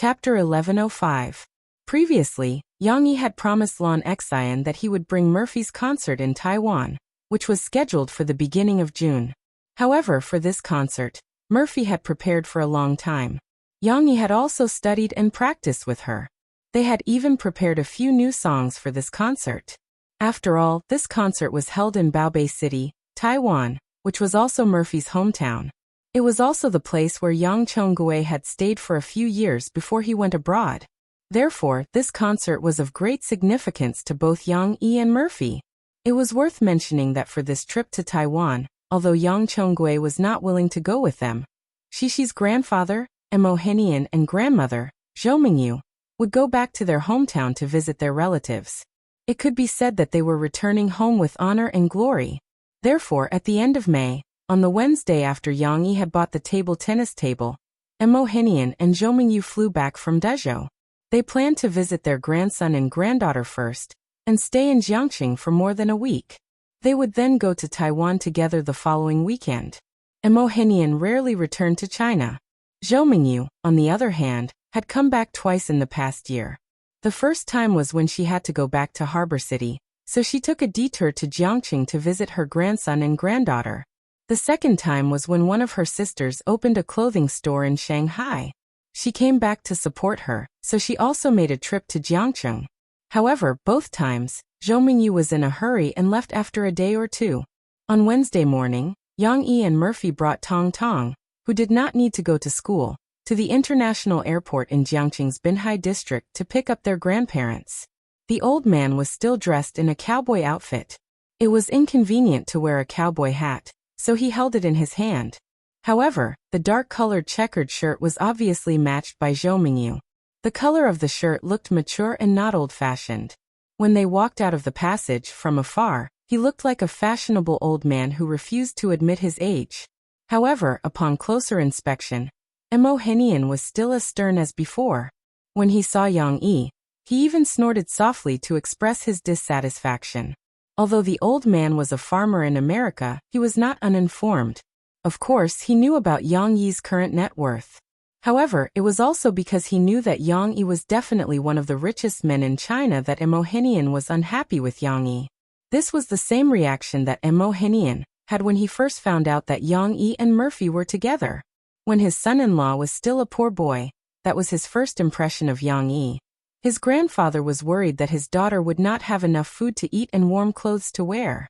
Chapter 1105. Previously, Yang Yi had promised Lon Xian that he would bring Murphy's concert in Taiwan, which was scheduled for the beginning of June. However, for this concert, Murphy had prepared for a long time. Yang Yi had also studied and practiced with her. They had even prepared a few new songs for this concert. After all, this concert was held in Baobei City, Taiwan, which was also Murphy's hometown. It was also the place where Yang Chongwei had stayed for a few years before he went abroad. Therefore, this concert was of great significance to both Yang Yi and Murphy. It was worth mentioning that for this trip to Taiwan, although Yang Chongwei was not willing to go with them, Shishi's grandfather, Mo Henian, and grandmother, Zhou Mingyu, would go back to their hometown to visit their relatives. It could be said that they were returning home with honor and glory. Therefore, at the end of May, on the Wednesday after Yang Yi had bought the table tennis table, Mo Henian and Zhou Mingyu flew back from Dezhou. They planned to visit their grandson and granddaughter first, and stay in Jiangxing for more than a week. They would then go to Taiwan together the following weekend. Mo Henian rarely returned to China. Zhou Mingyu, on the other hand, had come back twice in the past year. The first time was when she had to go back to Harbor City, so she took a detour to Jiangxing to visit her grandson and granddaughter. The second time was when one of her sisters opened a clothing store in Shanghai. She came back to support her, so she also made a trip to Jiangxing. However, both times, Zhou Mingyu was in a hurry and left after a day or two. On Wednesday morning, Yang Yi and Murphy brought Tong Tong, who did not need to go to school, to the international airport in Jiangxing's Binhai district to pick up their grandparents. The old man was still dressed in a cowboy outfit. It was inconvenient to wear a cowboy hat, so he held it in his hand. However, the dark-colored checkered shirt was obviously matched by Zhou Mingyu. The color of the shirt looked mature and not old-fashioned. When they walked out of the passage from afar, he looked like a fashionable old man who refused to admit his age. However, upon closer inspection, Mo Henian was still as stern as before. When he saw Yang Yi, he even snorted softly to express his dissatisfaction. Although the old man was a farmer in America, he was not uninformed. Of course, he knew about Yang Yi's current net worth. However, it was also because he knew that Yang Yi was definitely one of the richest men in China that Mo Henian was unhappy with Yang Yi. This was the same reaction that Mo Henian had when he first found out that Yang Yi and Murphy were together. When his son-in-law was still a poor boy, that was his first impression of Yang Yi. His grandfather was worried that his daughter would not have enough food to eat and warm clothes to wear.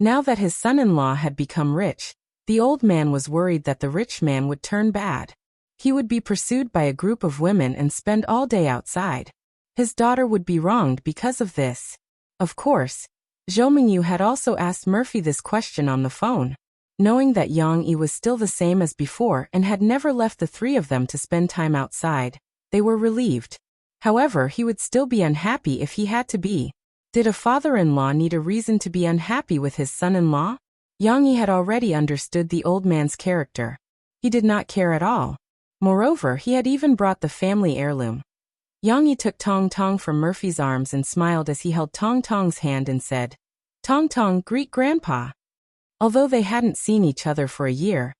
Now that his son-in-law had become rich, the old man was worried that the rich man would turn bad. He would be pursued by a group of women and spend all day outside. His daughter would be wronged because of this. Of course, Zhou Mingyu had also asked Murphy this question on the phone. Knowing that Yang Yi was still the same as before and had never left the three of them to spend time outside, they were relieved. However, he would still be unhappy if he had to be. Did a father-in-law need a reason to be unhappy with his son-in-law? Yang Yi had already understood the old man's character. He did not care at all. Moreover, he had even brought the family heirloom. Yang Yi took Tong Tong from Murphy's arms and smiled as he held Tong Tong's hand and said, "Tong Tong, greet Grandpa." Although they hadn't seen each other for a year,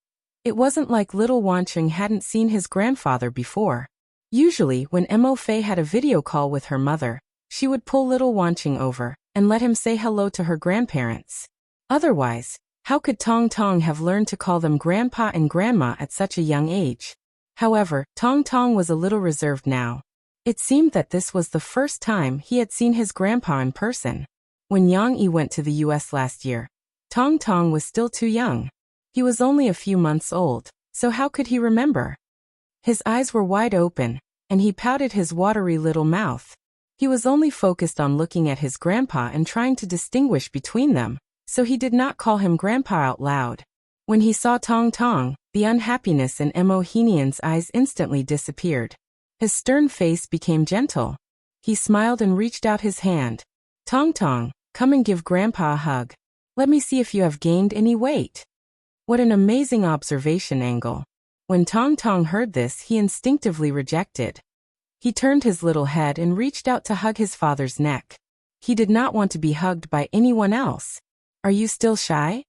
it wasn't like little Wancheng hadn't seen his grandfather before. Usually, when Mo Fei had a video call with her mother, she would pull little Wancheng over and let him say hello to her grandparents. Otherwise, how could Tong Tong have learned to call them Grandpa and Grandma at such a young age? However, Tong Tong was a little reserved now. It seemed that this was the first time he had seen his grandpa in person. When Yang Yi went to the US last year, Tong Tong was still too young. He was only a few months old, so how could he remember? His eyes were wide open, and he pouted his watery little mouth. He was only focused on looking at his grandpa and trying to distinguish between them, so he did not call him Grandpa out loud. When he saw Tong Tong, the unhappiness in Mo Henian's eyes instantly disappeared. His stern face became gentle. He smiled and reached out his hand. "Tong Tong, come and give Grandpa a hug. Let me see if you have gained any weight." What an amazing observation angle. When Tong Tong heard this, he instinctively rejected. He turned his little head and reached out to hug his father's neck. He did not want to be hugged by anyone else. "Are you still shy?"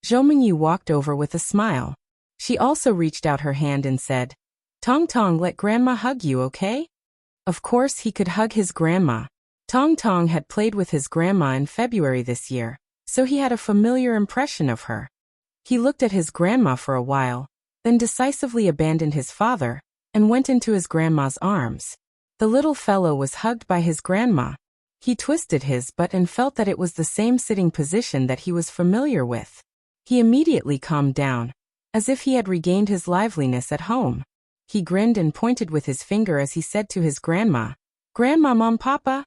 Zhou Mingyu walked over with a smile. She also reached out her hand and said, Tong Tong, let Grandma hug you, okay? Of course he could hug his grandma. Tong Tong had played with his grandma in February this year, so he had a familiar impression of her. He looked at his grandma for a while, then decisively abandoned his father, and went into his grandma's arms. The little fellow was hugged by his grandma. He twisted his butt and felt that it was the same sitting position that he was familiar with. He immediately calmed down, as if he had regained his liveliness at home. He grinned and pointed with his finger as he said to his grandma, "Grandma, Mom, Papa?"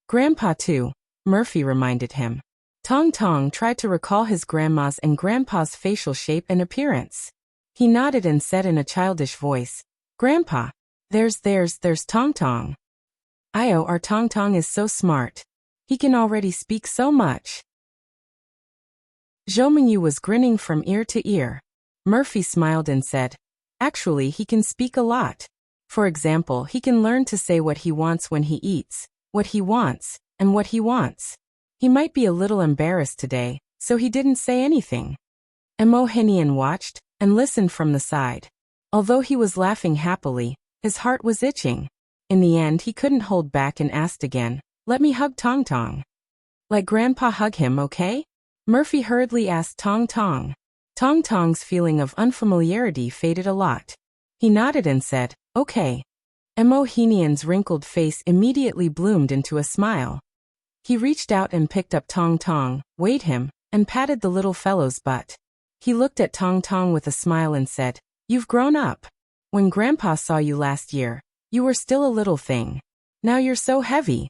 "Grandpa too," Murphy reminded him. Tong Tong tried to recall his grandma's and grandpa's facial shape and appearance. He nodded and said in a childish voice, "Grandpa, there's Tong Tong. Our Tong Tong is so smart. He can already speak so much." Zhou Mingyu was grinning from ear to ear. Murphy smiled and said, "Actually, he can speak a lot. For example, he can learn to say what he wants when he eats, what he wants, and what he wants. He might be a little embarrassed today, so he didn't say anything." Mo Henian watched and listened from the side. Although he was laughing happily, his heart was itching. In the end, he couldn't hold back and asked again, "Let me hug Tong Tong." "Let Grandpa hug him, okay?" Murphy hurriedly asked Tong Tong. Tong Tong's feeling of unfamiliarity faded a lot. He nodded and said, "Okay." Mo Henian's wrinkled face immediately bloomed into a smile. He reached out and picked up Tong Tong, weighed him, and patted the little fellow's butt. He looked at Tong Tong with a smile and said, "You've grown up. When Grandpa saw you last year, you were still a little thing. Now you're so heavy."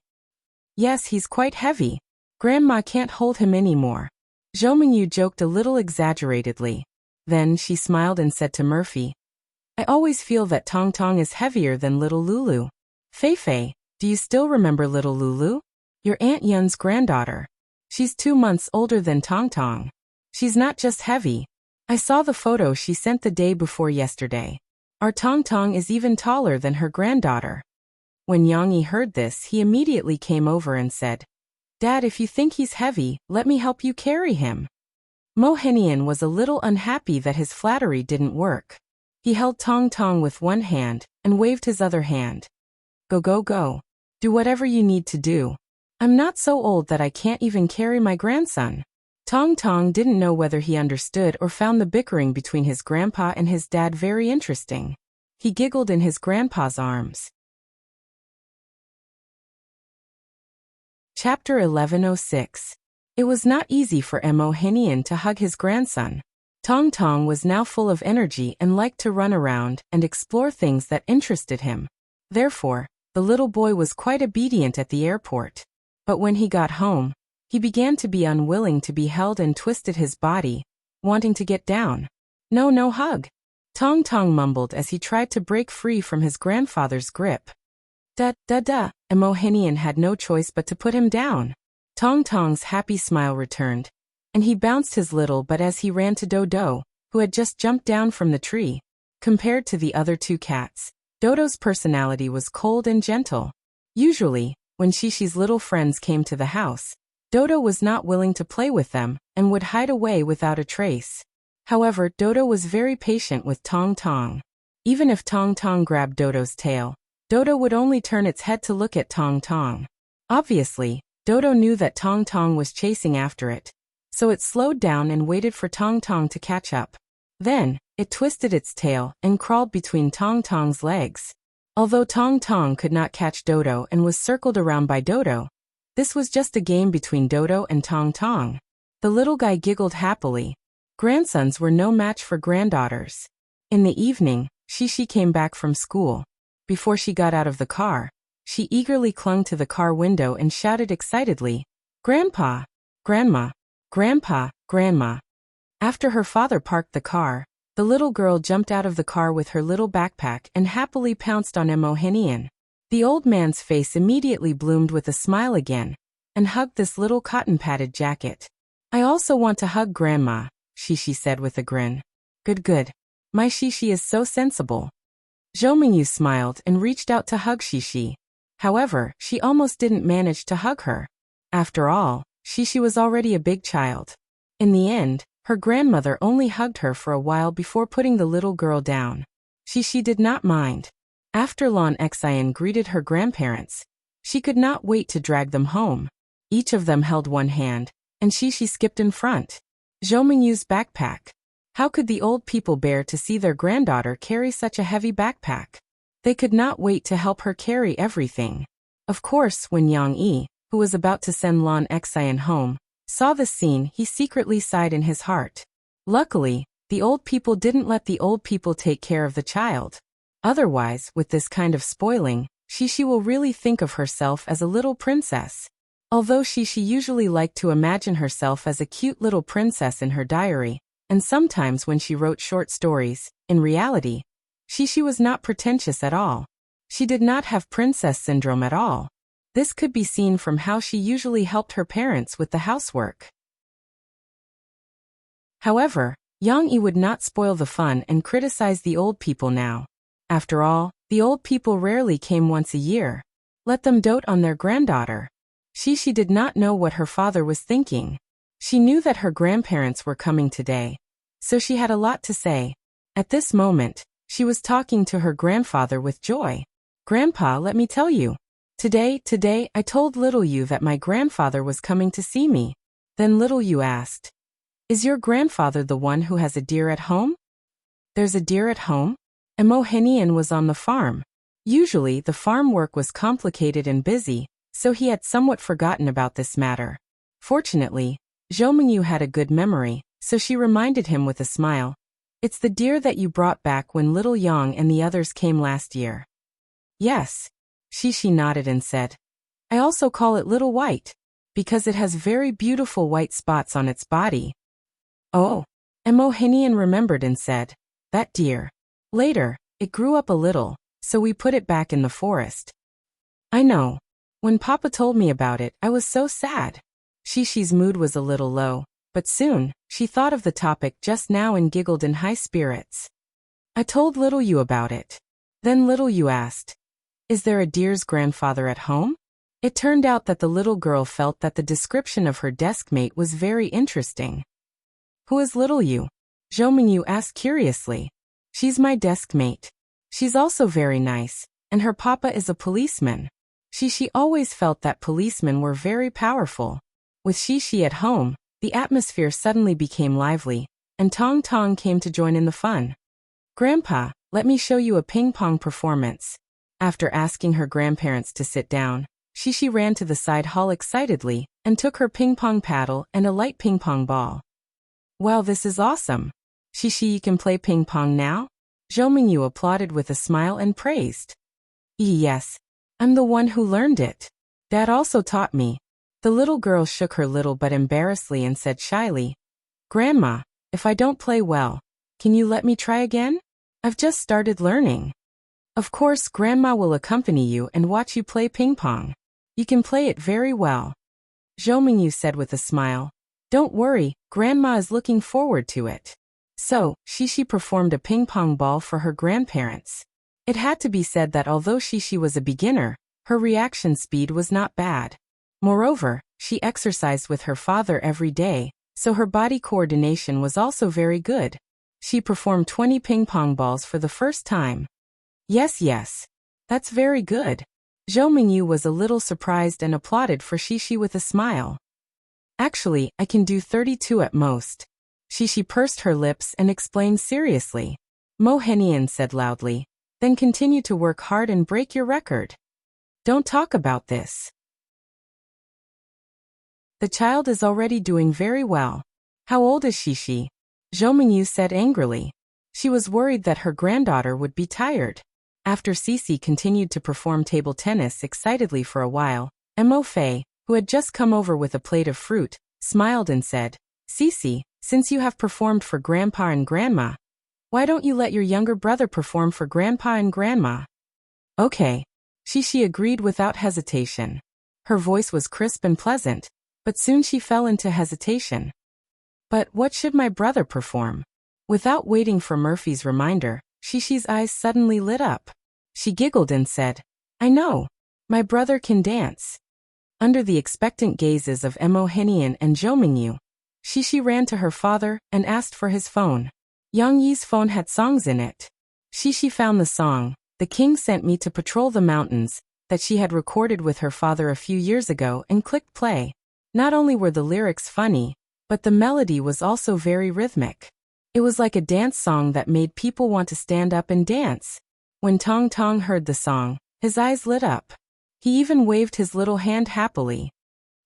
"Yes, he's quite heavy. Grandma can't hold him anymore." Zhou Mingyu joked a little exaggeratedly. Then she smiled and said to Murphy, "I always feel that Tong Tong is heavier than little Lulu. Fei Fei, do you still remember little Lulu? Your Aunt Yun's granddaughter. She's 2 months older than Tong Tong. She's not just heavy. I saw the photo she sent the day before yesterday. Our Tong Tong is even taller than her granddaughter." When Yang Yi heard this, he immediately came over and said, "Dad, if you think he's heavy, let me help you carry him." Mo Henian was a little unhappy that his flattery didn't work. He held Tong Tong with one hand and waved his other hand. Go, go, go. Do whatever you need to do. I'm not so old that I can't even carry my grandson." Tong Tong didn't know whether he understood or found the bickering between his grandpa and his dad very interesting. He giggled in his grandpa's arms. Chapter 1106. It was not easy for Mo Henian to hug his grandson. Tong Tong was now full of energy and liked to run around and explore things that interested him. Therefore, the little boy was quite obedient at the airport. But when he got home, he began to be unwilling to be held and twisted his body, wanting to get down. No hug. Tong Tong mumbled as he tried to break free from his grandfather's grip. Da. Mo Henian had no choice but to put him down. Tong Tong's happy smile returned, and he bounced his little butt as he ran to Dodo, who had just jumped down from the tree. Compared to the other 2 cats, Dodo's personality was cold and gentle. Usually, when Shishi's little friends came to the house, Dodo was not willing to play with them and would hide away without a trace. However, Dodo was very patient with Tong Tong. Even if Tong Tong grabbed Dodo's tail, Dodo would only turn its head to look at Tong Tong. Obviously, Dodo knew that Tong Tong was chasing after it, so it slowed down and waited for Tong Tong to catch up. Then, it twisted its tail and crawled between Tong Tong's legs. Although Tong Tong could not catch Dodo and was circled around by Dodo, this was just a game between Dodo and Tong Tong. The little guy giggled happily. Grandsons were no match for granddaughters. In the evening, Shishi came back from school. Before she got out of the car, she eagerly clung to the car window and shouted excitedly, "Grandpa! Grandma! Grandpa! Grandma!" After her father parked the car, the little girl jumped out of the car with her little backpack and happily pounced on Mo Henian. The old man's face immediately bloomed with a smile again, and hugged this little cotton-padded jacket. "I also want to hug Grandma," Shishi said with a grin. Good. My Shishi is so sensible." Zhou Mingyu smiled and reached out to hug Shishi. However, she almost didn't manage to hug her. After all, Shishi was already a big child. In the end, her grandmother only hugged her for a while before putting the little girl down. She did not mind. After Lon Xian greeted her grandparents, she could not wait to drag them home. Each of them held one hand, and she skipped in front. Zhou Mingyu's backpack. How could the old people bear to see their granddaughter carry such a heavy backpack? They could not wait to help her carry everything. Of course, when Yang Yi, who was about to send Lon Xian home, saw the scene, he secretly sighed in his heart. Luckily, the old people didn't let the old people take care of the child. Otherwise, with this kind of spoiling, she will really think of herself as a little princess. Although she usually liked to imagine herself as a cute little princess in her diary, and sometimes when she wrote short stories, in reality, she was not pretentious at all. She did not have princess syndrome at all. This could be seen from how she usually helped her parents with the housework. However, Yang Yi would not spoil the fun and criticize the old people now. After all, the old people rarely came once a year. Let them dote on their granddaughter. She did not know what her father was thinking. She knew that her grandparents were coming today, so she had a lot to say. At this moment, she was talking to her grandfather with joy. "Grandpa, let me tell you. Today, I told little you that my grandfather was coming to see me." Then little you asked, "Is your grandfather the one who has a deer at home?" "There's a deer at home?" Mo Henian was on the farm. Usually, the farm work was complicated and busy, so he had somewhat forgotten about this matter. Fortunately, Zhou Mingyu had a good memory, so she reminded him with a smile. "It's the deer that you brought back when little Yang and the others came last year." "Yes." She nodded and said, "I also call it Little White, because it has very beautiful white spots on its body." "Oh." Mo Henian remembered and said, "That deer. Later, it grew up a little, so we put it back in the forest." "I know. When Papa told me about it, I was so sad." Shi's mood was a little low, but soon, she thought of the topic just now and giggled in high spirits. "I told little you about it." Then little you asked, "Is there a deer's grandfather at home?" It turned out that the little girl felt that the description of her deskmate was very interesting. "Who is little you?" Zhou Mingyu asked curiously. "She's my deskmate. She's also very nice, and her papa is a policeman." She always felt that policemen were very powerful. With Shi at home, the atmosphere suddenly became lively, and Tong Tong came to join in the fun. "Grandpa, let me show you a ping-pong performance." After asking her grandparents to sit down, Shi ran to the side hall excitedly and took her ping-pong paddle and a light ping-pong ball. "Wow, this is awesome. You can play ping-pong now?" Zhou Mingyu applauded with a smile and praised. "Yes. I'm the one who learned it. Dad also taught me." The little girl shook her little but embarrassedly and said shyly, "Grandma, if I don't play well, can you let me try again? I've just started learning." "Of course, Grandma will accompany you and watch you play ping-pong. You can play it very well," Zhou Mingyu said with a smile. "Don't worry, Grandma is looking forward to it." So, Shi performed a ping-pong ball for her grandparents. It had to be said that although Shi was a beginner, her reaction speed was not bad. Moreover, she exercised with her father every day, so her body coordination was also very good. She performed 20 ping-pong balls for the first time. Yes. That's very good." Zhou Mingyu was a little surprised and applauded for Shi with a smile. "Actually, I can do 32 at most." She pursed her lips and explained seriously. Mo Henian said loudly, "Then continue to work hard and break your record. Don't talk about this. The child is already doing very well." "How old is she?" Zhou Mingyu said angrily. She was worried that her granddaughter would be tired. After Cici continued to perform table tennis excitedly for a while, Mo Fei, who had just come over with a plate of fruit, smiled and said, "Cici, since you have performed for Grandpa and Grandma, why don't you let your younger brother perform for Grandpa and Grandma?" "Okay." She agreed without hesitation. Her voice was crisp and pleasant, but soon she fell into hesitation. "But what should my brother perform?" Without waiting for Murphy's reminder, Shi's eyes suddenly lit up. She giggled and said, "I know. My brother can dance." Under the expectant gazes of Mo Henian and Zhou Mingyu, Shi ran to her father and asked for his phone. Yang Yi's phone had songs in it. Shishi found the song, "The King Sent Me to Patrol the Mountains," that she had recorded with her father a few years ago and clicked play. Not only were the lyrics funny, but the melody was also very rhythmic. It was like a dance song that made people want to stand up and dance. When Tong Tong heard the song, his eyes lit up. He even waved his little hand happily.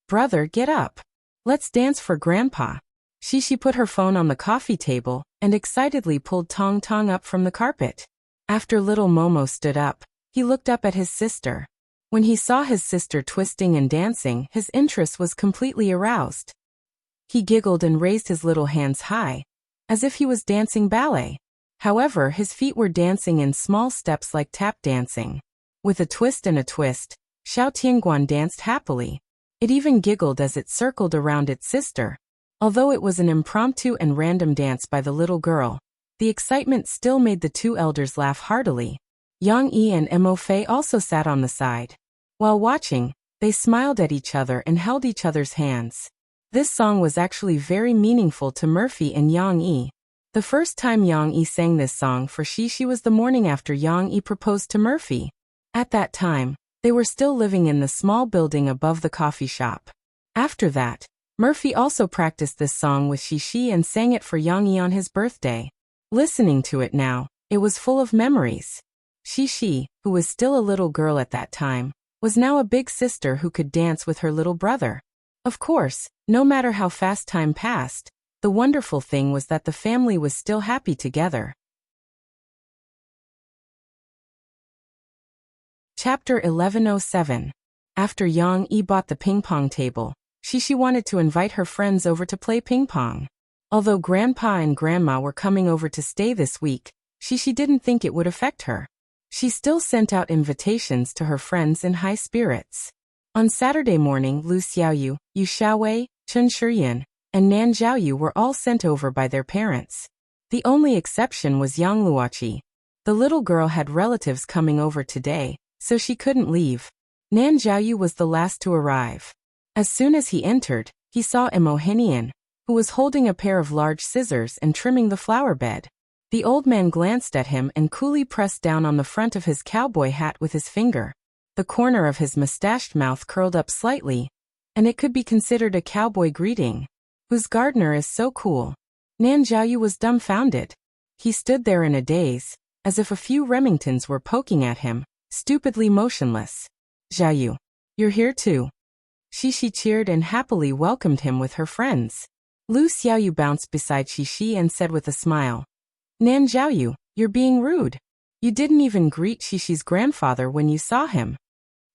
"Brother, get up. Let's dance for Grandpa." Shishi put her phone on the coffee table and excitedly pulled Tong Tong up from the carpet. After little Momo stood up, he looked up at his sister. When he saw his sister twisting and dancing, his interest was completely aroused. He giggled and raised his little hands high, as if he was dancing ballet. However, his feet were dancing in small steps like tap dancing. With a twist and a twist, Xiao Tianguan danced happily. It even giggled as it circled around its sister. Although it was an impromptu and random dance by the little girl, the excitement still made the two elders laugh heartily. Yang Yi and Mo Fei also sat on the side. While watching, they smiled at each other and held each other's hands. This song was actually very meaningful to Murphy and Yang Yi. The first time Yang Yi sang this song for Shishi was the morning after Yang Yi proposed to Murphy. At that time, they were still living in the small building above the coffee shop. After that, Murphy also practiced this song with Shishi and sang it for Yang Yi on his birthday. Listening to it now, it was full of memories. Shishi, who was still a little girl at that time, was now a big sister who could dance with her little brother. Of course, no matter how fast time passed, the wonderful thing was that the family was still happy together. Chapter 1107. After Yang Yi bought the ping pong table, Shishi wanted to invite her friends over to play ping pong. Although Grandpa and Grandma were coming over to stay this week, Shishi didn't think it would affect her. She still sent out invitations to her friends in high spirits. On Saturday morning, Lu Xiaoyu, Yu Xiaowei, Chun Shiyan, and Nan Zhaoyu were all sent over by their parents. The only exception was Yang Luoqi. The little girl had relatives coming over today, so she couldn't leave. Nan Zhaoyu was the last to arrive. As soon as he entered, he saw Mo Henian, who was holding a pair of large scissors and trimming the flower bed. The old man glanced at him and coolly pressed down on the front of his cowboy hat with his finger. The corner of his mustached mouth curled up slightly, and it could be considered a cowboy greeting. "Whose gardener is so cool?" Nan Zhaoyu was dumbfounded. He stood there in a daze, as if a few Remingtons were poking at him, stupidly motionless. "Zhaoyu, you're here too." Shishi cheered and happily welcomed him with her friends. Lu Xiaoyu bounced beside Shishi and said with a smile, "Nan Zhaoyu, you're being rude. You didn't even greet Shishi's grandfather when you saw him."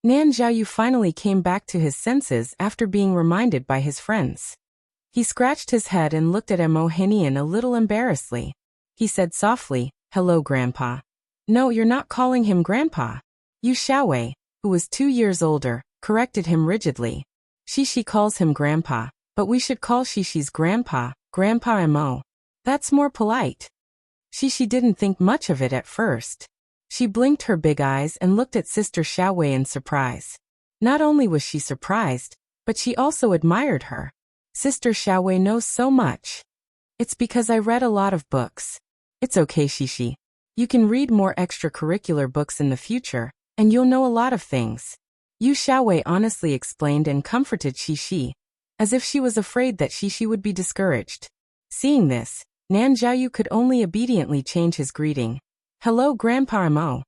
Nan Zhaoyu finally came back to his senses after being reminded by his friends. He scratched his head and looked at Mo Henian a little embarrassedly. He said softly, "Hello, Grandpa." "No, you're not calling him Grandpa." Yu Xiaowei, who was 2 years older, corrected him rigidly. "Shishi calls him Grandpa, but we should call Shishi's grandpa, Grandpa Mo. That's more polite." Shishi didn't think much of it at first. She blinked her big eyes and looked at Sister Xiaowei in surprise. Not only was she surprised, but she also admired her. "Sister Xiaowei knows so much." "It's because I read a lot of books." "It's okay, Shishi. You can read more extracurricular books in the future, and you'll know a lot of things." Yu Xiaowei honestly explained and comforted Shishi, as if she was afraid that Shishi would be discouraged. Seeing this, Nan Zhaoyu could only obediently change his greeting. "Hello, Grandpa Mo."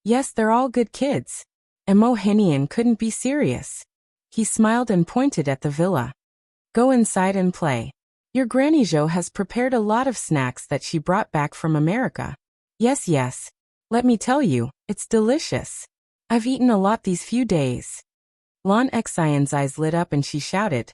"Yes, they're all good kids." Mo Henian couldn't be serious. He smiled and pointed at the villa. "Go inside and play. Your Granny Zhou has prepared a lot of snacks that she brought back from America." Yes. Let me tell you, it's delicious. I've eaten a lot these few days." Lan Xian's eyes lit up and she shouted,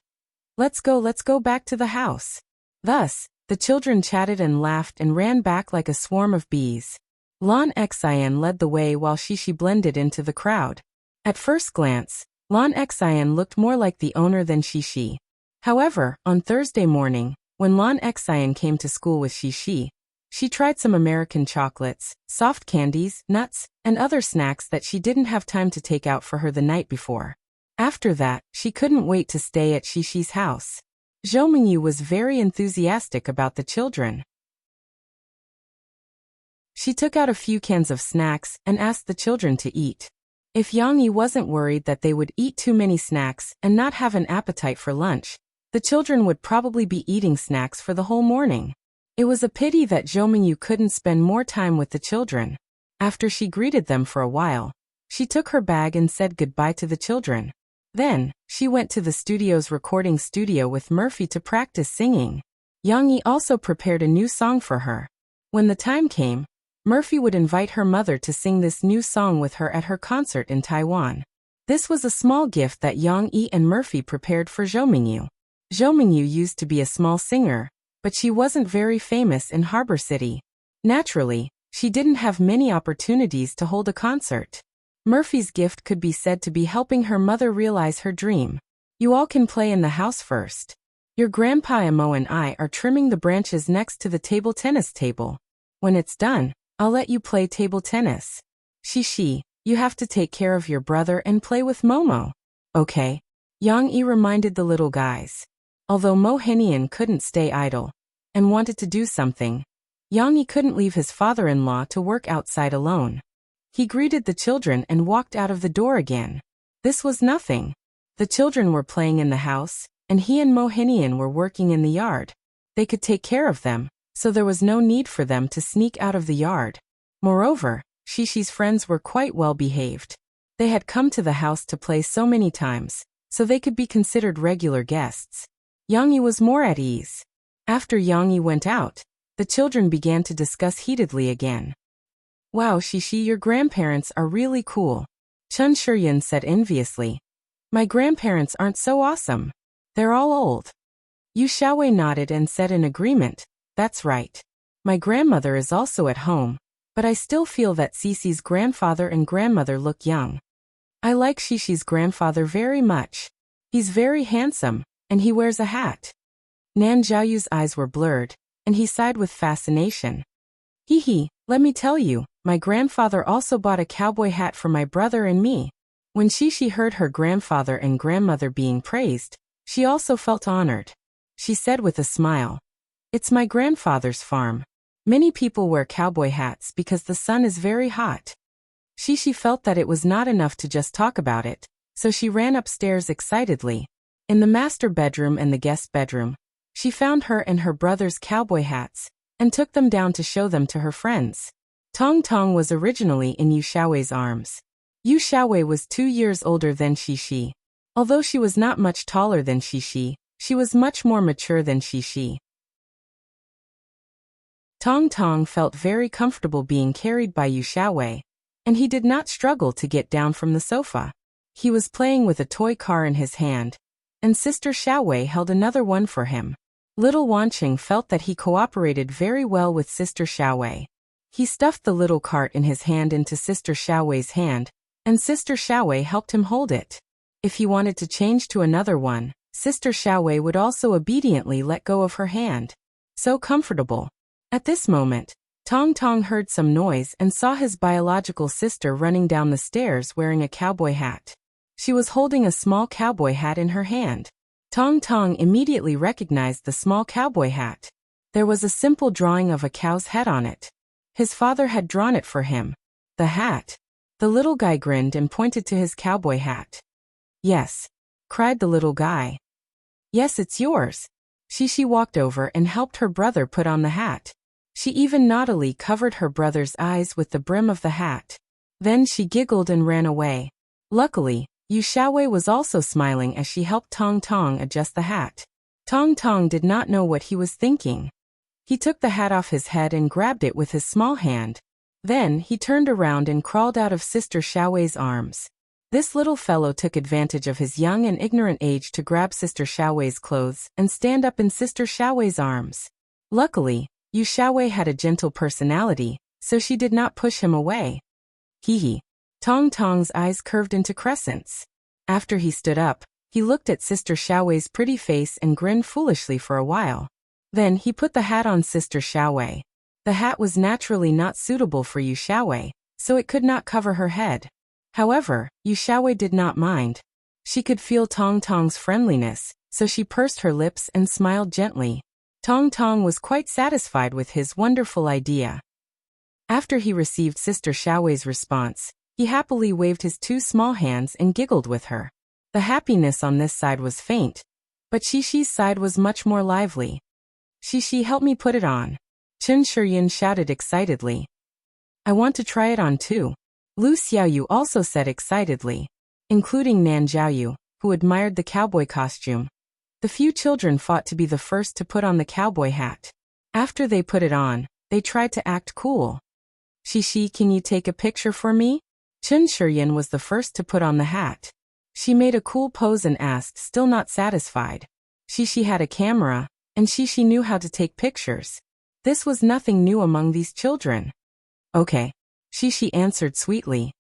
let's go back to the house." Thus, the children chatted and laughed and ran back like a swarm of bees. Lan Xian led the way while Shishi blended into the crowd. At first glance, Lan Xian looked more like the owner than Shishi. However, on Thursday morning, when Lan Xian came to school with Shishi, she tried some American chocolates, soft candies, nuts, and other snacks that she didn't have time to take out for her the night before. After that, she couldn't wait to stay at Shishi's house. Zhou Mingyu was very enthusiastic about the children. She took out a few cans of snacks and asked the children to eat. If Yang Yi wasn't worried that they would eat too many snacks and not have an appetite for lunch, the children would probably be eating snacks for the whole morning. It was a pity that Zhou Mingyu couldn't spend more time with the children. After she greeted them for a while, she took her bag and said goodbye to the children. Then, she went to the studio's recording studio with Murphy to practice singing. Yang Yi also prepared a new song for her. When the time came, Murphy would invite her mother to sing this new song with her at her concert in Taiwan. This was a small gift that Yang Yi and Murphy prepared for Zhou Mingyu. Zhou Mingyu used to be a small singer, but she wasn't very famous in Harbor City. Naturally, she didn't have many opportunities to hold a concert. Murphy's gift could be said to be helping her mother realize her dream. You all can play in the house first. Your grandpa Emo and I are trimming the branches next to the table tennis table. When it's done, I'll let you play table tennis. Shishi, you have to take care of your brother and play with Momo. Okay? Yang Yi reminded the little guys. Although Mo Henian couldn't stay idle and wanted to do something, Yang Yi couldn't leave his father-in-law to work outside alone. He greeted the children and walked out of the door again. This was nothing. The children were playing in the house, and he and Mo Henian were working in the yard. They could take care of them, so there was no need for them to sneak out of the yard. Moreover, Shishi's friends were quite well behaved. They had come to the house to play so many times, so they could be considered regular guests. Yang Yi was more at ease. After Yang Yi went out, the children began to discuss heatedly again. Wow, Shishi, your grandparents are really cool, Chun Shuryan said enviously. My grandparents aren't so awesome. They're all old. Yu Xiaowei nodded and said in agreement, that's right. My grandmother is also at home, but I still feel that Cece's grandfather and grandmother look young. I like Shishi's grandfather very much. He's very handsome, and he wears a hat. Nan Zhaoyu's eyes were blurred, and he sighed with fascination. Hee, let me tell you, my grandfather also bought a cowboy hat for my brother and me. When Shishi heard her grandfather and grandmother being praised, she also felt honored. She said with a smile, it's my grandfather's farm. Many people wear cowboy hats because the sun is very hot. Shishi felt that it was not enough to just talk about it, so she ran upstairs excitedly. In the master bedroom and the guest bedroom, she found her and her brother's cowboy hats, and took them down to show them to her friends. Tong Tong was originally in Yu Xiaowei's arms. Yu Xiaowei was 2 years older than Shishi. Although she was not much taller than Shishi, she was much more mature than Shishi. Tong Tong felt very comfortable being carried by Yu Xiaowei, and he did not struggle to get down from the sofa. He was playing with a toy car in his hand, and Sister Xiaowei held another one for him. Little Wanqing felt that he cooperated very well with Sister Xiaowei. He stuffed the little cart in his hand into Sister Xiaowei's hand, and Sister Xiaowei helped him hold it. If he wanted to change to another one, Sister Xiaowei would also obediently let go of her hand. So comfortable. At this moment, Tong Tong heard some noise and saw his biological sister running down the stairs wearing a cowboy hat. She was holding a small cowboy hat in her hand. Tong Tong immediately recognized the small cowboy hat. There was a simple drawing of a cow's head on it. His father had drawn it for him. The hat. The little guy grinned and pointed to his cowboy hat. Yes, cried the little guy. Yes, it's yours. Shishi walked over and helped her brother put on the hat. She even naughtily covered her brother's eyes with the brim of the hat. Then she giggled and ran away. Luckily, Yu Xiaowei was also smiling as she helped Tong Tong adjust the hat. Tong Tong did not know what he was thinking. He took the hat off his head and grabbed it with his small hand. Then he turned around and crawled out of Sister Xiaowei's arms. This little fellow took advantage of his young and ignorant age to grab Sister Xiaowei's clothes and stand up in Sister Xiaowei's arms. Luckily, Yu Xiaowei had a gentle personality, so she did not push him away. Hee. Tong Tong's eyes curved into crescents. After he stood up, he looked at Sister Xiaowei's pretty face and grinned foolishly for a while. Then he put the hat on Sister Xiaowei. The hat was naturally not suitable for Yu Xiaowei, so it could not cover her head. However, Yu Xiaowei did not mind. She could feel Tong Tong's friendliness, so she pursed her lips and smiled gently. Tong Tong was quite satisfied with his wonderful idea. After he received Sister Xiaowei's response, he happily waved his two small hands and giggled with her. The happiness on this side was faint, but Xishi's side was much more lively. Xishi, help me put it on. Chen Shiyin shouted excitedly. I want to try it on too. Lu Xiaoyu also said excitedly, including Nan Jiaoyu, who admired the cowboy costume. The few children fought to be the first to put on the cowboy hat. After they put it on, they tried to act cool. Xishi, can you take a picture for me? Chen Shiyin was the first to put on the hat. She made a cool pose and asked, still not satisfied. Xishi had a camera, and Xishi knew how to take pictures. This was nothing new among these children. Okay. Xishi answered sweetly.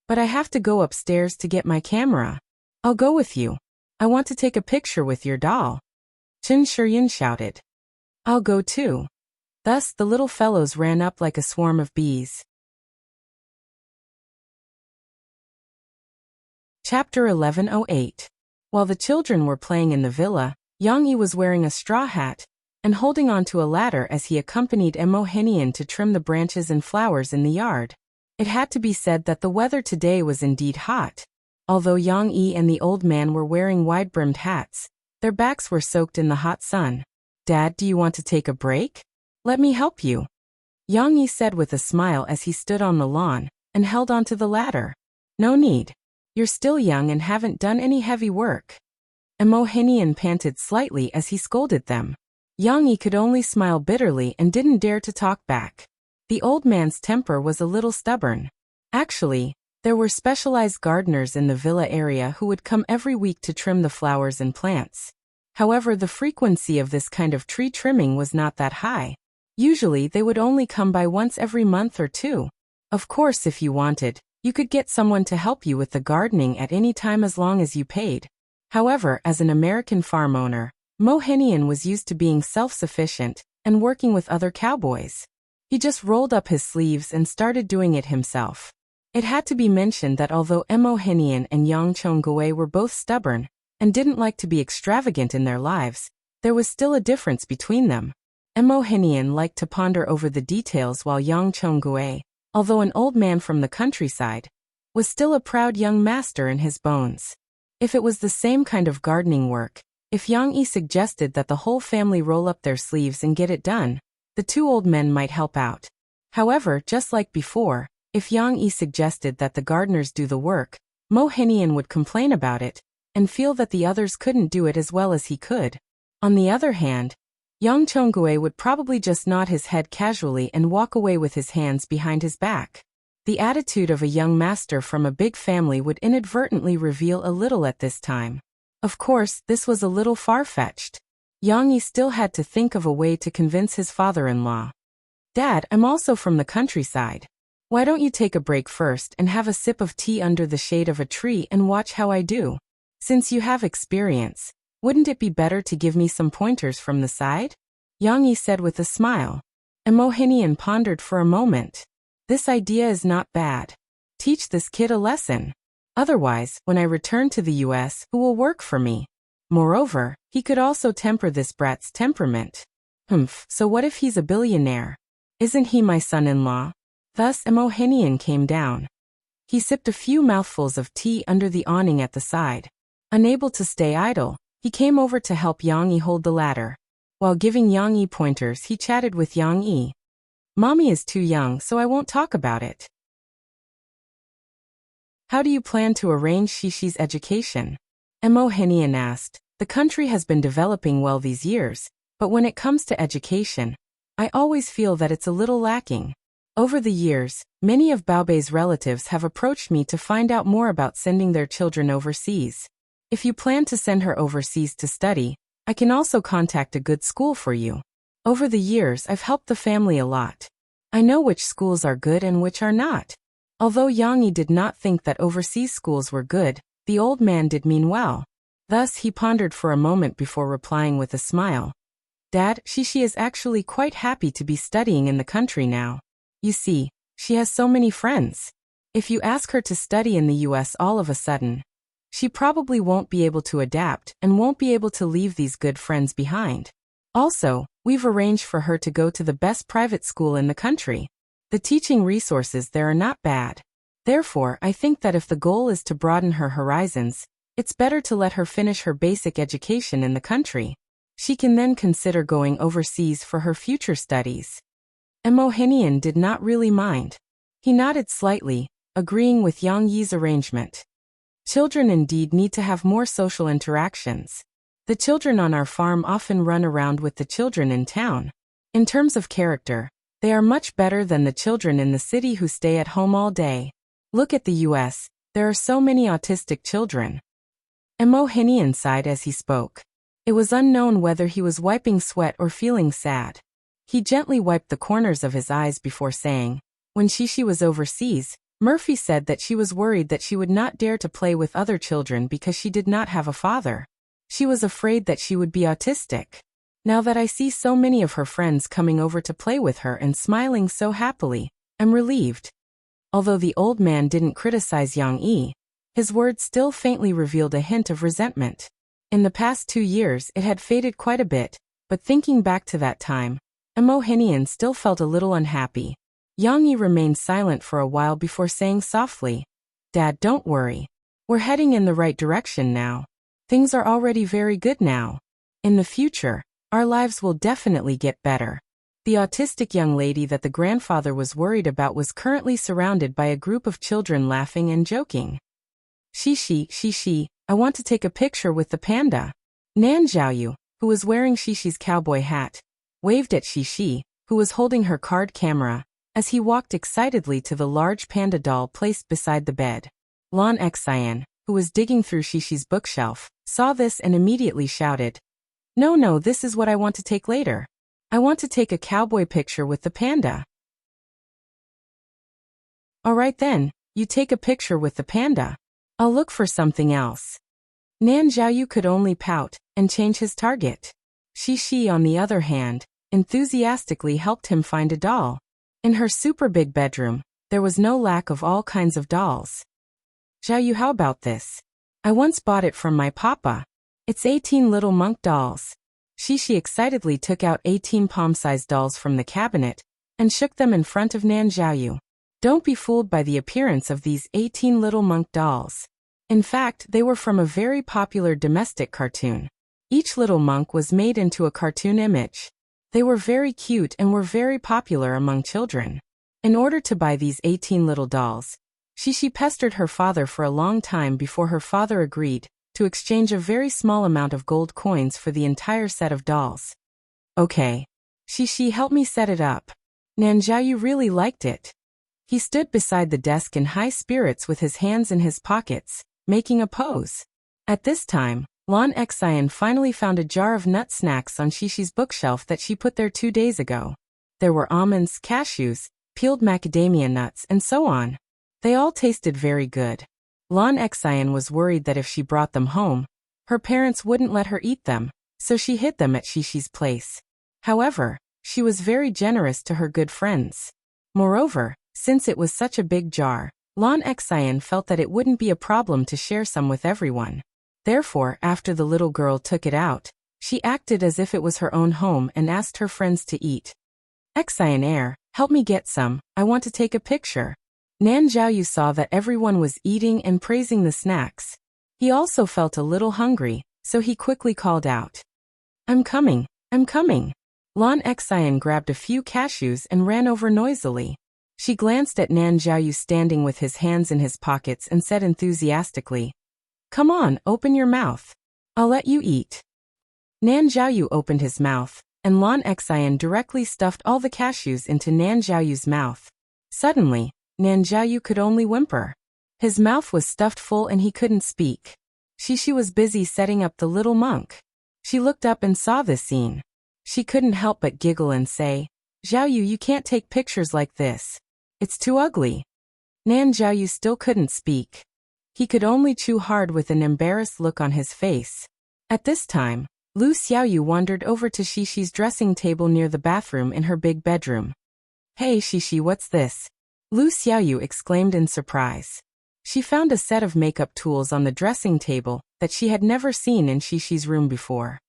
But I have to go upstairs to get my camera. I'll go with you. I want to take a picture with your doll. Chen Shiyin shouted. I'll go too. Thus the little fellows ran up like a swarm of bees. Chapter 1108. While the children were playing in the villa, Yang Yi was wearing a straw hat and holding onto a ladder as he accompanied Emo Henian to trim the branches and flowers in the yard. It had to be said that the weather today was indeed hot. Although Yang Yi and the old man were wearing wide-brimmed hats, their backs were soaked in the hot sun. Dad, do you want to take a break? Let me help you. Yang Yi said with a smile as he stood on the lawn and held onto the ladder. No need. You're still young and haven't done any heavy work. Emo Henian panted slightly as he scolded them. Yang Yi could only smile bitterly and didn't dare to talk back. The old man's temper was a little stubborn. Actually, there were specialized gardeners in the villa area who would come every week to trim the flowers and plants. However, the frequency of this kind of tree trimming was not that high. Usually, they would only come by once every month or two. Of course, if you wanted, you could get someone to help you with the gardening at any time as long as you paid. However, as an American farm owner, Mo Henian was used to being self-sufficient and working with other cowboys. He just rolled up his sleeves and started doing it himself. It had to be mentioned that although Emo Henian and Yang Chongguei were both stubborn and didn't like to be extravagant in their lives, there was still a difference between them. Emo Henian liked to ponder over the details while Yang Chongguei, although an old man from the countryside, was still a proud young master in his bones. If it was the same kind of gardening work, if Yang Yi suggested that the whole family roll up their sleeves and get it done, the two old men might help out. However, just like before, if Yang Yi suggested that the gardeners do the work, Mo Henian would complain about it and feel that the others couldn't do it as well as he could. On the other hand, Yang Chongguei would probably just nod his head casually and walk away with his hands behind his back. The attitude of a young master from a big family would inadvertently reveal a little at this time. Of course, this was a little far-fetched. Yang Yi still had to think of a way to convince his father-in-law. Dad, I'm also from the countryside. Why don't you take a break first and have a sip of tea under the shade of a tree and watch how I do? Since you have experience, wouldn't it be better to give me some pointers from the side? Yang Yi said with a smile. Emo Henian pondered for a moment. This idea is not bad. Teach this kid a lesson. Otherwise, when I return to the US, who will work for me? Moreover, he could also temper this brat's temperament. So what if he's a billionaire? Isn't he my son-in-law? Thus Emo Henian came down. He sipped a few mouthfuls of tea under the awning at the side. Unable to stay idle, he came over to help Yang Yi hold the ladder. While giving Yang Yi pointers, he chatted with Yang Yi. Mommy is too young, so I won't talk about it. How do you plan to arrange Xishi's education? Emo Henian asked. The country has been developing well these years, but when it comes to education, I always feel that it's a little lacking. Over the years, many of Baobei's relatives have approached me to find out more about sending their children overseas. If you plan to send her overseas to study, I can also contact a good school for you. Over the years, I've helped the family a lot. I know which schools are good and which are not. Although Yang Yi did not think that overseas schools were good, the old man did mean well. Thus, he pondered for a moment before replying with a smile. Dad, Xishi is actually quite happy to be studying in the country now. You see, she has so many friends. If you ask her to study in the US all of a sudden, she probably won't be able to adapt and won't be able to leave these good friends behind. Also, we've arranged for her to go to the best private school in the country. The teaching resources there are not bad. Therefore, I think that if the goal is to broaden her horizons, it's better to let her finish her basic education in the country. She can then consider going overseas for her future studies. Mohinian did not really mind. He nodded slightly, agreeing with Yang Yi's arrangement. Children indeed need to have more social interactions. The children on our farm often run around with the children in town. In terms of character, they are much better than the children in the city who stay at home all day. Look at the US, there are so many autistic children. Mohinian sighed as he spoke. It was unknown whether he was wiping sweat or feeling sad. He gently wiped the corners of his eyes before saying, when Shishi was overseas, Murphy said that she was worried that she would not dare to play with other children because she did not have a father. She was afraid that she would be autistic. Now that I see so many of her friends coming over to play with her and smiling so happily, I'm relieved. Although the old man didn't criticize Yang Yi, his words still faintly revealed a hint of resentment. In the past 2 years it had faded quite a bit, but thinking back to that time, Mohinian still felt a little unhappy. Yang Yi remained silent for a while before saying softly, "Dad, don't worry. We're heading in the right direction now. Things are already very good now. In the future, our lives will definitely get better." The autistic young lady that the grandfather was worried about was currently surrounded by a group of children laughing and joking. Shishi, I want to take a picture with the panda. Nan Zhaoyu, who was wearing Shishi's cowboy hat, waved at Shishi, who was holding her card camera, as he walked excitedly to the large panda doll placed beside the bed. Lan Xian, who was digging through Shishi's bookshelf, saw this and immediately shouted, No, this is what I want to take later. I want to take a cowboy picture with the panda." "Alright then, you take a picture with the panda. I'll look for something else." Nan Zhaoyu could only pout and change his target. Shishi, on the other hand, enthusiastically helped him find a doll. In her super big bedroom, there was no lack of all kinds of dolls. "Zhaoyu, how about this? I once bought it from my papa. It's 18 little monk dolls." Shishi excitedly took out 18 palm-sized dolls from the cabinet and shook them in front of Nan Zhaoyu. Don't be fooled by the appearance of these 18 little monk dolls. In fact, they were from a very popular domestic cartoon. Each little monk was made into a cartoon image. They were very cute and were very popular among children. In order to buy these 18 little dolls, Shishi pestered her father for a long time before her father agreed to exchange a very small amount of gold coins for the entire set of dolls. "Okay. Shishi, help me set it up." Nan Zhaoyu really liked it. He stood beside the desk in high spirits with his hands in his pockets, making a pose. At this time, Lan Xian finally found a jar of nut snacks on Shishi's bookshelf that she put there 2 days ago. There were almonds, cashews, peeled macadamia nuts, and so on. They all tasted very good. Lan Xian was worried that if she brought them home, her parents wouldn't let her eat them, so she hid them at Shishi's place. However, she was very generous to her good friends. Moreover, since it was such a big jar, Lan Xian felt that it wouldn't be a problem to share some with everyone. Therefore, after the little girl took it out, she acted as if it was her own home and asked her friends to eat. "Xian, help me get some, I want to take a picture." Nan Zhaoyu saw that everyone was eating and praising the snacks. He also felt a little hungry, so he quickly called out, I'm coming. Lan Xian grabbed a few cashews and ran over noisily. She glanced at Nan Zhaoyu standing with his hands in his pockets and said enthusiastically, "Come on, open your mouth. I'll let you eat." Nan Zhaoyu opened his mouth, and Lan Xian directly stuffed all the cashews into Nan Zhaoyu's mouth. Suddenly, Nan Zhaoyu could only whimper. His mouth was stuffed full and he couldn't speak. Shishi was busy setting up the little monk. She looked up and saw this scene. She couldn't help but giggle and say, "Zhaoyu, you can't take pictures like this. It's too ugly." Nan Zhaoyu still couldn't speak. He could only chew hard with an embarrassed look on his face. At this time, Lu Xiaoyu wandered over to Shishi's dressing table near the bathroom in her big bedroom. "Hey Shishi, what's this?" Lu Xiaoyu exclaimed in surprise. She found a set of makeup tools on the dressing table that she had never seen in Shishi's room before.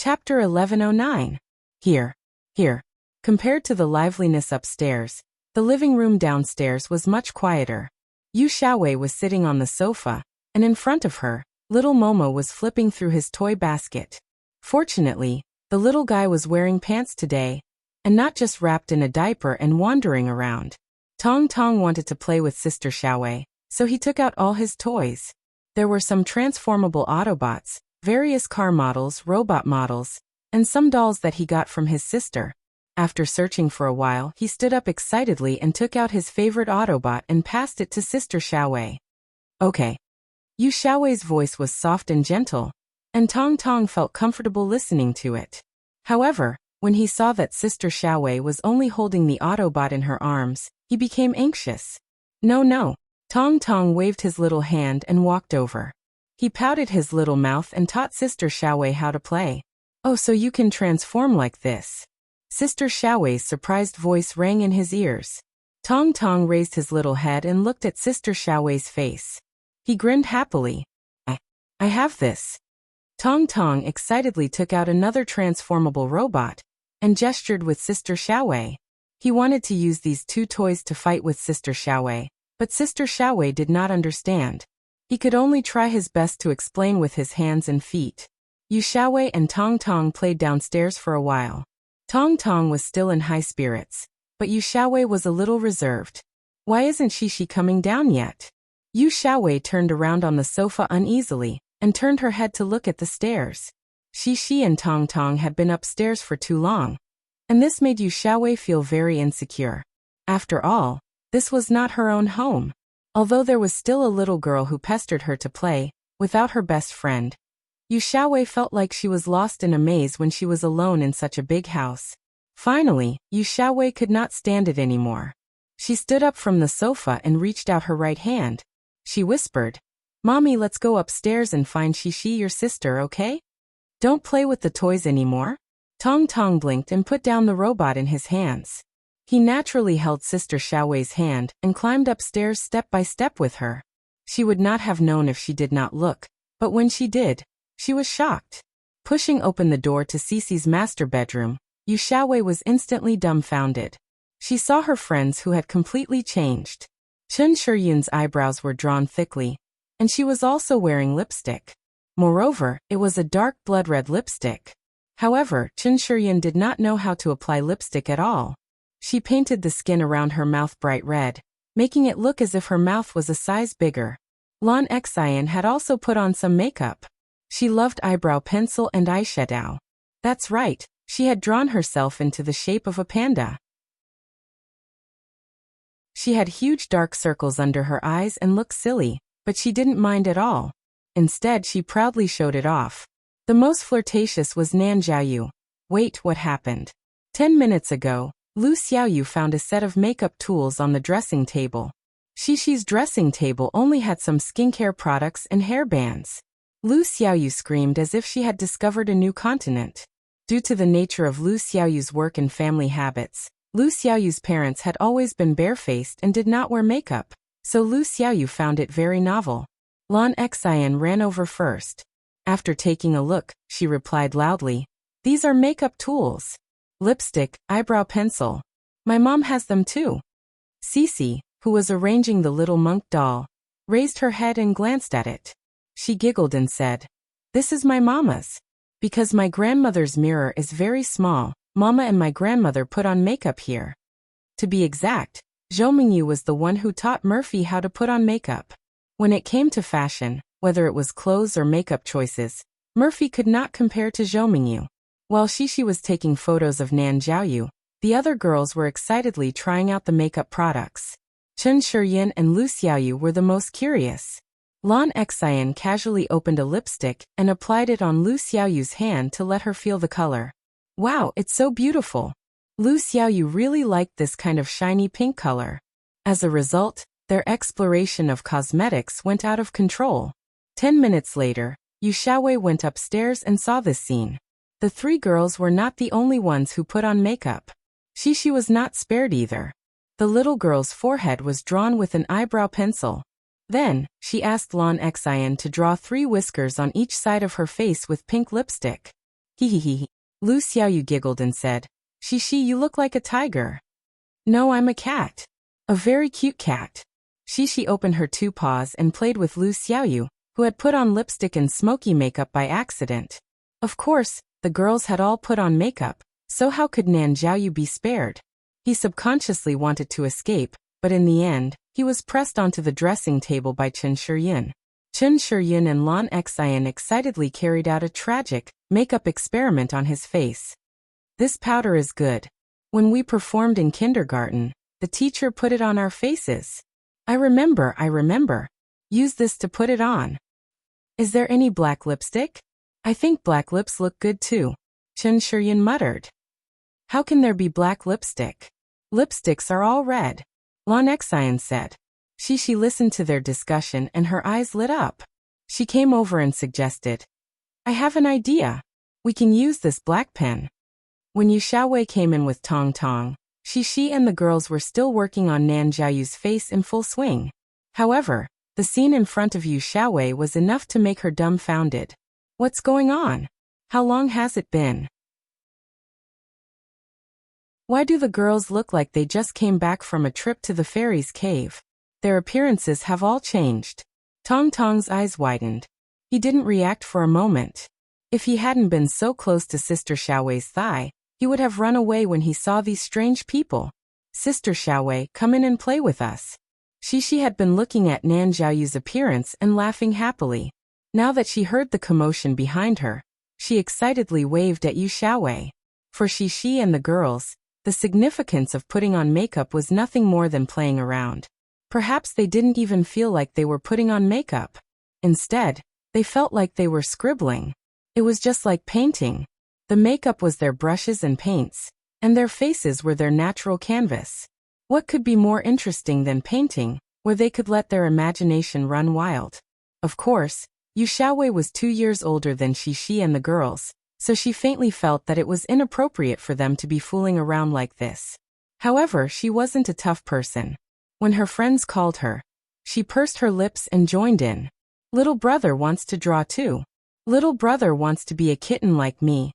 Chapter 1109. Here. Here. Compared to the liveliness upstairs, the living room downstairs was much quieter. Yu Xiaowei was sitting on the sofa, and in front of her, little Momo was flipping through his toy basket. Fortunately, the little guy was wearing pants today, and not just wrapped in a diaper and wandering around. Tong Tong wanted to play with Sister Xiaowei, so he took out all his toys. There were some transformable Autobots, various car models, robot models, and some dolls that he got from his sister. After searching for a while, he stood up excitedly and took out his favorite Autobot and passed it to Sister Xiaowei. Okay. Yu Xiaowei's voice was soft and gentle, and Tong Tong felt comfortable listening to it. However, when he saw that Sister Xiaowei was only holding the Autobot in her arms, he became anxious. No. Tong Tong waved his little hand and walked over. He pouted his little mouth and taught Sister Xiaowei how to play. Oh, so you can transform like this. Sister Xiaowei's surprised voice rang in his ears. Tong Tong raised his little head and looked at Sister Xiaowei's face. He grinned happily. I have this. Tong Tong excitedly took out another transformable robot and gestured with Sister Xiaowei. He wanted to use these two toys to fight with Sister Xiaowei, but Sister Xiaowei did not understand. He could only try his best to explain with his hands and feet. Yu Xiaowei and Tong Tong played downstairs for a while. Tong Tong was still in high spirits, but Yu Xiaowei was a little reserved. Why isn't she coming down yet? Yu Xiaowei turned around on the sofa uneasily and turned her head to look at the stairs. She and Tong Tong had been upstairs for too long, and this made Yu Xiaowei feel very insecure. After all, this was not her own home. Although there was still a little girl who pestered her to play, without her best friend, Yu Xiaowei felt like she was lost in a maze when she was alone in such a big house. Finally, Yu Xiaowei could not stand it anymore. She stood up from the sofa and reached out her right hand. She whispered, "Mommy, let's go upstairs and find Shishi, your sister, okay? Don't play with the toys anymore." Tong Tong blinked and put down the robot in his hands. He naturally held Sister Xiaowei's hand and climbed upstairs step by step with her. She would not have known if she did not look, but when she did, she was shocked. Pushing open the door to Cece's master bedroom, Yu Xiaowei was instantly dumbfounded. She saw her friends who had completely changed. Chen Shiyun's eyebrows were drawn thickly, and she was also wearing lipstick. Moreover, it was a dark blood-red lipstick. However, Chen Shiyun did not know how to apply lipstick at all. She painted the skin around her mouth bright red, making it look as if her mouth was a size bigger. Lan Xian had also put on some makeup. She loved eyebrow pencil and eyeshadow. That's right, she had drawn herself into the shape of a panda. She had huge dark circles under her eyes and looked silly, but she didn't mind at all. Instead, she proudly showed it off. The most flirtatious was Nan Jiaoyu. Wait, what happened? 10 minutes ago, Lu Xiaoyu found a set of makeup tools on the dressing table. Shishi's dressing table only had some skincare products and hairbands. Lu Xiaoyu screamed as if she had discovered a new continent. Due to the nature of Lu Xiaoyu's work and family habits, Lu Xiaoyu's parents had always been barefaced and did not wear makeup, so Lu Xiaoyu found it very novel. Lan Xian ran over first. After taking a look, she replied loudly, "These are makeup tools. Lipstick, eyebrow pencil. My mom has them too." Cece, who was arranging the little monk doll, raised her head and glanced at it. She giggled and said, "This is my mama's. Because my grandmother's mirror is very small, Mama and my grandmother put on makeup here." To be exact, Zhou Mingyu was the one who taught Murphy how to put on makeup. When it came to fashion, whether it was clothes or makeup choices, Murphy could not compare to Zhou Mingyu. While Shishi was taking photos of Nan Jiaoyu, the other girls were excitedly trying out the makeup products. Chen Shiyun and Lu Xiaoyu were the most curious. Lan Xian casually opened a lipstick and applied it on Lu Xiaoyu's hand to let her feel the color. Wow, it's so beautiful. Lu Xiaoyu really liked this kind of shiny pink color. As a result, their exploration of cosmetics went out of control. 10 minutes later, Yu Xiaowei went upstairs and saw this scene. The three girls were not the only ones who put on makeup. Shishi was not spared either. The little girl's forehead was drawn with an eyebrow pencil. Then, she asked Lan Xian to draw 3 whiskers on each side of her face with pink lipstick. Hee. Lu Xiaoyu giggled and said, She, you look like a tiger. No, I'm a cat. A very cute cat. She opened her two paws and played with Lu Xiaoyu, who had put on lipstick and smoky makeup by accident. Of course, the girls had all put on makeup, so how could Nan Zhaoyu be spared? He subconsciously wanted to escape, but in the end, he was pressed onto the dressing table by Chen Shiyun. Chen Shiyun and Lan Xian excitedly carried out a tragic makeup experiment on his face. This powder is good. When we performed in kindergarten, the teacher put it on our faces. I remember. Use this to put it on. Is there any black lipstick? I think black lips look good too, Chen Shiyun muttered. How can there be black lipstick? Lipsticks are all red, Lan Xian said. She listened to their discussion and her eyes lit up. She came over and suggested, I have an idea. We can use this black pen. When Yu Xiaowei came in with Tong Tong, she and the girls were still working on Nan Zhaoyu's face in full swing. However, the scene in front of Yu Xiaowei was enough to make her dumbfounded. What's going on? How long has it been? Why do the girls look like they just came back from a trip to the fairies' cave? Their appearances have all changed. Tong Tong's eyes widened. He didn't react for a moment. If he hadn't been so close to Sister Xiaowei's thigh, he would have run away when he saw these strange people. Sister Xiaowei, come in and play with us. She had been looking at Nan Zhaoyu's appearance and laughing happily. Now that she heard the commotion behind her, she excitedly waved at Yu Xiaowei. For she and the girls, the significance of putting on makeup was nothing more than playing around. Perhaps they didn't even feel like they were putting on makeup. Instead, they felt like they were scribbling. It was just like painting. The makeup was their brushes and paints, and their faces were their natural canvas. What could be more interesting than painting, where they could let their imagination run wild? Of course, Yu Xiaowei was 2 years older than Shi and the girls, so she faintly felt that it was inappropriate for them to be fooling around like this. However, she wasn't a tough person. When her friends called her, she pursed her lips and joined in. Little brother wants to draw too. Little brother wants to be a kitten like me.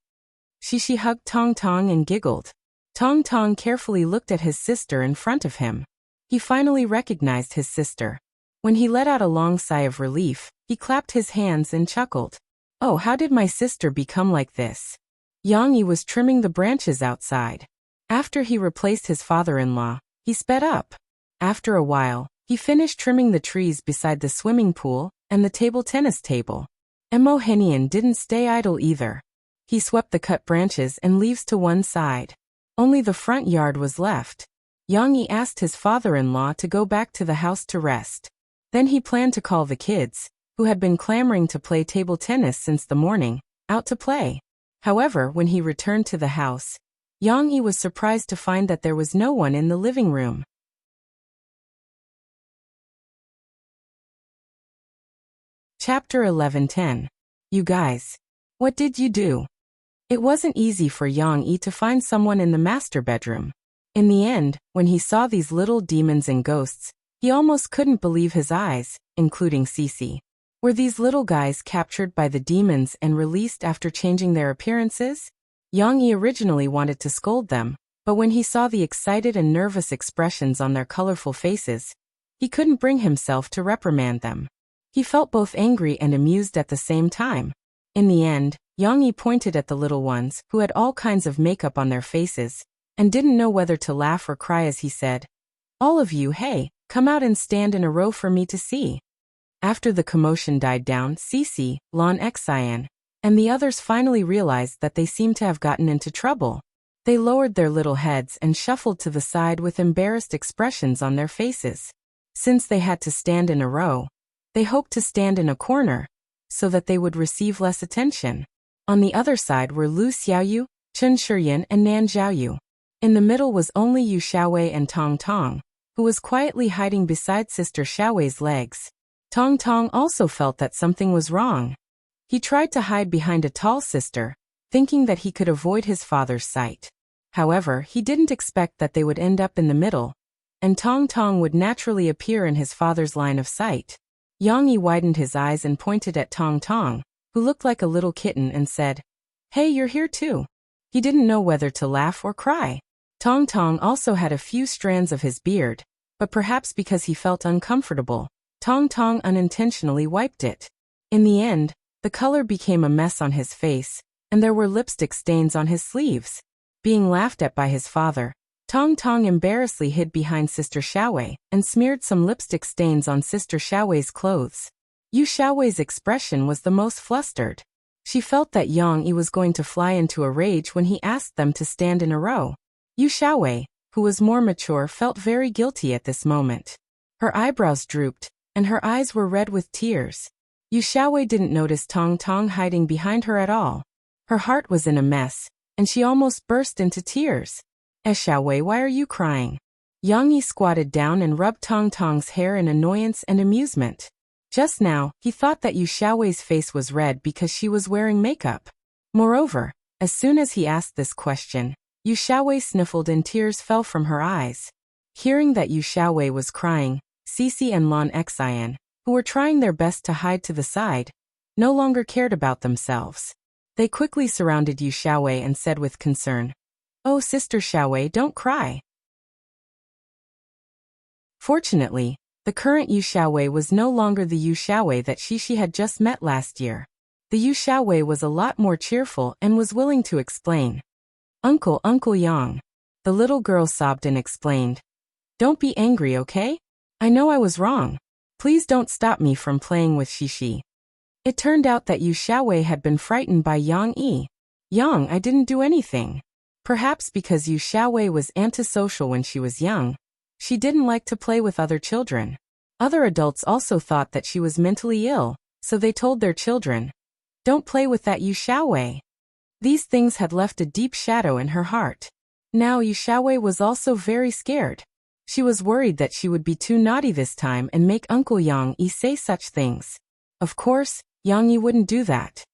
She hugged Tong Tong and giggled. Tong Tong carefully looked at his sister in front of him. He finally recognized his sister. When he let out a long sigh of relief, he clapped his hands and chuckled. Oh, how did my sister become like this? Yang Yi was trimming the branches outside. After he replaced his father-in-law, he sped up. After a while, he finished trimming the trees beside the swimming pool and the table tennis table. Mo Henian didn't stay idle either. He swept the cut branches and leaves to one side. Only the front yard was left. Yang Yi asked his father-in-law to go back to the house to rest. Then he planned to call the kids, who had been clamoring to play table tennis since the morning, out to play. However, when he returned to the house, Yang Yi was surprised to find that there was no one in the living room. Chapter 11:10. You guys. What did you do? It wasn't easy for Yang Yi to find someone in the master bedroom. In the end, when he saw these little demons and ghosts, he almost couldn't believe his eyes, including Cici. Were these little guys captured by the demons and released after changing their appearances? Yang Yi originally wanted to scold them, but when he saw the excited and nervous expressions on their colorful faces, he couldn't bring himself to reprimand them. He felt both angry and amused at the same time. In the end, Yang Yi pointed at the little ones, who had all kinds of makeup on their faces, and didn't know whether to laugh or cry as he said, "All of you, hey, come out and stand in a row for me to see." After the commotion died down, Cici, Lan Xian, and the others finally realized that they seemed to have gotten into trouble. They lowered their little heads and shuffled to the side with embarrassed expressions on their faces. Since they had to stand in a row, they hoped to stand in a corner, so that they would receive less attention. On the other side were Lu Xiaoyu, Chen Shiyun and Nan Zhaoyu. In the middle was only Yu Xiaowei and Tong Tong, who was quietly hiding beside Sister Xiaowei's legs. Tong Tong also felt that something was wrong. He tried to hide behind a tall sister, thinking that he could avoid his father's sight. However, he didn't expect that they would end up in the middle, and Tong Tong would naturally appear in his father's line of sight. Yang Yi widened his eyes and pointed at Tong Tong, who looked like a little kitten, and said, Hey, you're here too. He didn't know whether to laugh or cry. Tong Tong also had a few strands of his beard, but perhaps because he felt uncomfortable, Tong Tong unintentionally wiped it. In the end, the color became a mess on his face, and there were lipstick stains on his sleeves. Being laughed at by his father, Tong Tong embarrassedly hid behind Sister Xiaowei and smeared some lipstick stains on Sister Xiaowei's clothes. Yu Xiaowei's expression was the most flustered. She felt that Yang Yi was going to fly into a rage when he asked them to stand in a row. Yu Xiaowei, who was more mature, felt very guilty at this moment. Her eyebrows drooped, and her eyes were red with tears. Yu Xiaowei didn't notice Tong Tong hiding behind her at all. Her heart was in a mess, and she almost burst into tears. Xiaowei, why are you crying? Yang Yi squatted down and rubbed Tong Tong's hair in annoyance and amusement. Just now, he thought that Yu Xiaowei's face was red because she was wearing makeup. Moreover, as soon as he asked this question, Yu Xiaowei sniffled and tears fell from her eyes. Hearing that Yu Xiaowei was crying, Cici and Lan Xian, who were trying their best to hide to the side, no longer cared about themselves. They quickly surrounded Yu Xiaowei and said with concern, "Oh, Sister Xiaowei, don't cry." Fortunately, the current Yu Xiaowei was no longer the Yu Xiaowei that Shishi had just met last year. The Yu Xiaowei was a lot more cheerful and was willing to explain. Uncle Yang." The little girl sobbed and explained. "Don't be angry, okay? I know I was wrong. Please don't stop me from playing with Shishi." It turned out that Yu Xiaowei had been frightened by Yang Yi. "Yang, I didn't do anything." Perhaps because Yu Xiaowei was antisocial when she was young, she didn't like to play with other children. Other adults also thought that she was mentally ill, so they told their children, "Don't play with that Yu Xiaowei." These things had left a deep shadow in her heart. Now Yu Xiaowei was also very scared. She was worried that she would be too naughty this time and make Uncle Yang Yi say such things. Of course, Yang Yi wouldn't do that.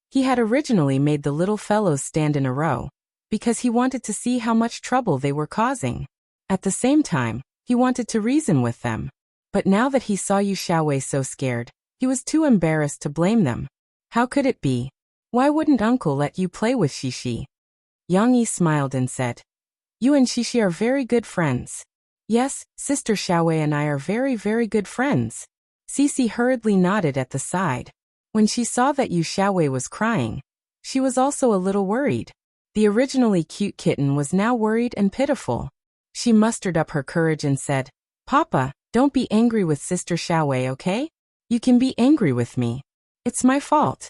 He had originally made the little fellows stand in a row, because he wanted to see how much trouble they were causing. At the same time, he wanted to reason with them. But now that he saw Yu Xiaowei so scared, he was too embarrassed to blame them. How could it be? Why wouldn't Uncle let you play with Shishi? Yang Yi smiled and said, "You and Shishi are very good friends." "Yes, Sister Xiaowei and I are very, very good friends." Cici hurriedly nodded at the side. When she saw that Yu Xiaowei was crying, she was also a little worried. The originally cute kitten was now worried and pitiful. She mustered up her courage and said, "Papa, don't be angry with Sister Xiaowei, okay? You can be angry with me. It's my fault.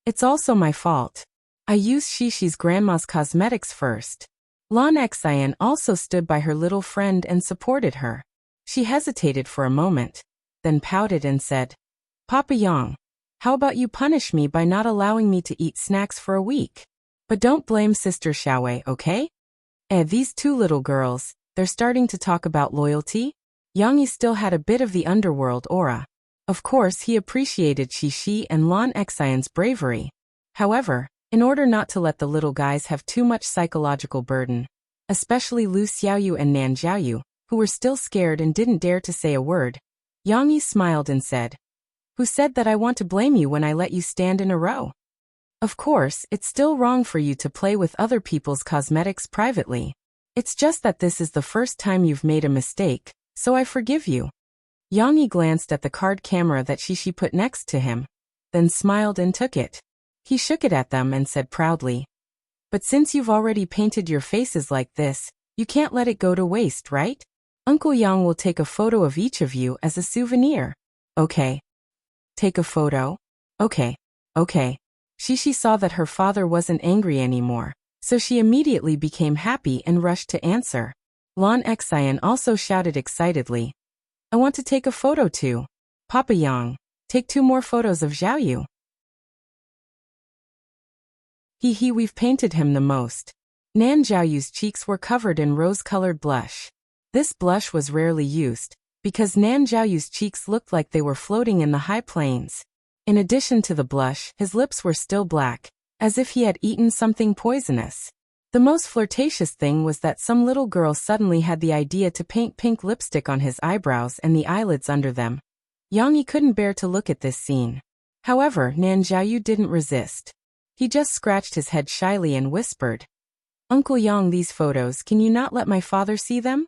It's also my fault. I used Shishi's grandma's cosmetics first." Lan Xian also stood by her little friend and supported her. She hesitated for a moment, then pouted and said, "Papa Yang, how about you punish me by not allowing me to eat snacks for a week? But don't blame Sister Xiaowei, okay?" These two little girls, they're starting to talk about loyalty? Yang Yi still had a bit of the underworld aura. Of course, he appreciated Shishi and Lan Xian's bravery. However, in order not to let the little guys have too much psychological burden, especially Lu Xiaoyu and Nan Xiaoyu, who were still scared and didn't dare to say a word, Yang Yi smiled and said, "Who said that I want to blame you when I let you stand in a row? Of course, it's still wrong for you to play with other people's cosmetics privately. It's just that this is the first time you've made a mistake, so I forgive you." Yang Yi glanced at the card camera that Shishi put next to him, then smiled and took it. He shook it at them and said proudly, "But since you've already painted your faces like this, you can't let it go to waste, right? Uncle Yang will take a photo of each of you as a souvenir." "Okay. Take a photo? Okay. Okay." Shishi saw that her father wasn't angry anymore, so she immediately became happy and rushed to answer. Lan Xian also shouted excitedly, "I want to take a photo too. Papa Yang, take 2 more photos of Xiaoyu." We've painted him the most." Nan Xiaoyu's cheeks were covered in rose-colored blush. This blush was rarely used, because Nan Xiaoyu's cheeks looked like they were floating in the high plains. In addition to the blush, his lips were still black, as if he had eaten something poisonous. The most flirtatious thing was that some little girl suddenly had the idea to paint pink lipstick on his eyebrows and the eyelids under them. Yang Yi couldn't bear to look at this scene. However, Nan Xiaoyu didn't resist. He just scratched his head shyly and whispered, "Uncle Yang, these photos, can you not let my father see them?"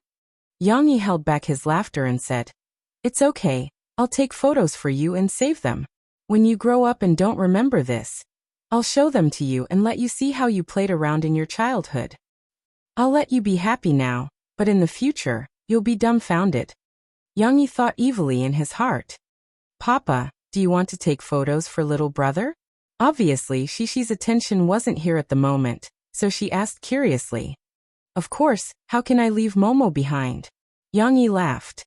Yang Yi held back his laughter and said, "It's okay, I'll take photos for you and save them. When you grow up and don't remember this, I'll show them to you and let you see how you played around in your childhood. I'll let you be happy now, but in the future, you'll be dumbfounded." Yang Yi thought evilly in his heart. "Papa, do you want to take photos for little brother?" Obviously, Shishi's attention wasn't here at the moment, so she asked curiously. "Of course, how can I leave Momo behind?" Yang Yi laughed.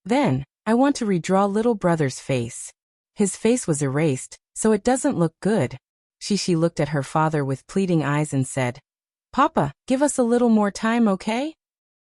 "Then, I want to redraw little brother's face. His face was erased, so it doesn't look good." Shishi looked at her father with pleading eyes and said, "Papa, give us a little more time, okay?"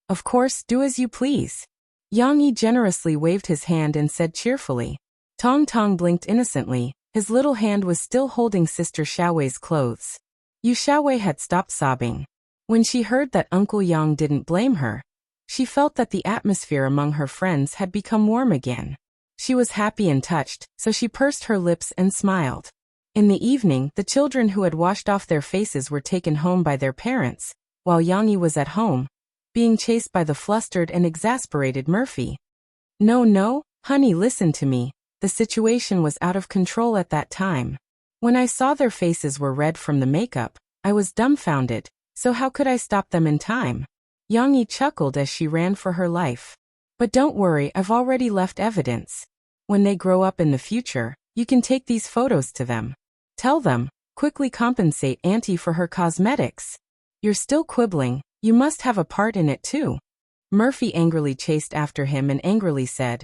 "Of course, do as you please." Yang Yi generously waved his hand and said cheerfully. Tong Tong blinked innocently. His little hand was still holding Sister Xiaowei's clothes. Yu Xiaowei had stopped sobbing. When she heard that Uncle Yang didn't blame her, she felt that the atmosphere among her friends had become warm again. She was happy and touched, so she pursed her lips and smiled. In the evening, the children who had washed off their faces were taken home by their parents, while Yang Yi was at home, being chased by the flustered and exasperated Murphy. No, honey, listen to me. The situation was out of control at that time. When I saw their faces were red from the makeup, I was dumbfounded, so how could I stop them in time?" Yang Yi chuckled as she ran for her life. "But don't worry, I've already left evidence. When they grow up in the future, you can take these photos to them. Tell them, quickly compensate Auntie for her cosmetics. You're still quibbling, you must have a part in it too." Murphy angrily chased after him and angrily said,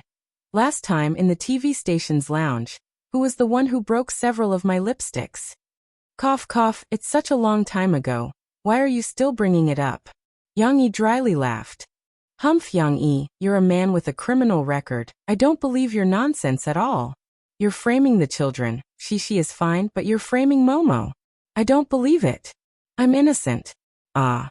"Last time in the TV station's lounge, who was the one who broke several of my lipsticks?" Cough cough, it's such a long time ago, why are you still bringing it up?" Yang Yi dryly laughed. "Humph, Yang Yi, you're a man with a criminal record, I don't believe your nonsense at all. You're framing the children, Shishi is fine, but you're framing Momo. I don't believe it. I'm innocent. Ah.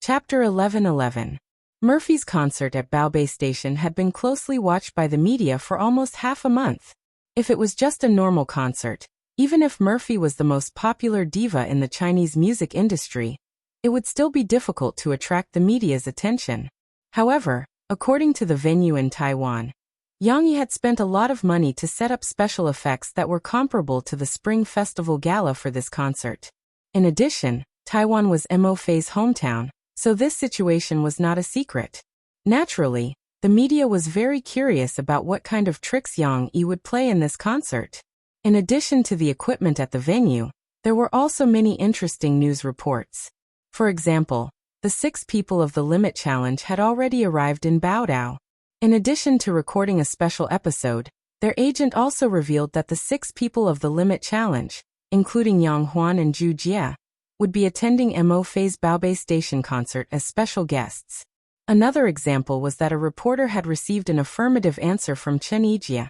Chapter 11:11. Murphy's concert at Baobei Station had been closely watched by the media for almost half a month. If it was just a normal concert, even if Murphy was the most popular diva in the Chinese music industry, it would still be difficult to attract the media's attention. However, according to the venue in Taiwan, Yang Yi had spent a lot of money to set up special effects that were comparable to the Spring Festival Gala for this concert. In addition, Taiwan was Mo Fei's hometown, so this situation was not a secret. Naturally, the media was very curious about what kind of tricks Yang Yi would play in this concert. In addition to the equipment at the venue, there were also many interesting news reports. For example, the 6 people of the Limit Challenge had already arrived in Baodao. In addition to recording a special episode, their agent also revealed that the 6 people of the Limit Challenge, including Yang Huan and Zhu Jie, would be attending Mo Fei's Baobei Station concert as special guests. Another example was that a reporter had received an affirmative answer from Chen Yijie.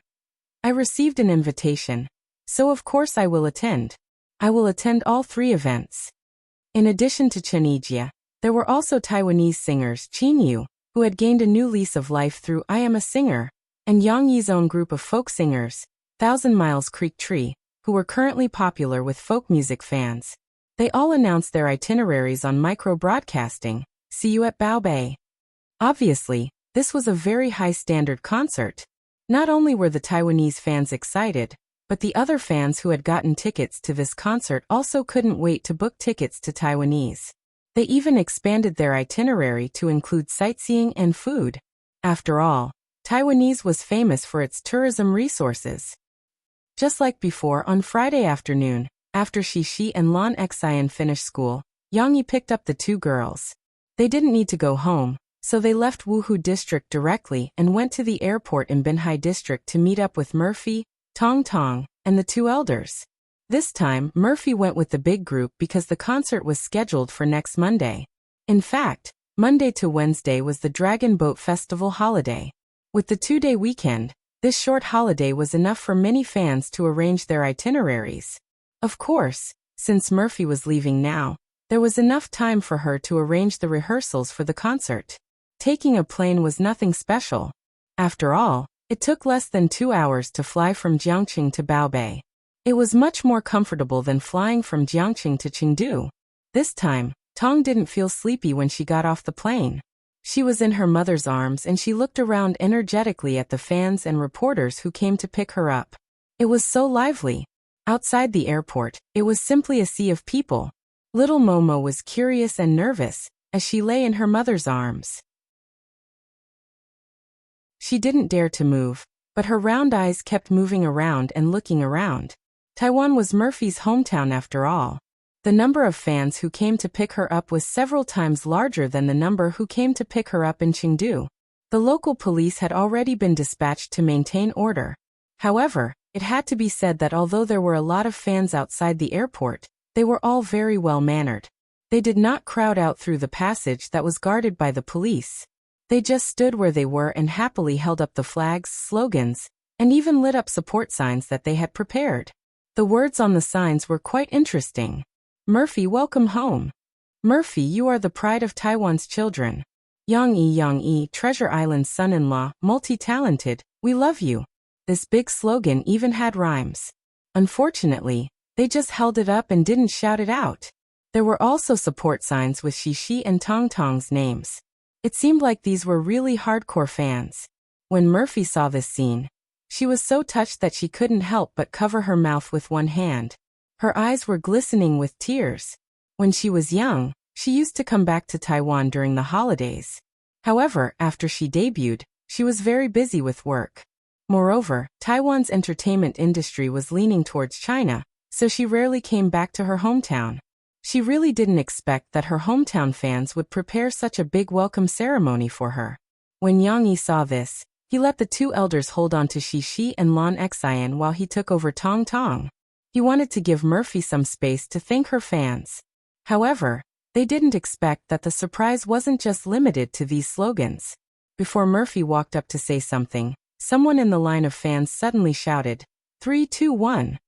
"I received an invitation, so of course I will attend. I will attend all 3 events." In addition to Chen Yijie, there were also Taiwanese singers Qin Yu, who had gained a new lease of life through I Am a Singer, and Yang Yi's own group of folk singers, Thousand Miles Creek Tree, who were currently popular with folk music fans. They all announced their itineraries on micro-broadcasting. "See you at Baobei." Obviously, this was a very high-standard concert. Not only were the Taiwanese fans excited, but the other fans who had gotten tickets to this concert also couldn't wait to book tickets to Taiwanese. They even expanded their itinerary to include sightseeing and food. After all, Taiwanese was famous for its tourism resources. Just like before, on Friday afternoon, after Shishi and Lan Xian finished school, Yang Yi picked up the 2 girls. They didn't need to go home, so they left Wuhu District directly and went to the airport in Binhai District to meet up with Murphy, Tong Tong, and the 2 elders. This time, Murphy went with the big group because the concert was scheduled for next Monday. In fact, Monday to Wednesday was the Dragon Boat Festival holiday. With the 2-day weekend, this short holiday was enough for many fans to arrange their itineraries. Of course, since Murphy was leaving now, there was enough time for her to arrange the rehearsals for the concert. Taking a plane was nothing special. After all, It took less than 2 hours to fly from Jiangqing to Baobei. It was much more comfortable than flying from Jiangqing to Chengdu. This time, Tong didn't feel sleepy when she got off the plane. She was in her mother's arms and she looked around energetically at the fans and reporters who came to pick her up. It was so lively. Outside the airport, it was simply a sea of people. Little Momo was curious and nervous as she lay in her mother's arms. She didn't dare to move, but her round eyes kept moving around and looking around. Taiwan was Murphy's hometown after all. The number of fans who came to pick her up was several times larger than the number who came to pick her up in Chengdu. The local police had already been dispatched to maintain order. However, it had to be said that although there were a lot of fans outside the airport, they were all very well-mannered. They did not crowd out through the passage that was guarded by the police. They just stood where they were and happily held up the flags, slogans, and even lit up support signs that they had prepared. The words on the signs were quite interesting. Murphy, welcome home. Murphy, you are the pride of Taiwan's children. Yang Yi, Treasure Island's son-in-law, multi-talented, we love you. This big slogan even had rhymes. Unfortunately, they just held it up and didn't shout it out. There were also support signs with Shishi and Tong Tong's names. It seemed like these were really hardcore fans. When Murphy saw this scene, she was so touched that she couldn't help but cover her mouth with one hand. Her eyes were glistening with tears. When she was young, she used to come back to Taiwan during the holidays. However, after she debuted, she was very busy with work. Moreover, Taiwan's entertainment industry was leaning towards China, so she rarely came back to her hometown. She really didn't expect that her hometown fans would prepare such a big welcome ceremony for her. When Yang Yi saw this, he let the two elders hold on to Shishi and Lan Xian while he took over Tong Tong. He wanted to give Murphy some space to thank her fans. However, they didn't expect that the surprise wasn't just limited to these slogans. Before Murphy walked up to say something, someone in the line of fans suddenly shouted, 3, 2, 1.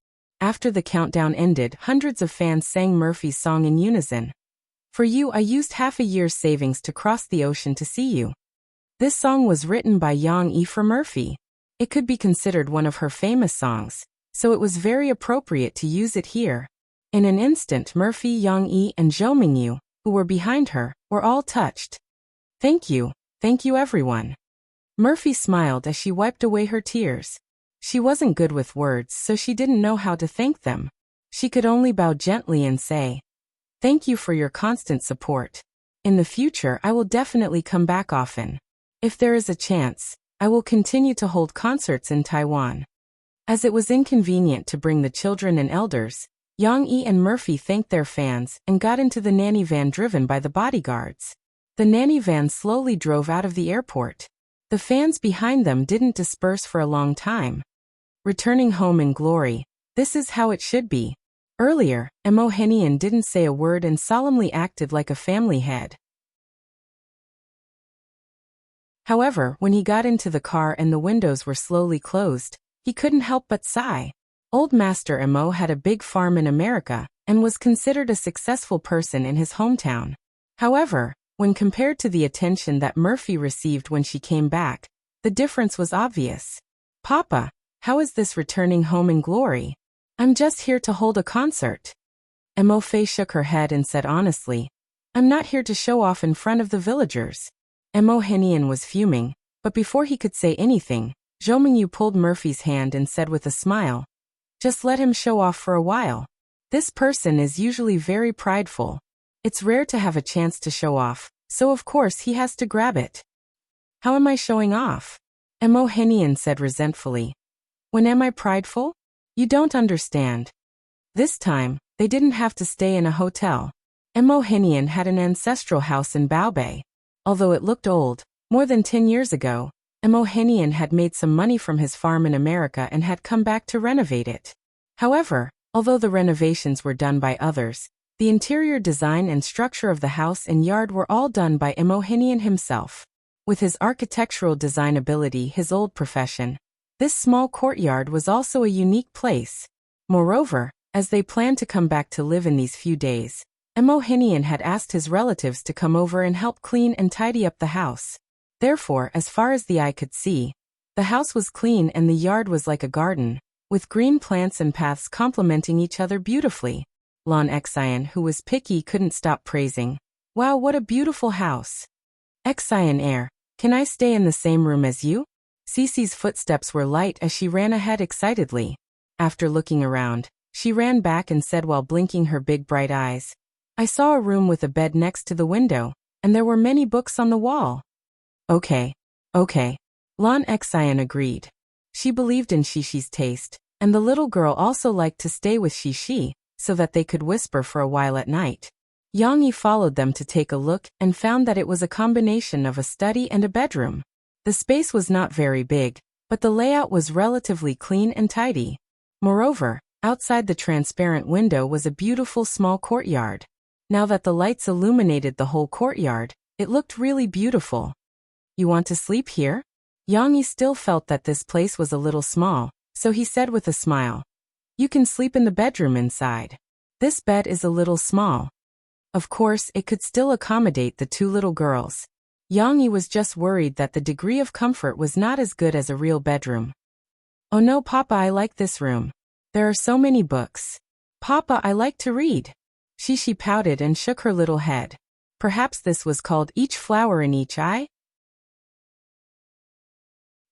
After the countdown ended, hundreds of fans sang Murphy's song in unison. For you, I used half a year's savings to cross the ocean to see you. This song was written by Yang Yi for Murphy. It could be considered one of her famous songs, so it was very appropriate to use it here. In an instant, Murphy, Yang Yi, and Zhou Mingyu, who were behind her, were all touched. Thank you everyone. Murphy smiled as she wiped away her tears. She wasn't good with words, so she didn't know how to thank them. She could only bow gently and say, "Thank you for your constant support. In the future, I will definitely come back often. If there is a chance, I will continue to hold concerts in Taiwan." As it was inconvenient to bring the children and elders, Yang Yi and Murphy thanked their fans and got into the nanny van driven by the bodyguards. The nanny van slowly drove out of the airport. The fans behind them didn't disperse for a long time. Returning home in glory, this is how it should be. Earlier, Mo Henian didn't say a word and solemnly acted like a family head. However, when he got into the car and the windows were slowly closed, he couldn't help but sigh. Old Master Mo had a big farm in America and was considered a successful person in his hometown. However, when compared to the attention that Murphy received when she came back, the difference was obvious. "Papa, how is this returning home in glory? I'm just here to hold a concert." Mo Fei shook her head and said honestly, "I'm not here to show off in front of the villagers." Mo Henian was fuming, but before he could say anything, Zhou Mingyu pulled Murphy's hand and said with a smile, "Just let him show off for a while. This person is usually very prideful. It's rare to have a chance to show off, so of course he has to grab it." "How am I showing off?" Mo Henian said resentfully. "When am I prideful? You don't understand." This time, they didn't have to stay in a hotel. Mo Henian had an ancestral house in Baobei. Although it looked old, more than 10 years ago, Mo Henian had made some money from his farm in America and had come back to renovate it. However, although the renovations were done by others, the interior design and structure of the house and yard were all done by Mo Henian himself. With his architectural design ability, his old profession, this small courtyard was also a unique place. Moreover, as they planned to come back to live in these few days, Mo Henian had asked his relatives to come over and help clean and tidy up the house. Therefore, as far as the eye could see, The house was clean and the yard was like a garden, with green plants and paths complementing each other beautifully. Lon Excian, who was picky, couldn't stop praising. Wow, what a beautiful house. Excian Air, can I stay in the same room as you? Cece's footsteps were light as she ran ahead excitedly. After looking around, she ran back and said while blinking her big bright eyes, I saw a room with a bed next to the window, and there were many books on the wall. Okay. Lon Excian agreed. She believed in Shishi's taste, and the little girl also liked to stay with Shishi, so that they could whisper for a while at night. Yang Yi followed them to take a look and found that it was a combination of a study and a bedroom. The space was not very big, but the layout was relatively clean and tidy. Moreover, outside the transparent window was a beautiful small courtyard. Now that the lights illuminated the whole courtyard, it looked really beautiful. You want to sleep here? Yang Yi still felt that this place was a little small, so he said with a smile. You can sleep in the bedroom inside. This bed is a little small. Of course, it could still accommodate the two little girls. Yang Yi was just worried that the degree of comfort was not as good as a real bedroom. Oh no, Papa, I like this room. There are so many books. Papa, I like to read. Shishi pouted and shook her little head. Perhaps this was called each flower in each eye?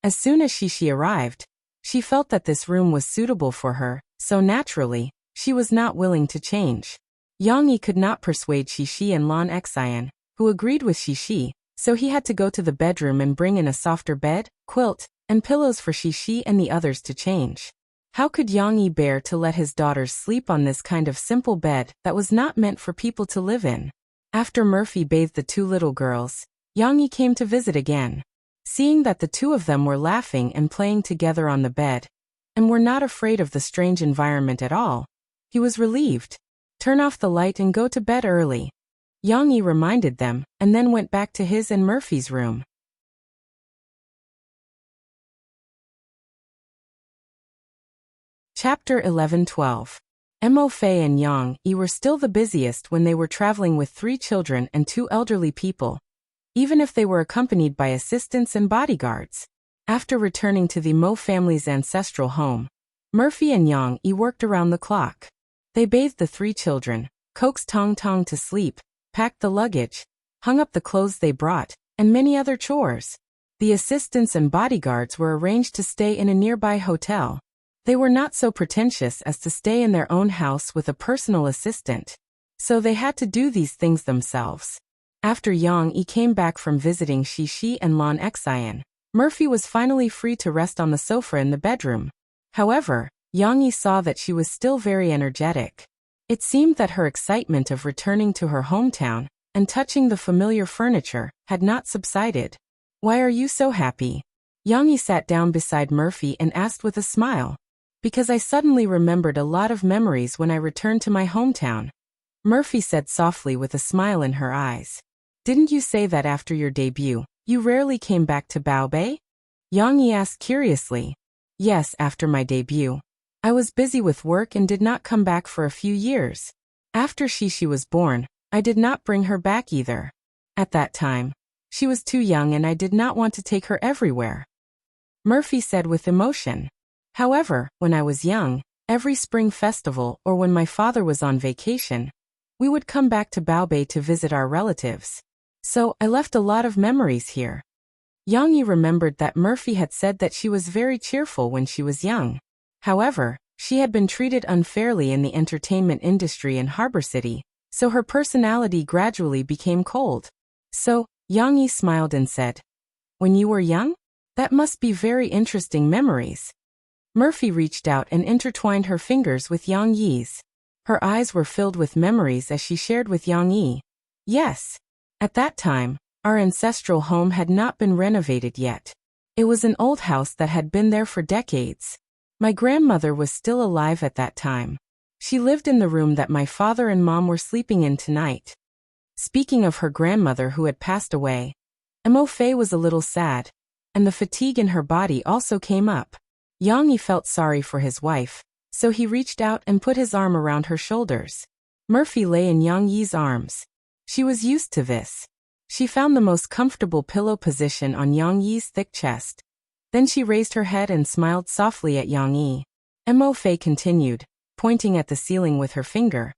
As soon as Shishi arrived, she felt that this room was suitable for her, so naturally, she was not willing to change. Yang Yi could not persuade Shishi and Lon Excian, who agreed with Shishi, so he had to go to the bedroom and bring in a softer bed, quilt, and pillows for Shishi and the others to change. How could Yang Yi bear to let his daughters sleep on this kind of simple bed that was not meant for people to live in? After Murphy bathed the two little girls, Yang Yi came to visit again. Seeing that the two of them were laughing and playing together on the bed, and were not afraid of the strange environment at all, he was relieved. Turn off the light and go to bed early. Yang Yi reminded them, and then went back to his and Murphy's room. Chapter 11-12. Mo Fei and Yang Yi were still the busiest when they were traveling with 3 children and 2 elderly people, even if they were accompanied by assistants and bodyguards. After returning to the Mo family's ancestral home, Murphy and Yang Yi worked around the clock. They bathed the 3 children, coaxed Tong Tong to sleep, packed the luggage, hung up the clothes they brought, and many other chores. The assistants and bodyguards were arranged to stay in a nearby hotel. They were not so pretentious as to stay in their own house with a personal assistant, so they had to do these things themselves. After Yang Yi came back from visiting Shishi and Lon Excian, Murphy was finally free to rest on the sofa in the bedroom. However, Yang Yi saw that she was still very energetic. It seemed that her excitement of returning to her hometown and touching the familiar furniture had not subsided. Why are you so happy? Yang Yi sat down beside Murphy and asked with a smile. Because I suddenly remembered a lot of memories when I returned to my hometown. Murphy said softly with a smile in her eyes. Didn't you say that after your debut, you rarely came back to Baobei? Yang Yi asked curiously. Yes, after my debut. I was busy with work and did not come back for a few years. After Shishi was born, I did not bring her back either. At that time, she was too young and I did not want to take her everywhere. Murphy said with emotion. However, when I was young, every spring festival or when my father was on vacation, we would come back to Baobei to visit our relatives. So, I left a lot of memories here. Yang Yi remembered that Murphy had said that she was very cheerful when she was young. However, she had been treated unfairly in the entertainment industry in Harbor City, so her personality gradually became cold. So, Yang Yi smiled and said, When you were young? That must be very interesting memories. Murphy reached out and intertwined her fingers with Yang Yi's. Her eyes were filled with memories as she shared with Yang Yi. Yes. At that time, our ancestral home had not been renovated yet. It was an old house that had been there for decades. My grandmother was still alive at that time. She lived in the room that my father and mom were sleeping in tonight. Speaking of her grandmother who had passed away, Mo Fei was a little sad, and the fatigue in her body also came up. Yang Yi felt sorry for his wife, so he reached out and put his arm around her shoulders. Murphy lay in Yang Yi's arms. She was used to this. She found the most comfortable pillow position on Yang Yi's thick chest. Then she raised her head and smiled softly at Yang Yi. Mo Fei continued, pointing at the ceiling with her finger.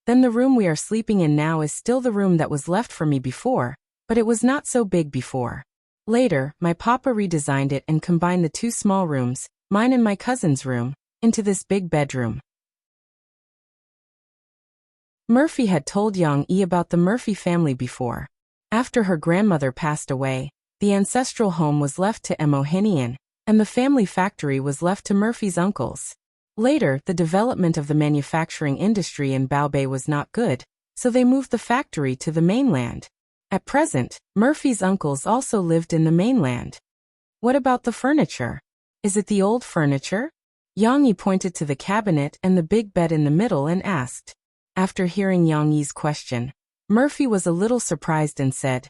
Then the room we are sleeping in now is still the room that was left for me before, but it was not so big before. Later, my papa redesigned it and combined the two small rooms, mine and my cousin's room, into this big bedroom. Murphy had told Yang Yi about the Murphy family before. After her grandmother passed away, the ancestral home was left to Mo Hinian, and the family factory was left to Murphy's uncles. Later, the development of the manufacturing industry in Baobei was not good, so they moved the factory to the mainland. At present, Murphy's uncles also lived in the mainland. What about the furniture? Is it the old furniture? Yang Yi pointed to the cabinet and the big bed in the middle and asked. After hearing Yang Yi's question, Murphy was a little surprised and said,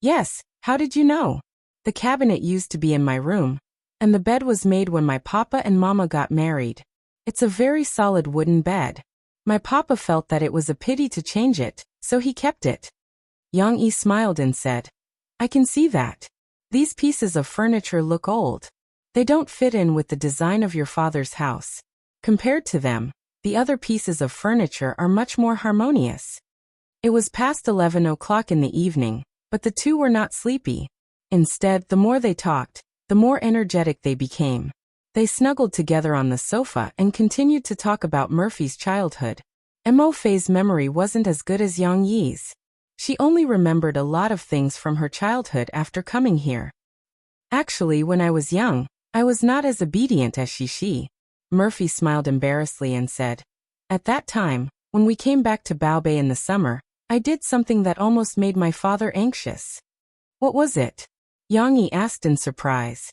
"Yes, how did you know? The cabinet used to be in my room, and the bed was made when my papa and mama got married. It's a very solid wooden bed. My papa felt that it was a pity to change it, so he kept it." Yang Yi smiled and said, "I can see that. These pieces of furniture look old. They don't fit in with the design of your father's house. Compared to them, the other pieces of furniture are much more harmonious." It was past 11 o'clock in the evening, but the two were not sleepy. Instead, the more they talked, the more energetic they became. They snuggled together on the sofa and continued to talk about Murphy's childhood. Mo Fei's memory wasn't as good as Yang Yi's. She only remembered a lot of things from her childhood after coming here. "Actually, when I was young, I was not as obedient as she. Murphy smiled embarrassedly and said, "At that time, when we came back to Baobei in the summer, I did something that almost made my father anxious." "What was it?" Yang Yi asked in surprise.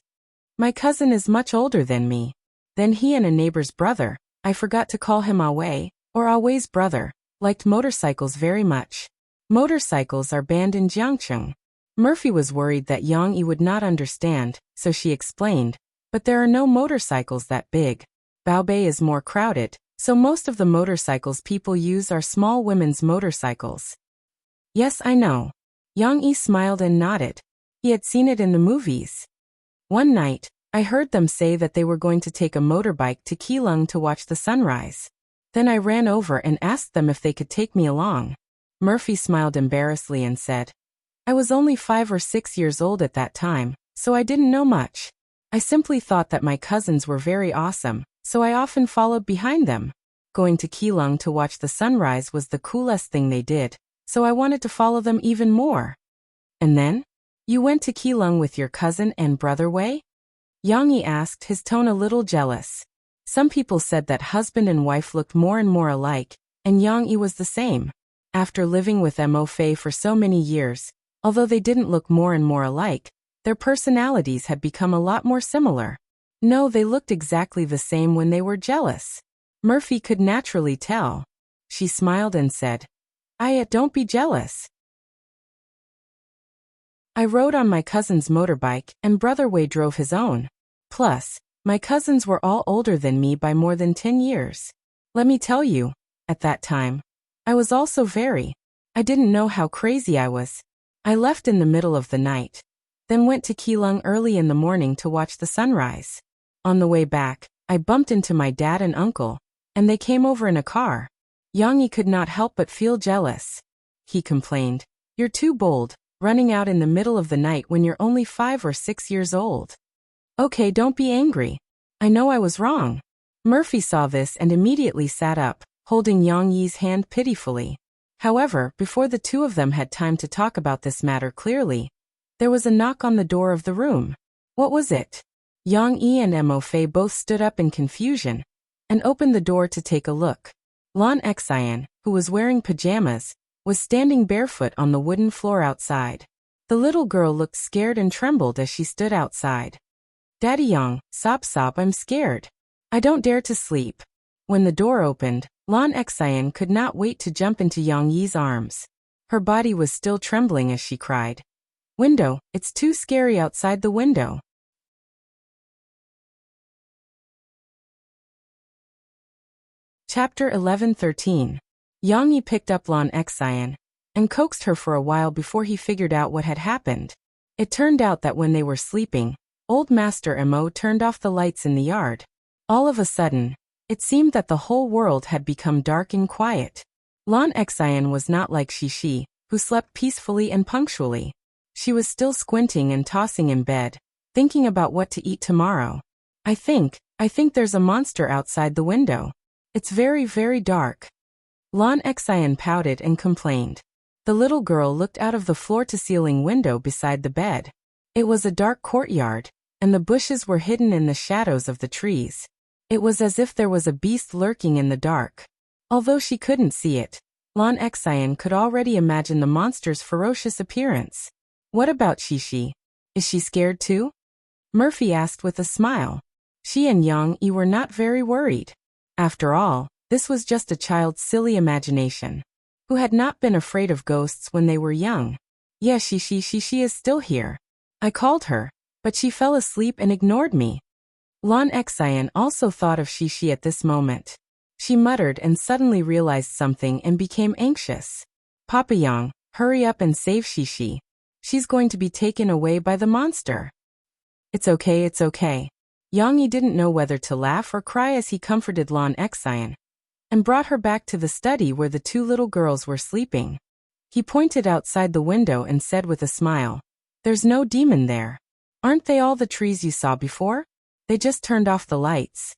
"My cousin is much older than me. Then he and a neighbor's brother, I forgot to call him Awei, or Awei's brother, liked motorcycles very much. Motorcycles are banned in Jiangcheng." Murphy was worried that Yang Yi would not understand, so she explained, "But there are no motorcycles that big. Baobei is more crowded, so most of the motorcycles people use are small women's motorcycles." "Yes, I know." Yang Yi smiled and nodded. He had seen it in the movies. "One night, I heard them say that they were going to take a motorbike to Keelung to watch the sunrise. Then I ran over and asked them if they could take me along." Murphy smiled embarrassedly and said, "I was only 5 or 6 years old at that time, so I didn't know much. I simply thought that my cousins were very awesome, so I often followed behind them. Going to Keelung to watch the sunrise was the coolest thing they did, so I wanted to follow them even more." "And then? You went to Keelung with your cousin and brother Wei?" Yang Yi asked, his tone a little jealous. Some people said that husband and wife looked more and more alike, and Yang Yi was the same. After living with Mo Fei for so many years, although they didn't look more and more alike, their personalities had become a lot more similar. No, they looked exactly the same when they were jealous. Murphy could naturally tell. She smiled and said, Don't be jealous. I rode on my cousin's motorbike, and Brother Wei drove his own. Plus, my cousins were all older than me by more than 10 years. Let me tell you, at that time, I was also I didn't know how crazy I was. I left in the middle of the night, then went to Keelung early in the morning to watch the sunrise. On the way back, I bumped into my dad and uncle, and they came over in a car. Yang Yi could not help but feel jealous. He complained, "You're too bold, running out in the middle of the night when you're only 5 or 6 years old." "Okay, don't be angry. I know I was wrong." Murphy saw this and immediately sat up, holding Yang Yi's hand pitifully. However, before the two of them had time to talk about this matter clearly, there was a knock on the door of the room. What was it? Yang Yi and Mo Fei both stood up in confusion and opened the door to take a look. Lan Xian, who was wearing pajamas, was standing barefoot on the wooden floor outside. The little girl looked scared and trembled as she stood outside. "Daddy Yang, sob, I'm scared. I don't dare to sleep." When the door opened, Lan Xian could not wait to jump into Yang Yi's arms. Her body was still trembling as she cried, "Window, it's too scary outside the window." Chapter 11:13. Yang Yi picked up Lan Xian and coaxed her for a while before he figured out what had happened. It turned out that when they were sleeping, Old Master Mo turned off the lights in the yard. All of a sudden, it seemed that the whole world had become dark and quiet. Lon Exile was not like Shishi, who slept peacefully and punctually. She was still squinting and tossing in bed, thinking about what to eat tomorrow. I think there's a monster outside the window. It's very, very dark. Lon Exile pouted and complained. The little girl looked out of the floor-to-ceiling window beside the bed. It was a dark courtyard, and the bushes were hidden in the shadows of the trees. It was as if there was a beast lurking in the dark. Although she couldn't see it, Lon Exile could already imagine the monster's ferocious appearance. What about Shishi? Is she scared too? Murphy asked with a smile. She and Yang Yi were not very worried. After all, this was just a child's silly imagination, who had not been afraid of ghosts when they were young. Yeah, Shishi is still here. I called her, but she fell asleep and ignored me. Lon Exile also thought of Shishi at this moment. She muttered and suddenly realized something and became anxious. Papa Yang, hurry up and save Shishi. She's going to be taken away by the monster. It's okay. Yang Yi didn't know whether to laugh or cry as he comforted Lon Exile and brought her back to the study where the two little girls were sleeping. He pointed outside the window and said with a smile, "There's no demon there. Aren't they all the trees you saw before? They just turned off the lights."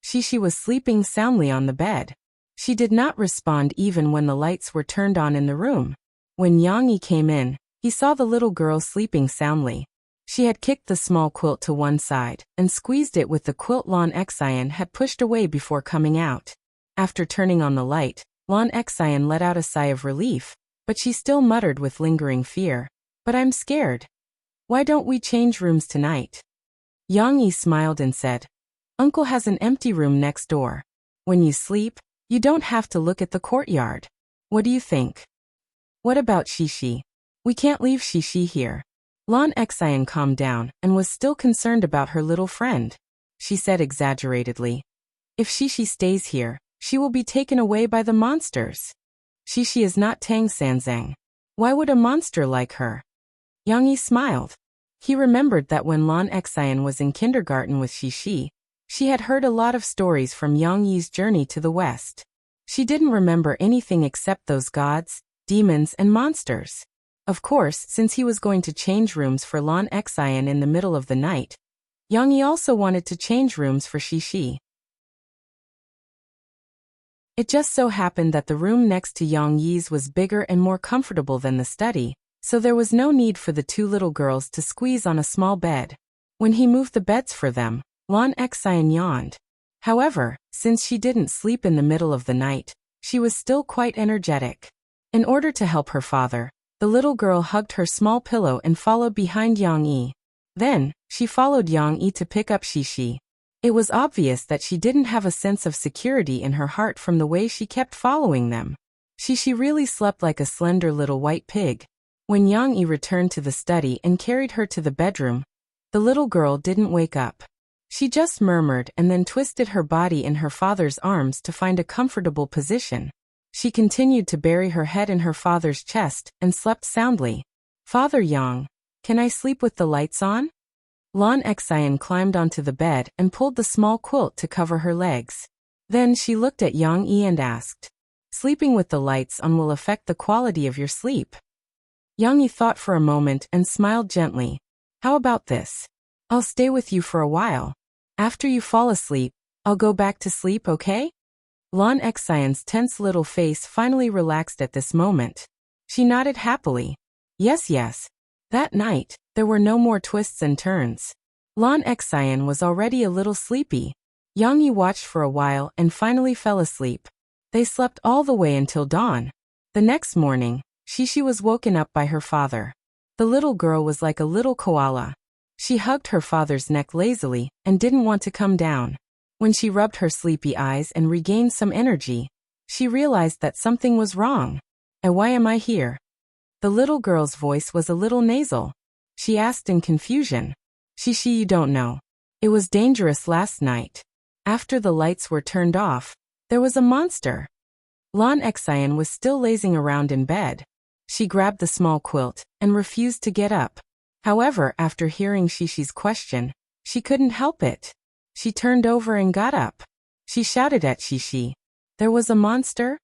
Shishi was sleeping soundly on the bed. She did not respond even when the lights were turned on in the room. When Yang Yi came in, he saw the little girl sleeping soundly. She had kicked the small quilt to one side and squeezed it with the quilt Lon Exile had pushed away before coming out. After turning on the light, Lon Exile let out a sigh of relief, but she still muttered with lingering fear, "But I'm scared. Why don't we change rooms tonight?" Yang Yi smiled and said, "Uncle has an empty room next door. When you sleep, you don't have to look at the courtyard. What do you think?" "What about Shishi? We can't leave Shishi here." Lon Exile calmed down and was still concerned about her little friend. She said exaggeratedly, "If Shishi stays here, she will be taken away by the monsters. Shishi is not Tang Sanzang. Why would a monster like her?" Yang Yi smiled. He remembered that when Lon Exile was in kindergarten with Shishi, she had heard a lot of stories from Yang Yi's journey to the west. She didn't remember anything except those gods, demons, and monsters. Of course, since he was going to change rooms for Lon Exile in the middle of the night, Yang Yi also wanted to change rooms for Shishi. It just so happened that the room next to Yang Yi's was bigger and more comfortable than the study, so there was no need for the two little girls to squeeze on a small bed. When he moved the beds for them, Lon Exile yawned. However, since she didn't sleep in the middle of the night, she was still quite energetic. In order to help her father, the little girl hugged her small pillow and followed behind Yang Yi. Then, she followed Yang Yi to pick up Shishi. It was obvious that she didn't have a sense of security in her heart from the way she kept following them. Shishi really slept like a slender little white pig. When Yang Yi returned to the study and carried her to the bedroom, the little girl didn't wake up. She just murmured and then twisted her body in her father's arms to find a comfortable position. She continued to bury her head in her father's chest and slept soundly. "Father Yang, can I sleep with the lights on?" Lon Exile climbed onto the bed and pulled the small quilt to cover her legs. Then she looked at Yang Yi and asked, "Sleeping with the lights on will affect the quality of your sleep?" Yang Yi thought for a moment and smiled gently. "How about this? I'll stay with you for a while. After you fall asleep, I'll go back to sleep, okay?" Lon Exile's tense little face finally relaxed at this moment. She nodded happily. Yes. That night, there were no more twists and turns. Lon Exile was already a little sleepy. Yang Yi watched for a while and finally fell asleep. They slept all the way until dawn. The next morning, Shishi was woken up by her father. The little girl was like a little koala. She hugged her father's neck lazily and didn't want to come down. When she rubbed her sleepy eyes and regained some energy, she realized that something was wrong. "And why am I here?" The little girl's voice was a little nasal. She asked in confusion. "Shishi, you don't know. It was dangerous last night. After the lights were turned off, there was a monster." Lon Exile was still lazing around in bed. She grabbed the small quilt and refused to get up. However, after hearing Shishi's question, she couldn't help it. She turned over and got up. She shouted at Shishi, "There was a monster?"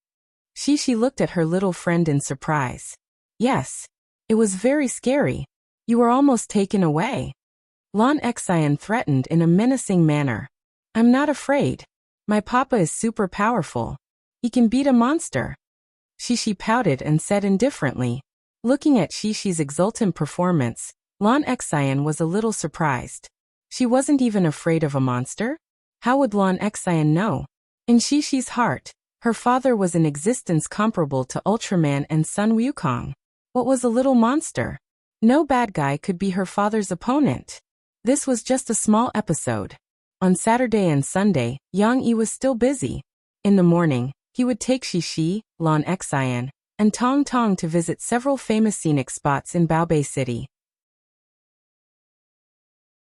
Shishi looked at her little friend in surprise. "Yes. It was very scary. You were almost taken away." Lan Xian threatened in a menacing manner. "I'm not afraid. My papa is super powerful. He can beat a monster." Shishi pouted and said indifferently. Looking at Shishi's exultant performance, Lan Xian was a little surprised. She wasn't even afraid of a monster? How would Lan Xian know? In Shishi's heart, her father was an existence comparable to Ultraman and Sun Wukong. What was a little monster? No bad guy could be her father's opponent. This was just a small episode. On Saturday and Sunday, Yang Yi was still busy. In the morning, he would take Shishi, Lan Xian, and Tong Tong to visit several famous scenic spots in Baobei City.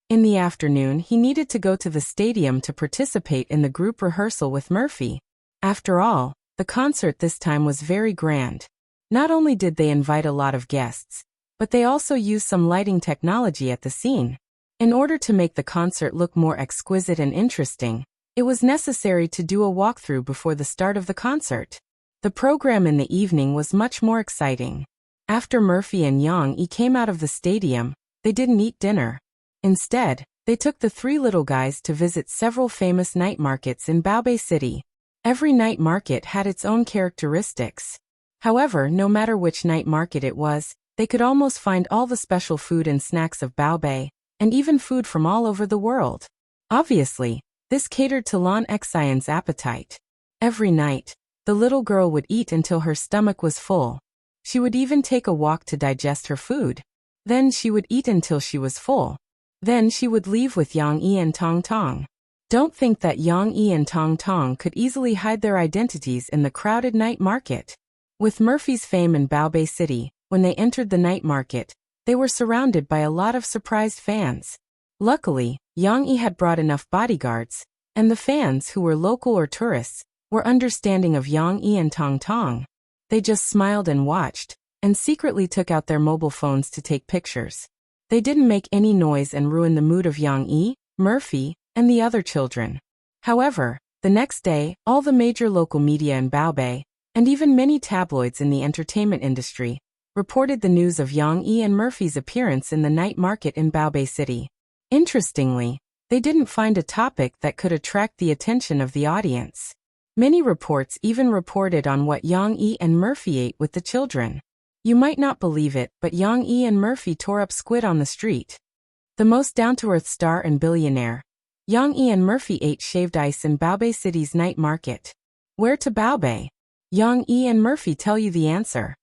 In the afternoon, he needed to go to the stadium to participate in the group rehearsal with Murphy. After all, the concert this time was very grand. Not only did they invite a lot of guests, but they also used some lighting technology at the scene. In order to make the concert look more exquisite and interesting, it was necessary to do a walkthrough before the start of the concert. The program in the evening was much more exciting. After Murphy and Yang Yi came out of the stadium, they didn't eat dinner. Instead, they took the three little guys to visit several famous night markets in Baobei City. Every night market had its own characteristics. However, no matter which night market it was, they could almost find all the special food and snacks of Baobei, and even food from all over the world. Obviously, this catered to Lan Xian's appetite. Every night, the little girl would eat until her stomach was full. She would even take a walk to digest her food. Then she would eat until she was full. Then she would leave with Yang Yi and Tong Tong. Don't think that Yang Yi and Tong Tong could easily hide their identities in the crowded night market. With Murphy's fame in Baobei City, when they entered the night market, they were surrounded by a lot of surprised fans. Luckily, Yang Yi had brought enough bodyguards, and the fans, who were local or tourists, were understanding of Yang Yi and Tong Tong. They just smiled and watched, and secretly took out their mobile phones to take pictures. They didn't make any noise and ruin the mood of Yang Yi, Murphy, and the other children. However, the next day, all the major local media in Baobei, and even many tabloids in the entertainment industry, reported the news of Yang Yi and Murphy's appearance in the night market in Baobei City. Interestingly, they didn't find a topic that could attract the attention of the audience. Many reports even reported on what Yang Yi and Murphy ate with the children. You might not believe it, but Yang Yi and Murphy tore up squid on the street. The most down-to-earth star and billionaire, Yang Yi and Murphy ate shaved ice in Baobei City's night market. Where to Baobei? Yang Yi and Murphy tell you the answer.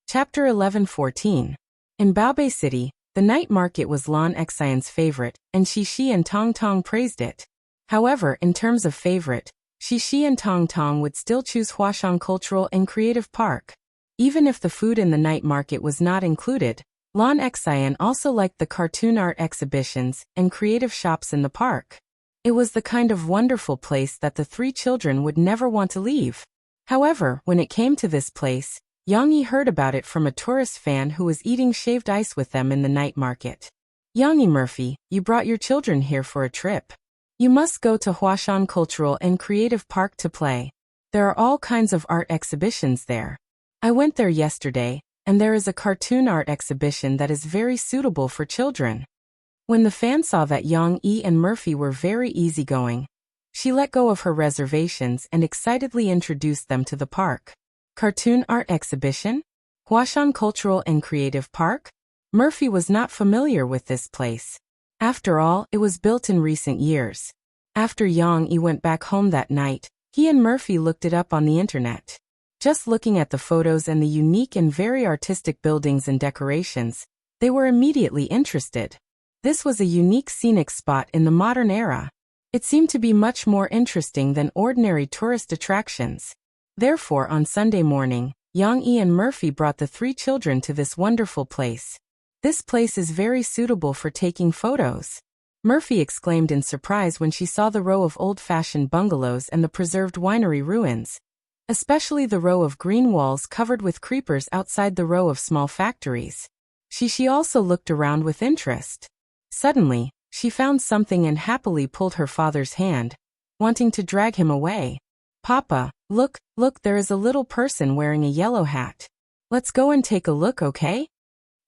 Chapter 11-14. In Baobei City, the night market was Lan Xian's favorite, and Shishi and Tong Tong praised it. However, in terms of favorite, Shishi and Tong Tong would still choose Huashan Cultural and Creative Park. Even if the food in the night market was not included, Lan Xian also liked the cartoon art exhibitions and creative shops in the park. It was the kind of wonderful place that the three children would never want to leave. However, when it came to this place, Yang Yi heard about it from a tourist fan who was eating shaved ice with them in the night market. Yang Yi, Murphy, you brought your children here for a trip. You must go to Huashan Cultural and Creative Park to play. There are all kinds of art exhibitions there. I went there yesterday, and there is a cartoon art exhibition that is very suitable for children. When the fan saw that Yang Yi and Murphy were very easygoing, she let go of her reservations and excitedly introduced them to the park. Cartoon art exhibition? Huashan Cultural and Creative Park? Murphy was not familiar with this place. After all, it was built in recent years. After Yang Yi went back home that night, he and Murphy looked it up on the internet. Just looking at the photos and the unique and very artistic buildings and decorations, they were immediately interested. This was a unique scenic spot in the modern era. It seemed to be much more interesting than ordinary tourist attractions. Therefore, on Sunday morning, Yang Yi and Murphy brought the three children to this wonderful place. This place is very suitable for taking photos. Murphy exclaimed in surprise when she saw the row of old-fashioned bungalows and the preserved winery ruins. especially the row of green walls covered with creepers outside the row of small factories. She also looked around with interest. Suddenly, she found something and happily pulled her father's hand, wanting to drag him away. "Papa, look, there is a little person wearing a yellow hat. Let's go and take a look, okay?"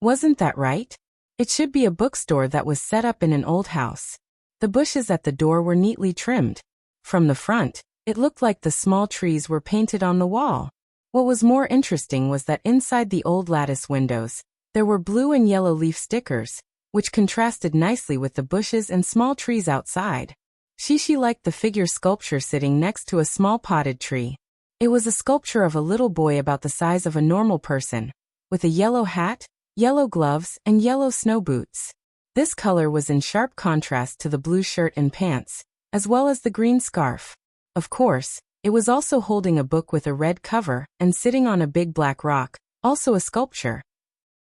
Wasn't that right? It should be a bookstore that was set up in an old house. The bushes at the door were neatly trimmed. From the front, it looked like the small trees were painted on the wall. What was more interesting was that inside the old lattice windows, there were blue and yellow leaf stickers, which contrasted nicely with the bushes and small trees outside. She liked the figure sculpture sitting next to a small potted tree. It was a sculpture of a little boy about the size of a normal person, with a yellow hat, yellow gloves, and yellow snow boots. This color was in sharp contrast to the blue shirt and pants, as well as the green scarf. Of course, it was also holding a book with a red cover and sitting on a big black rock, also a sculpture.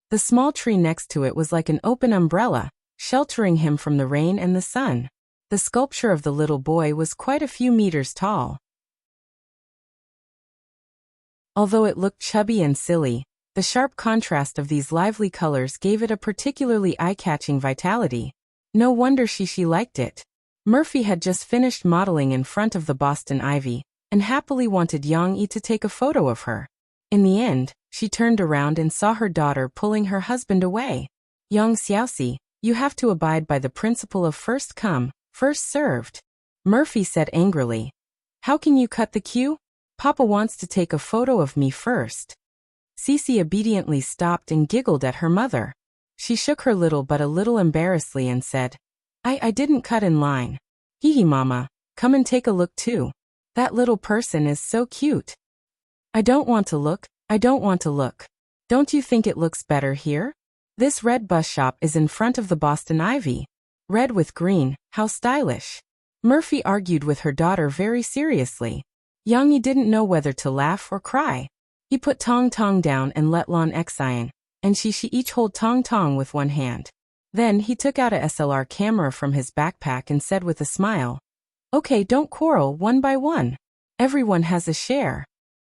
The small tree next to it was like an open umbrella, sheltering him from the rain and the sun. The sculpture of the little boy was quite a few meters tall. Although it looked chubby and silly, the sharp contrast of these lively colors gave it a particularly eye-catching vitality. No wonder she liked it. Murphy had just finished modeling in front of the Boston Ivy, and happily wanted Yang-yi to take a photo of her. In the end, she turned around and saw her daughter pulling her husband away. "Yang Xiaoxi, you have to abide by the principle of first come, first served," Murphy said angrily. "How can you cut the queue? Papa wants to take a photo of me first." Cece obediently stopped and giggled at her mother. She shook her little butt a little embarrassedly and said, I didn't cut in line. Hee mama, come and take a look too. That little person is so cute." I don't want to look. Don't you think it looks better here? This red bus shop is in front of the Boston Ivy. Red with green, how stylish." Murphy argued with her daughter very seriously. Yang-yi didn't know whether to laugh or cry. He put Tong Tong down and let Lan Xian and she each hold Tong Tong with one hand. Then he took out a SLR camera from his backpack and said with a smile, "Okay, don't quarrel, one by one. Everyone has a share."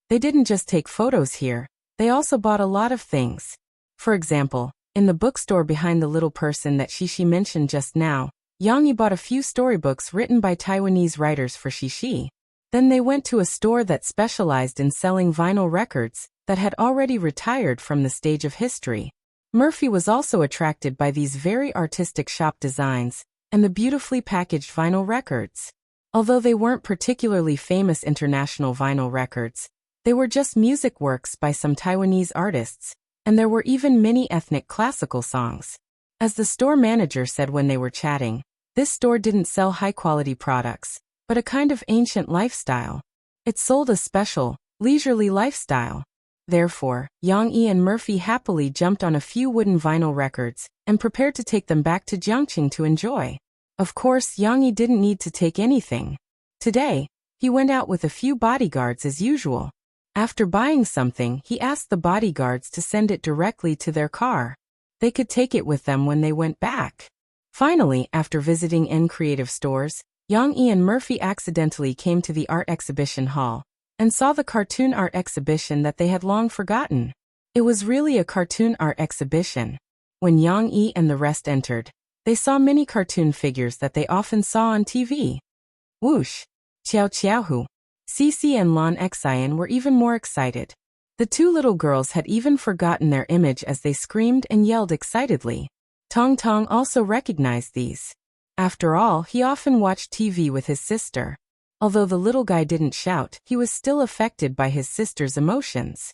They didn't just take photos here, they also bought a lot of things. For example, in the bookstore behind the little person that she mentioned just now, Yang-yi bought a few storybooks written by Taiwanese writers for Shi. Then they went to a store that specialized in selling vinyl records that had already retired from the stage of history. Murphy was also attracted by these very artistic shop designs and the beautifully packaged vinyl records. Although they weren't particularly famous international vinyl records, they were just music works by some Taiwanese artists, and there were even many ethnic classical songs. As the store manager said when they were chatting, this store didn't sell high-quality products, but a kind of ancient lifestyle. It sold a special, leisurely lifestyle. Therefore, Yang-yi and Murphy happily jumped on a few wooden vinyl records and prepared to take them back to Jiangqing to enjoy. Of course, Yang-yi didn't need to take anything. Today, he went out with a few bodyguards as usual. After buying something, he asked the bodyguards to send it directly to their car. They could take it with them when they went back. Finally, after visiting creative stores, Yang-yi and Murphy accidentally came to the art exhibition hall and saw the cartoon art exhibition that they had long forgotten. It was really a cartoon art exhibition. When Yang-yi and the rest entered, they saw many cartoon figures that they often saw on TV. Whoosh! Qiao Qiao Hu! Cece and Lan Xian were even more excited. The two little girls had even forgotten their image as they screamed and yelled excitedly. Tong Tong also recognized these. After all, he often watched TV with his sister. Although the little guy didn't shout, he was still affected by his sister's emotions.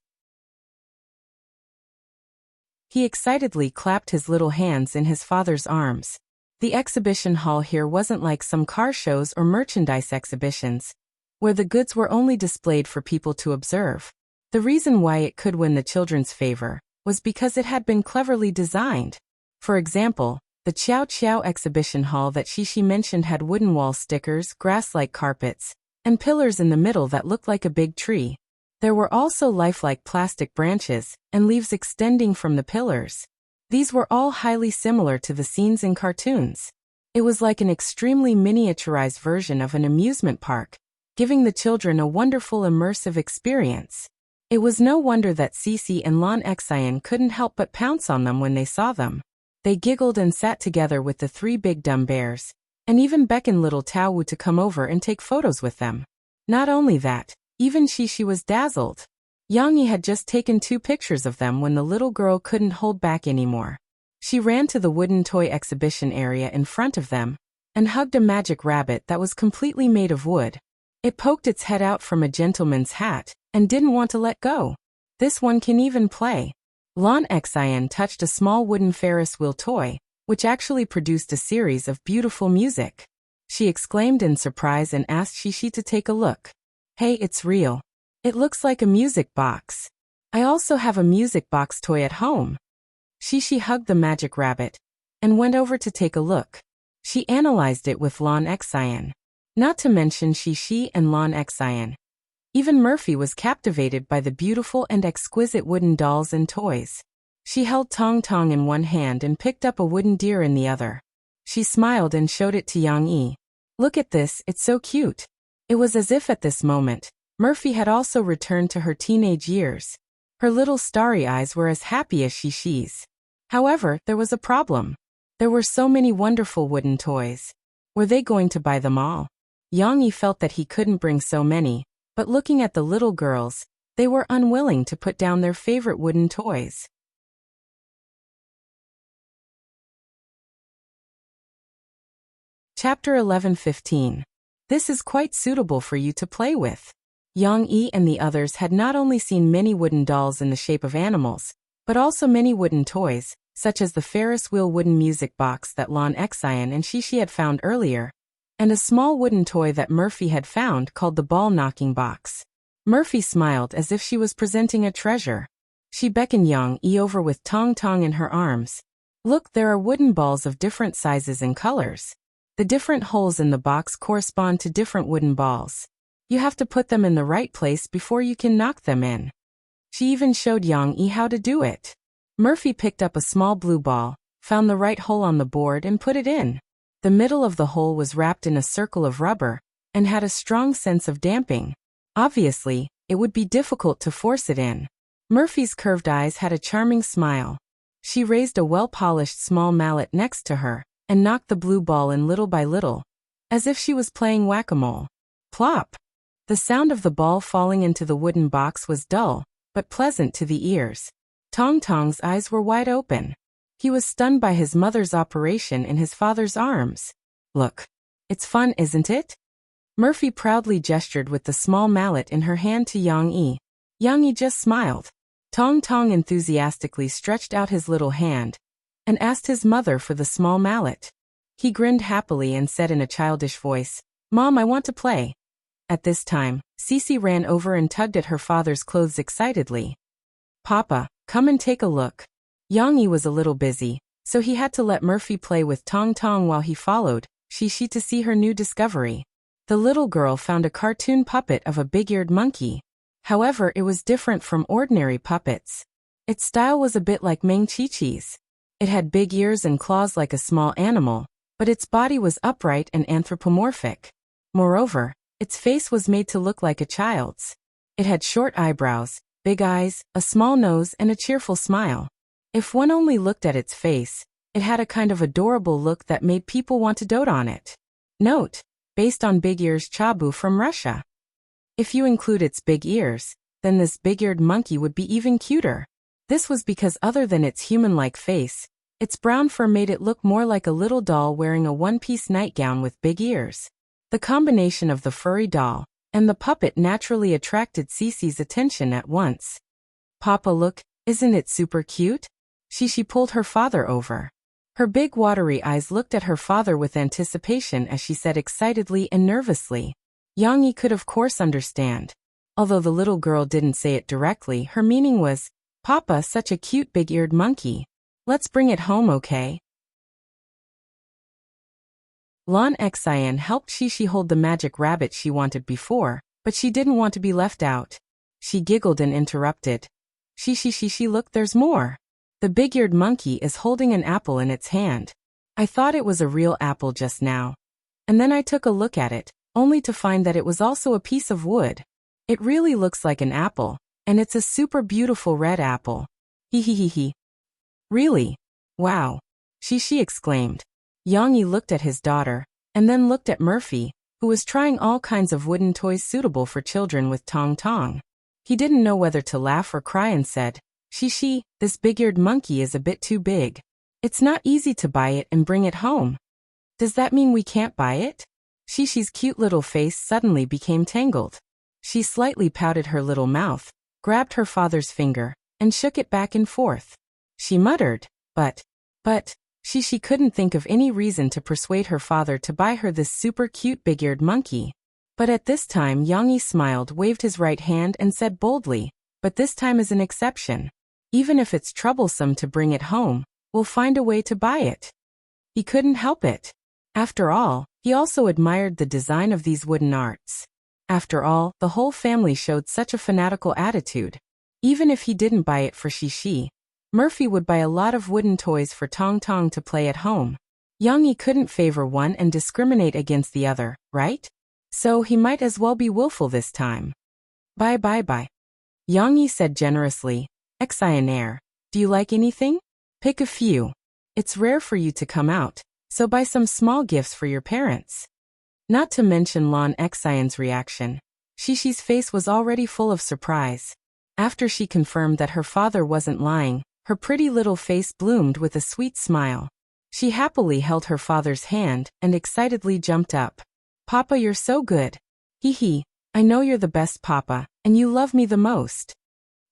He excitedly clapped his little hands in his father's arms. The exhibition hall here wasn't like some car shows or merchandise exhibitions, where the goods were only displayed for people to observe. The reason why it could win the children's favor was because it had been cleverly designed. For example, the Qiao Qiao exhibition hall that Shi mentioned had wooden wall stickers, grass-like carpets, and pillars in the middle that looked like a big tree. There were also lifelike plastic branches and leaves extending from the pillars. These were all highly similar to the scenes in cartoons. It was like an extremely miniaturized version of an amusement park, giving the children a wonderful immersive experience. It was no wonder that Cece and Lon Exayan couldn't help but pounce on them when they saw them. They giggled and sat together with the three big dumb bears, and even beckoned little Tao Wu to come over and take photos with them. Not only that, even Shishi was dazzled. Yang Yi had just taken 2 pictures of them when the little girl couldn't hold back anymore. She ran to the wooden toy exhibition area in front of them, and hugged a magic rabbit that was completely made of wood. It poked its head out from a gentleman's hat, and didn't want to let go. This one can even play. Lon Exayan touched a small wooden Ferris wheel toy, which actually produced a series of beautiful music. She exclaimed in surprise and asked Shishi to take a look. Hey, it's real. It looks like a music box. I also have a music box toy at home. Shishi hugged the magic rabbit, and went over to take a look. She analyzed it with Lon Exayan. Not to mention Shishi and Lon Exayan. Even Murphy was captivated by the beautiful and exquisite wooden dolls and toys. She held Tong Tong in one hand and picked up a wooden deer in the other. She smiled and showed it to Yang Yi. Look at this, it's so cute. It was as if at this moment, Murphy had also returned to her teenage years. Her little starry eyes were as happy as Shishi's. However, there was a problem. There were so many wonderful wooden toys. Were they going to buy them all? Yang Yi felt that he couldn't bring so many, but looking at the little girls, they were unwilling to put down their favorite wooden toys. Chapter 11:15. This is quite suitable for you to play with. Yang Yi and the others had not only seen many wooden dolls in the shape of animals, but also many wooden toys, such as the Ferris wheel wooden music box that Lon Exayan and Shishi had found earlier, and a small wooden toy that Murphy had found called the ball-knocking box. Murphy smiled as if she was presenting a treasure. She beckoned Yang Yi over with Tong Tong in her arms. Look, there are wooden balls of different sizes and colors. The different holes in the box correspond to different wooden balls. You have to put them in the right place before you can knock them in. She even showed Yang Yi how to do it. Murphy picked up a small blue ball, found the right hole on the board and put it in. The middle of the hole was wrapped in a circle of rubber, and had a strong sense of damping. Obviously, it would be difficult to force it in. Murphy's curved eyes had a charming smile. She raised a well-polished small mallet next to her, and knocked the blue ball in little by little, as if she was playing whack-a-mole. Plop! The sound of the ball falling into the wooden box was dull, but pleasant to the ears. Tong Tong's eyes were wide open. He was stunned by his mother's operation in his father's arms. Look. It's fun, isn't it? Murphy proudly gestured with the small mallet in her hand to Yang Yi. Yang Yi just smiled. Tong Tong enthusiastically stretched out his little hand, and asked his mother for the small mallet. He grinned happily and said in a childish voice, Mom, I want to play. At this time, Cece ran over and tugged at her father's clothes excitedly. Papa, come and take a look. Yang Yi was a little busy, so he had to let Murphy play with Tong Tong while he followed Shishi to see her new discovery. The little girl found a cartoon puppet of a big-eared monkey. However, it was different from ordinary puppets. Its style was a bit like Meng Chi-Chi's. It had big ears and claws like a small animal, but its body was upright and anthropomorphic. Moreover, its face was made to look like a child's. It had short eyebrows, big eyes, a small nose and a cheerful smile. If one only looked at its face, it had a kind of adorable look that made people want to dote on it. Note: based on Big Ear's Chabu from Russia. If you include its big ears, then this big-eared monkey would be even cuter. This was because other than its human-like face, its brown fur made it look more like a little doll wearing a one-piece nightgown with big ears. The combination of the furry doll and the puppet naturally attracted Cece's attention at once. Papa, look, isn't it super cute? She pulled her father over. Her big watery eyes looked at her father with anticipation as she said excitedly and nervously. Yang Yi could of course understand. Although the little girl didn't say it directly, her meaning was, Papa, such a cute big-eared monkey. Let's bring it home, okay? Lon Exayan helped Shishi hold the magic rabbit she wanted before, but she didn't want to be left out. She giggled and interrupted. Shishi, look, there's more. The big-eared monkey is holding an apple in its hand. I thought it was a real apple just now. And then I took a look at it, only to find that it was also a piece of wood. It really looks like an apple, and it's a super beautiful red apple. Hee hee hee hee. Really? Wow. She exclaimed. Yang Yi looked at his daughter, and then looked at Murphy, who was trying all kinds of wooden toys suitable for children with Tong Tong. He didn't know whether to laugh or cry and said, She, this big-eared monkey is a bit too big. It's not easy to buy it and bring it home. Does that mean we can't buy it? Shishi's cute little face suddenly became tangled. She slightly pouted her little mouth, grabbed her father's finger, and shook it back and forth. She muttered, but, she couldn't think of any reason to persuade her father to buy her this super cute big-eared monkey. But at this time Yang Yi smiled, waved his right hand and said boldly, but this time is an exception. Even if it's troublesome to bring it home, we'll find a way to buy it. He couldn't help it. After all, he also admired the design of these wooden arts. After all, the whole family showed such a fanatical attitude. Even if he didn't buy it for Shishi, Murphy would buy a lot of wooden toys for Tong Tong to play at home. Yang Yi couldn't favor one and discriminate against the other, right? So he might as well be willful this time. Bye. Yang Yi said generously, Exionaire, do you like anything? Pick a few. It's rare for you to come out, so buy some small gifts for your parents. Not to mention Lan Exion's reaction. Shishi's face was already full of surprise. After she confirmed that her father wasn't lying, her pretty little face bloomed with a sweet smile. She happily held her father's hand and excitedly jumped up. Papa, you're so good. Hee hee, I know you're the best papa, and you love me the most.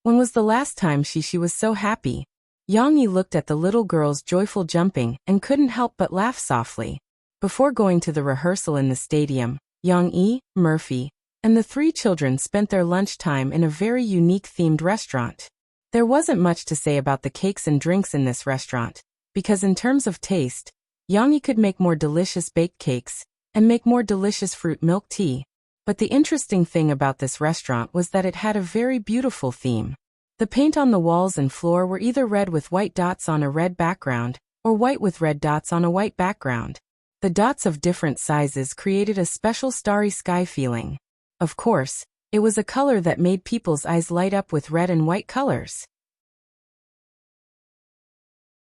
When was the last time Shishi was so happy? Yang Yi looked at the little girl's joyful jumping and couldn't help but laugh softly. Before going to the rehearsal in the stadium, Yang Yi, Murphy, and the three children spent their lunchtime in a very unique themed restaurant. There wasn't much to say about the cakes and drinks in this restaurant, because in terms of taste, Yang Yi could make more delicious baked cakes and make more delicious fruit milk tea. But the interesting thing about this restaurant was that it had a very beautiful theme. The paint on the walls and floor were either red with white dots on a red background, or white with red dots on a white background. The dots of different sizes created a special starry sky feeling. Of course, it was a color that made people's eyes light up with red and white colors.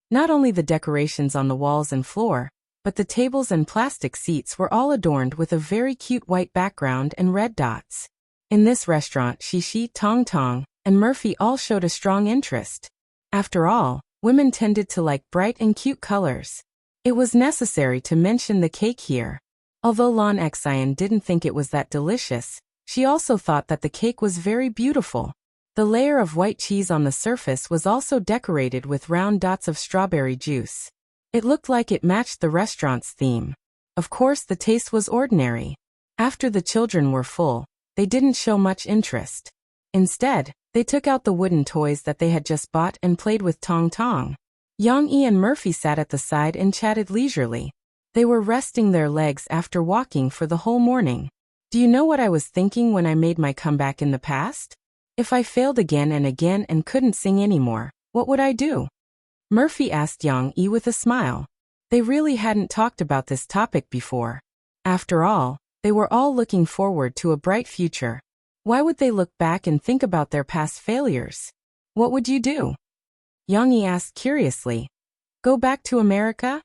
Not only the decorations on the walls and floor, but the tables and plastic seats were all adorned with a very cute white background and red dots. In this restaurant, Shishi, Tong Tong, and Murphy all showed a strong interest. After all, women tended to like bright and cute colors. It was necessary to mention the cake here. Although Lan Xian didn't think it was that delicious, she also thought that the cake was very beautiful. The layer of white cheese on the surface was also decorated with round dots of strawberry juice. It looked like it matched the restaurant's theme. Of course, the taste was ordinary. After the children were full, they didn't show much interest. Instead, they took out the wooden toys that they had just bought and played with Tong Tong. Yang Yi and Murphy sat at the side and chatted leisurely. They were resting their legs after walking for the whole morning. Do you know what I was thinking when I made my comeback in the past? If I failed again and couldn't sing anymore, what would I do? Murphy asked Yang Yi with a smile. They really hadn't talked about this topic before. After all, they were all looking forward to a bright future. Why would they look back and think about their past failures? What would you do? Yang Yi asked curiously. Go back to America?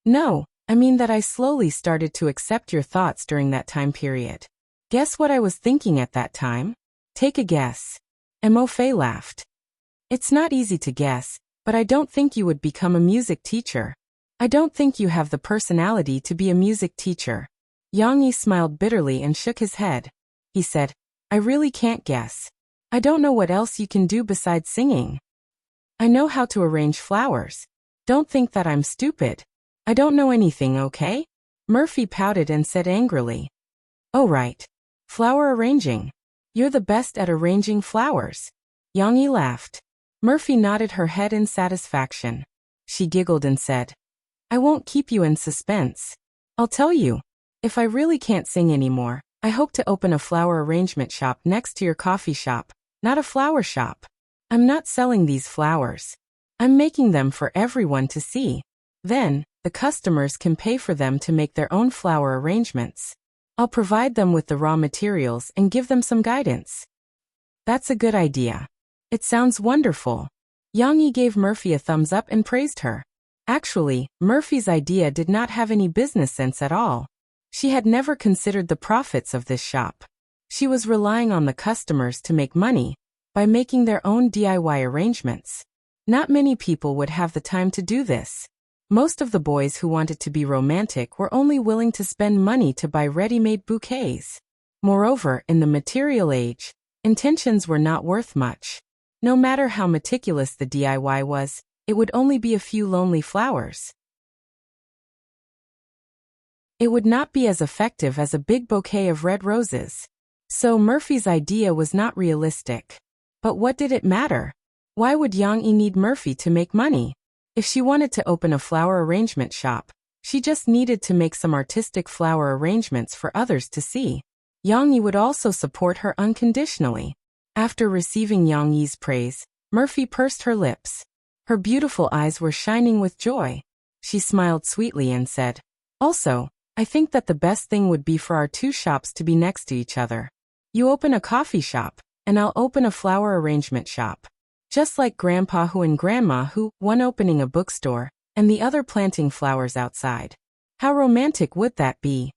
No, I mean that I slowly started to accept your thoughts during that time period. Guess what I was thinking at that time? Take a guess. Mo Fei laughed. It's not easy to guess, but I don't think you would become a music teacher. I don't think you have the personality to be a music teacher. Yang Yi smiled bitterly and shook his head. He said, I really can't guess. I don't know what else you can do besides singing. I know how to arrange flowers. Don't think that I'm stupid. I don't know anything, okay? Murphy pouted and said angrily. Oh right. Flower arranging. You're the best at arranging flowers. Yang Yi laughed. Murphy nodded her head in satisfaction. She giggled and said, I won't keep you in suspense. I'll tell you. If I really can't sing anymore, I hope to open a flower arrangement shop next to your coffee shop, not a flower shop. I'm not selling these flowers. I'm making them for everyone to see. Then, the customers can pay for them to make their own flower arrangements. I'll provide them with the raw materials and give them some guidance. That's a good idea. It sounds wonderful. Yang Yi gave Murphy a thumbs up and praised her. Actually, Murphy's idea did not have any business sense at all. She had never considered the profits of this shop. She was relying on the customers to make money by making their own DIY arrangements. Not many people would have the time to do this. Most of the boys who wanted to be romantic were only willing to spend money to buy ready-made bouquets. Moreover, in the material age, intentions were not worth much. No matter how meticulous the DIY was, it would only be a few lonely flowers. It would not be as effective as a big bouquet of red roses. So Murphy's idea was not realistic. But what did it matter? Why would Yang Yi need Murphy to make money? If she wanted to open a flower arrangement shop, she just needed to make some artistic flower arrangements for others to see. Yang Yi would also support her unconditionally. After receiving Yang Yi's praise, Murphy pursed her lips. Her beautiful eyes were shining with joy. She smiled sweetly and said, "Also, I think that the best thing would be for our two shops to be next to each other. You open a coffee shop, and I'll open a flower arrangement shop. Just like Grandpa Who and Grandma Who, one opening a bookstore, and the other planting flowers outside. How romantic would that be?"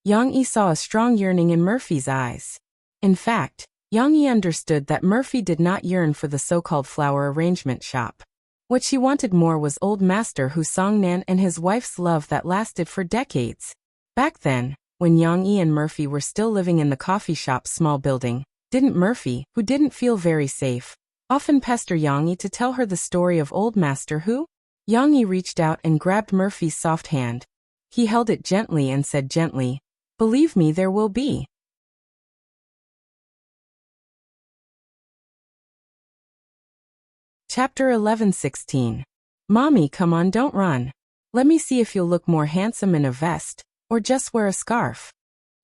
Yang Yi saw a strong yearning in Murphy's eyes. In fact, Yang Yi understood that Murphy did not yearn for the so-called flower arrangement shop. What she wanted more was old Master Hu Songnan and his wife's love that lasted for decades. Back then, when Yang Yi and Murphy were still living in the coffee shop's small building, didn't Murphy, who didn't feel very safe, often pester Yang Yi to tell her the story of old Master Hu? Yang Yi reached out and grabbed Murphy's soft hand. He held it gently and said gently, "Believe me, there will be." Chapter 11:16. Mommy, come on, don't run. Let me see if you'll look more handsome in a vest, or just wear a scarf.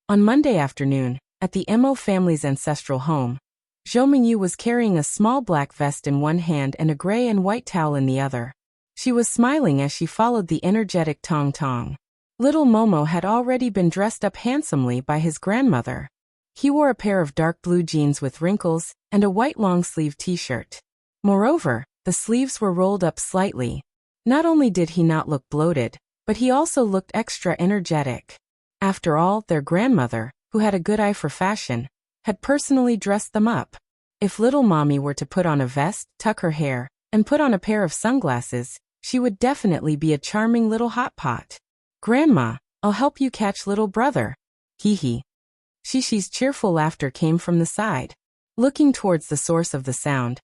On Monday afternoon, at the Mo family's ancestral home, Zhou Mingyu was carrying a small black vest in one hand and a gray and white towel in the other. She was smiling as she followed the energetic Tong Tong. Little Momo had already been dressed up handsomely by his grandmother. He wore a pair of dark blue jeans with wrinkles and a white long-sleeved t-shirt. Moreover, the sleeves were rolled up slightly. Not only did he not look bloated, but he also looked extra energetic. After all, their grandmother, who had a good eye for fashion, had personally dressed them up. If little mommy were to put on a vest, tuck her hair, and put on a pair of sunglasses, she would definitely be a charming little hot pot. "Grandma, I'll help you catch little brother." Hee hee. Shishi's cheerful laughter came from the side. Looking towards the source of the sound,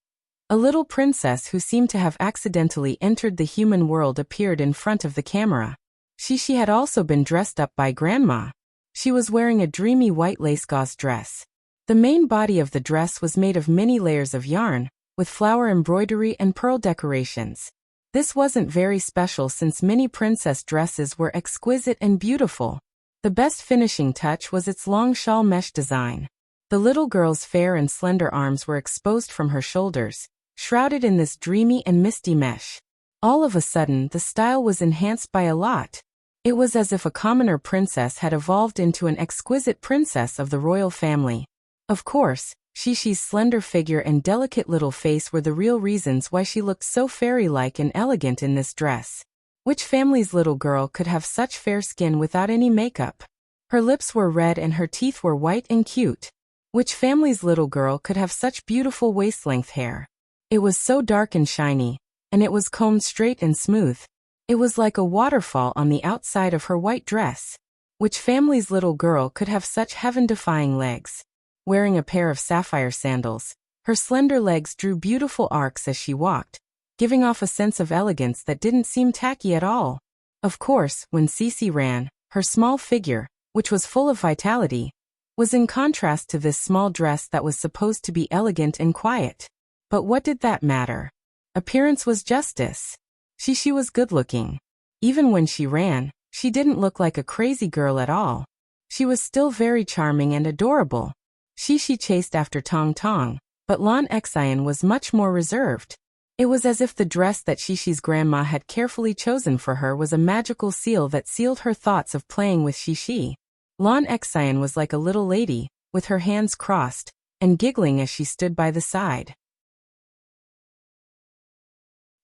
a little princess who seemed to have accidentally entered the human world appeared in front of the camera. Shishi had also been dressed up by Grandma. She was wearing a dreamy white lace gauze dress. The main body of the dress was made of many layers of yarn, with flower embroidery and pearl decorations. This wasn't very special since many princess dresses were exquisite and beautiful. The best finishing touch was its long shawl mesh design. The little girl's fair and slender arms were exposed from her shoulders, shrouded in this dreamy and misty mesh. All of a sudden, the style was enhanced by a lot. It was as if a commoner princess had evolved into an exquisite princess of the royal family. Of course, Shishi's slender figure and delicate little face were the real reasons why she looked so fairy-like and elegant in this dress. Which family's little girl could have such fair skin without any makeup? Her lips were red and her teeth were white and cute. Which family's little girl could have such beautiful waist-length hair? It was so dark and shiny, and it was combed straight and smooth. It was like a waterfall on the outside of her white dress. Which family's little girl could have such heaven-defying legs? Wearing a pair of sapphire sandals, her slender legs drew beautiful arcs as she walked, giving off a sense of elegance that didn't seem tacky at all. Of course, when Cece ran, her small figure, which was full of vitality, was in contrast to this small dress that was supposed to be elegant and quiet. But what did that matter? Appearance was justice. Shishi was good-looking. Even when she ran, she didn't look like a crazy girl at all. She was still very charming and adorable. Shishi chased after Tong Tong, but Lan Xian was much more reserved. It was as if the dress that Shishi's grandma had carefully chosen for her was a magical seal that sealed her thoughts of playing with Shishi. Lan Exayan was like a little lady, with her hands crossed, and giggling as she stood by the side.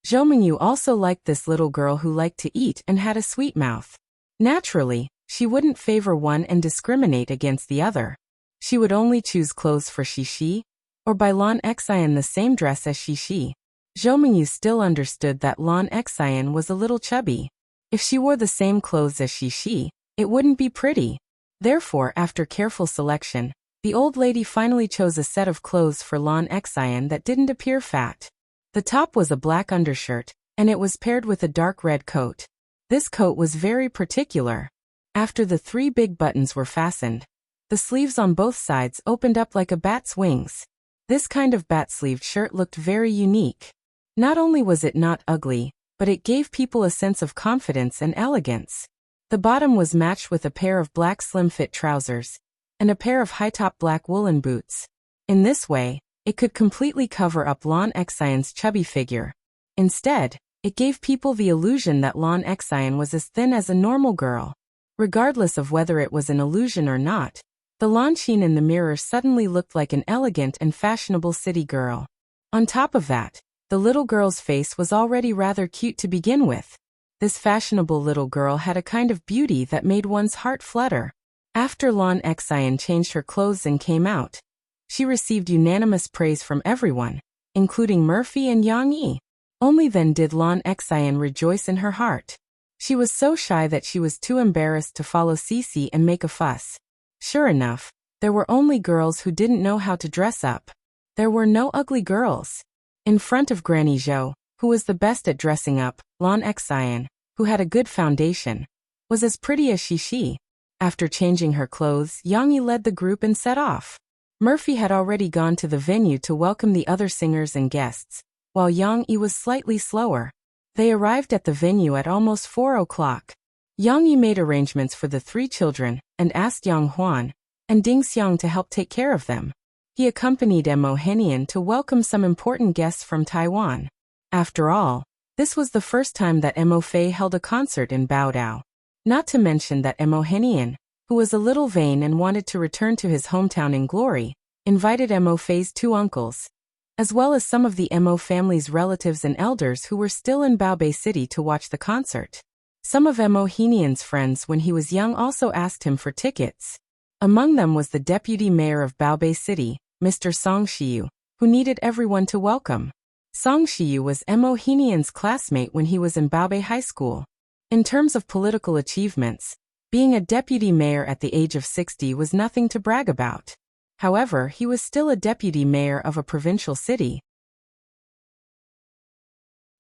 Zhou Mingyu also liked this little girl who liked to eat and had a sweet mouth. Naturally, she wouldn't favor one and discriminate against the other. She would only choose clothes for Shishi, or buy Lan Exayan the same dress as Shishi. Zhou Mingyu still understood that Lan Exayan was a little chubby. If she wore the same clothes as Shishi, it wouldn't be pretty. Therefore, after careful selection, the old lady finally chose a set of clothes for Lan Exayan that didn't appear fat. The top was a black undershirt, and it was paired with a dark red coat. This coat was very particular. After the 3 big buttons were fastened, the sleeves on both sides opened up like a bat's wings. This kind of bat-sleeved shirt looked very unique. Not only was it not ugly, but it gave people a sense of confidence and elegance. The bottom was matched with a pair of black slim-fit trousers, and a pair of high-top black woolen boots. In this way, it could completely cover up Lan Exayan's chubby figure. Instead, it gave people the illusion that Lan Exayan was as thin as a normal girl. Regardless of whether it was an illusion or not, the Lanshin in the mirror suddenly looked like an elegant and fashionable city girl. On top of that, the little girl's face was already rather cute to begin with. This fashionable little girl had a kind of beauty that made one's heart flutter. After Lan Exayan changed her clothes and came out, she received unanimous praise from everyone, including Murphy and Yang Yi. Only then did Lan Exayan rejoice in her heart. She was so shy that she was too embarrassed to follow Cici and make a fuss. Sure enough, there were only girls who didn't know how to dress up. There were no ugly girls. In front of Granny Zhou, who was the best at dressing up, Lan Exayan, who had a good foundation, was as pretty as Shishi. After changing her clothes, Yang Yi led the group and set off. Murphy had already gone to the venue to welcome the other singers and guests, while Yang Yi was slightly slower. They arrived at the venue at almost 4 o'clock. Yang Yi made arrangements for the 3 children, and asked Yang Huan and Ding Xiang to help take care of them. He accompanied Mo Henian to welcome some important guests from Taiwan. After all, this was the first time that Mo Fei held a concert in Baodao. Not to mention that Mo Henian, who was a little vain and wanted to return to his hometown in glory, invited Mo Fei's 2 uncles, as well as some of the Mo family's relatives and elders who were still in Baobei City to watch the concert. Some of Mo Henian's friends when he was young also asked him for tickets. Among them was the deputy mayor of Baobei City, Mr. Song Shiyu, who needed everyone to welcome. Song Shiyu was Mo Henian's classmate when he was in Baobei High School. In terms of political achievements, being a deputy mayor at the age of 60 was nothing to brag about. However, he was still a deputy mayor of a provincial city.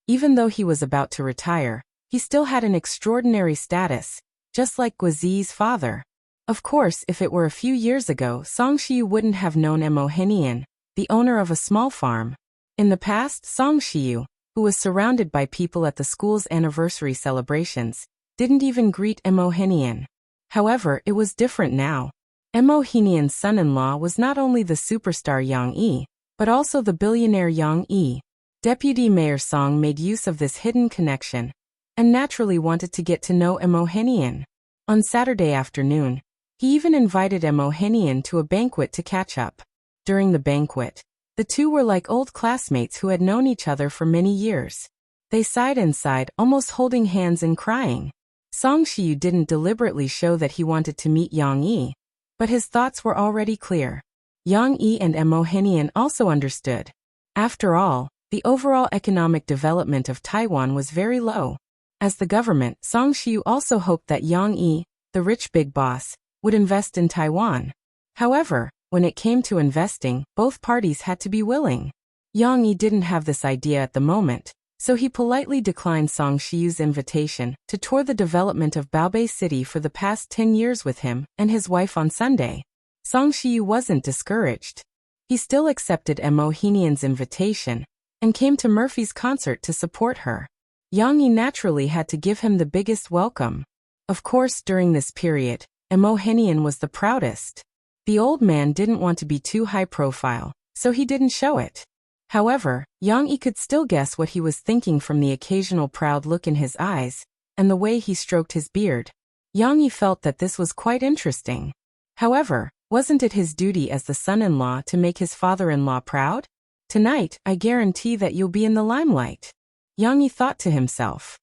Even though he was about to retire, he still had an extraordinary status, just like Guizi's father. Of course, if it were a few years ago, Song Shiyu wouldn't have known Mo Henian, the owner of a small farm. In the past, Song Shiyu, who was surrounded by people at the school's anniversary celebrations, didn't even greet Mo Henian. However, it was different now. Mo Henian's son-in-law was not only the superstar Yang Yi, but also the billionaire Yang Yi. Deputy Mayor Song made use of this hidden connection, and naturally wanted to get to know Mo Henian. On Saturday afternoon, he even invited Mo Henian to a banquet to catch up. During the banquet, the two were like old classmates who had known each other for many years. They sighed and sighed, almost holding hands and crying. Song Shiyu didn't deliberately show that he wanted to meet Yang Yi, but his thoughts were already clear. Yang Yi and Mo Henian also understood. After all, the overall economic development of Taiwan was very low. As the government, Song Shiyu also hoped that Yang Yi, the rich big boss, would invest in Taiwan. However, when it came to investing, both parties had to be willing. Yang Yi didn't have this idea at the moment, so he politely declined Song Shiyu's invitation to tour the development of Baobei City for the past 10 years with him and his wife on Sunday. Song Shiyu wasn't discouraged. He still accepted Mo Henian's invitation and came to Murphy's concert to support her. Yang Yi naturally had to give him the biggest welcome. Of course, during this period, Mo Henian was the proudest. The old man didn't want to be too high profile, so he didn't show it. However, Yang Yi could still guess what he was thinking from the occasional proud look in his eyes, and the way he stroked his beard. Yang Yi felt that this was quite interesting. However, wasn't it his duty as the son-in-law to make his father-in-law proud? Tonight, I guarantee that you'll be in the limelight. Yang Yi thought to himself.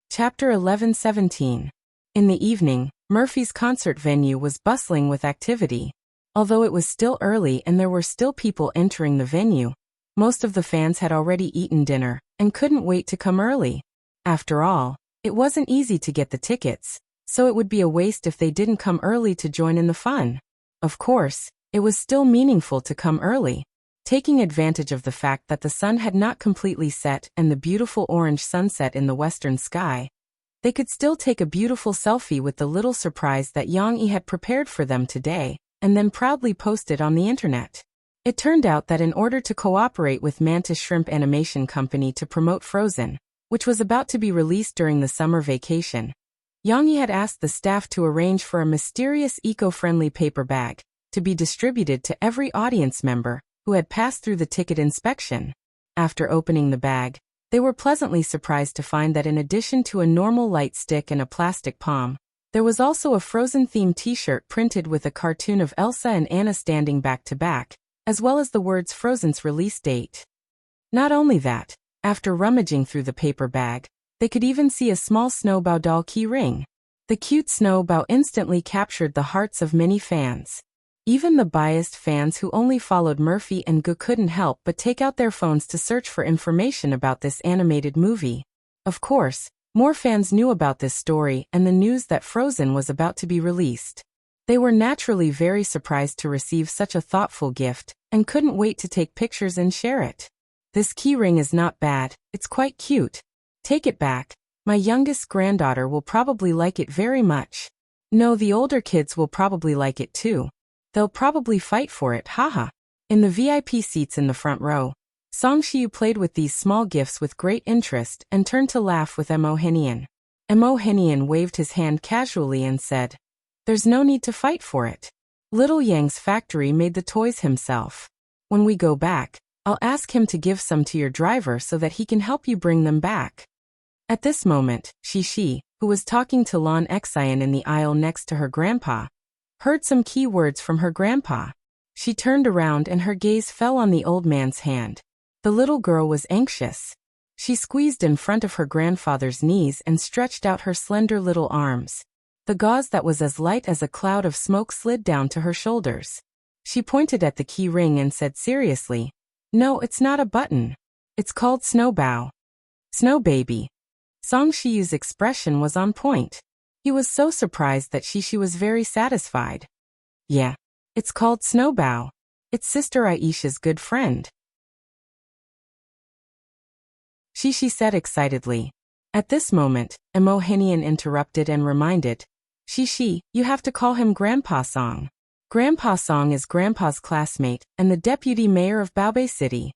Chapter 11-17. In the evening, Murphy's concert venue was bustling with activity. Although it was still early and there were still people entering the venue, most of the fans had already eaten dinner and couldn't wait to come early. After all, it wasn't easy to get the tickets, so it would be a waste if they didn't come early to join in the fun. Of course, it was still meaningful to come early. Taking advantage of the fact that the sun had not completely set and the beautiful orange sunset in the western sky, they could still take a beautiful selfie with the little surprise that Yang Yi had prepared for them today, and then proudly post it on the internet. It turned out that in order to cooperate with Mantis Shrimp Animation Company to promote Frozen, which was about to be released during the summer vacation, Yang Yi had asked the staff to arrange for a mysterious eco-friendly paper bag to be distributed to every audience member who had passed through the ticket inspection. After opening the bag, they were pleasantly surprised to find that in addition to a normal light stick and a plastic palm, there was also a Frozen-themed t-shirt printed with a cartoon of Elsa and Anna standing back to back, as well as the words Frozen's release date. Not only that, after rummaging through the paper bag, they could even see a small Snowbow doll key ring. The cute Snowbow instantly captured the hearts of many fans. Even the biased fans who only followed Murphy and Gu couldn't help but take out their phones to search for information about this animated movie. Of course, more fans knew about this story and the news that Frozen was about to be released. They were naturally very surprised to receive such a thoughtful gift and couldn't wait to take pictures and share it. This keyring is not bad, it's quite cute. Take it back. My youngest granddaughter will probably like it very much. No, the older kids will probably like it too. They'll probably fight for it, haha. In the VIP seats in the front row, Song Shiyu played with these small gifts with great interest and turned to laugh with Mo Henian. Mo Henian waved his hand casually and said, "There's no need to fight for it. Little Yang's factory made the toys himself. When we go back, I'll ask him to give some to your driver so that he can help you bring them back." At this moment, Shishi, who was talking to Lon Xian in the aisle next to her grandpa, heard some key words from her grandpa. She turned around and her gaze fell on the old man's hand. The little girl was anxious. She squeezed in front of her grandfather's knees and stretched out her slender little arms. The gauze that was as light as a cloud of smoke slid down to her shoulders. She pointed at the key ring and said seriously, "No, it's not a button. It's called Snowbow. Snow baby." Song Shiyu's expression was on point. He was so surprised that Shishi was very satisfied. "Yeah, it's called Snowbow. It's Sister Aisha's good friend," Shishi said excitedly. At this moment, Mo Henian interrupted and reminded, "Shishi, you have to call him Grandpa Song. Grandpa Song is Grandpa's classmate and the deputy mayor of Baobei City."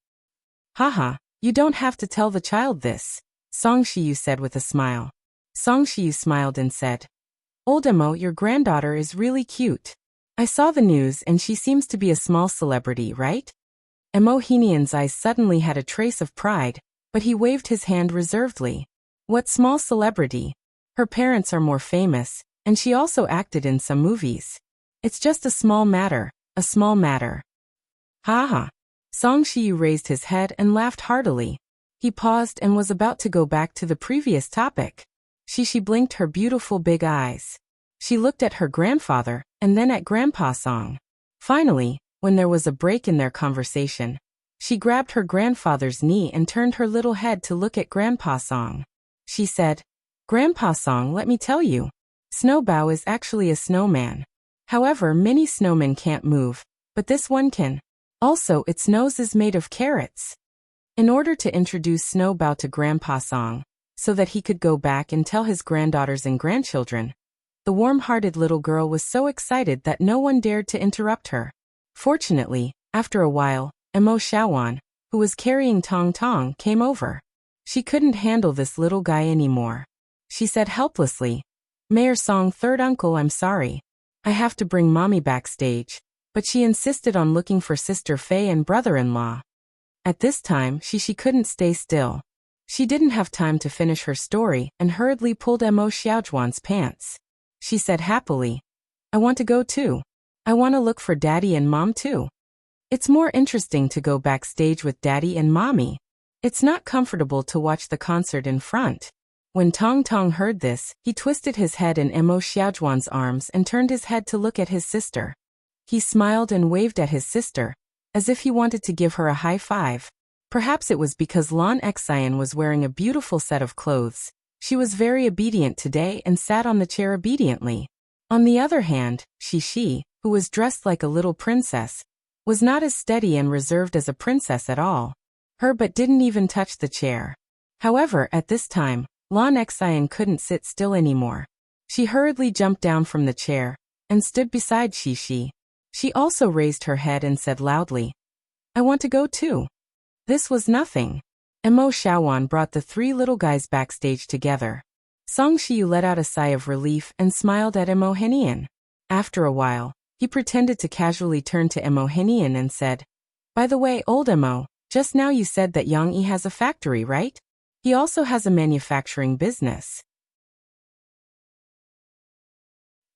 "Haha, you don't have to tell the child this," Song Shiyu said with a smile. Song Shiyu smiled and said, "Old Mo, your granddaughter is really cute. I saw the news and she seems to be a small celebrity, right?" Mo Henian's eyes suddenly had a trace of pride, but he waved his hand reservedly. "What small celebrity? Her parents are more famous, and she also acted in some movies. It's just a small matter, a small matter." "Ha." Song Shiyu raised his head and laughed heartily. He paused and was about to go back to the previous topic. Shishi blinked her beautiful big eyes. She looked at her grandfather, and then at Grandpa Song. Finally, when there was a break in their conversation, she grabbed her grandfather's knee and turned her little head to look at Grandpa Song. She said, "Grandpa Song, let me tell you. Snowbow is actually a snowman. However, many snowmen can't move, but this one can. Also, its nose is made of carrots." In order to introduce Snowbow to Grandpa Song, so that he could go back and tell his granddaughters and grandchildren, the warm-hearted little girl was so excited that no one dared to interrupt her. Fortunately, after a while, Mo Shawan, who was carrying Tong Tong, came over. She couldn't handle this little guy anymore. She said helplessly, "Mayor Song, third uncle, I'm sorry. I have to bring mommy backstage," but she insisted on looking for Sister Faye and brother-in-law. At this time, she couldn't stay still. She didn't have time to finish her story and hurriedly pulled Mo Xiaojuan's pants. She said happily, I want to go too. I want to look for Daddy and Mom too. It's more interesting to go backstage with Daddy and Mommy. It's not comfortable to watch the concert in front. When Tong Tong heard this, he twisted his head in Mo Xiaojuan's arms and turned his head to look at his sister. He smiled and waved at his sister, as if he wanted to give her a high five. Perhaps it was because Lan Xian was wearing a beautiful set of clothes. She was very obedient today and sat on the chair obediently. On the other hand, Shi, who was dressed like a little princess, was not as steady and reserved as a princess at all. Her butt didn't even touch the chair. However, at this time, Lan Xian couldn't sit still anymore. She hurriedly jumped down from the chair and stood beside Shi. She also raised her head and said loudly, I want to go too. This was nothing. Mo Xiaowan brought the three little guys backstage together. Song Shiyu let out a sigh of relief and smiled at Mo Henian. After a while, he pretended to casually turn to Mo Henian and said, By the way, old Mo, just now you said that Yang Yi has a factory, right? He also has a manufacturing business.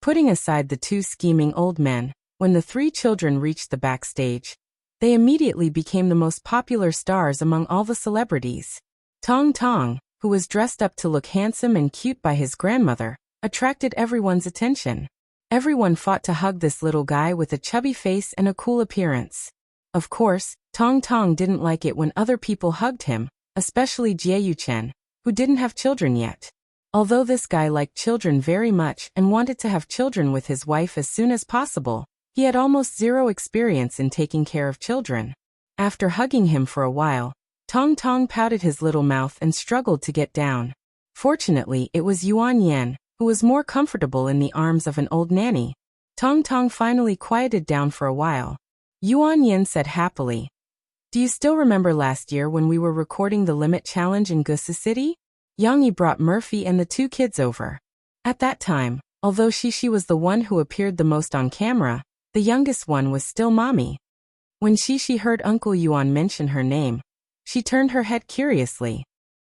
Putting aside the two scheming old men, when the three children reached the backstage, they immediately became the most popular stars among all the celebrities. Tong Tong, who was dressed up to look handsome and cute by his grandmother, attracted everyone's attention. Everyone fought to hug this little guy with a chubby face and a cool appearance. Of course, Tong Tong didn't like it when other people hugged him, especially Jie Yuchen, who didn't have children yet. Although this guy liked children very much and wanted to have children with his wife as soon as possible, he had almost zero experience in taking care of children. After hugging him for a while, Tong Tong pouted his little mouth and struggled to get down. Fortunately, it was Yuan Yan, who was more comfortable in the arms of an old nanny. Tong Tong finally quieted down for a while. Yuan Yan said happily, Do you still remember last year when we were recording the Limit Challenge in Gusu City? Yang Yi brought Murphy and the two kids over. At that time, although Shi was the one who appeared the most on camera, the youngest one was still Mommy. When Shi heard Uncle Yuan mention her name, she turned her head curiously.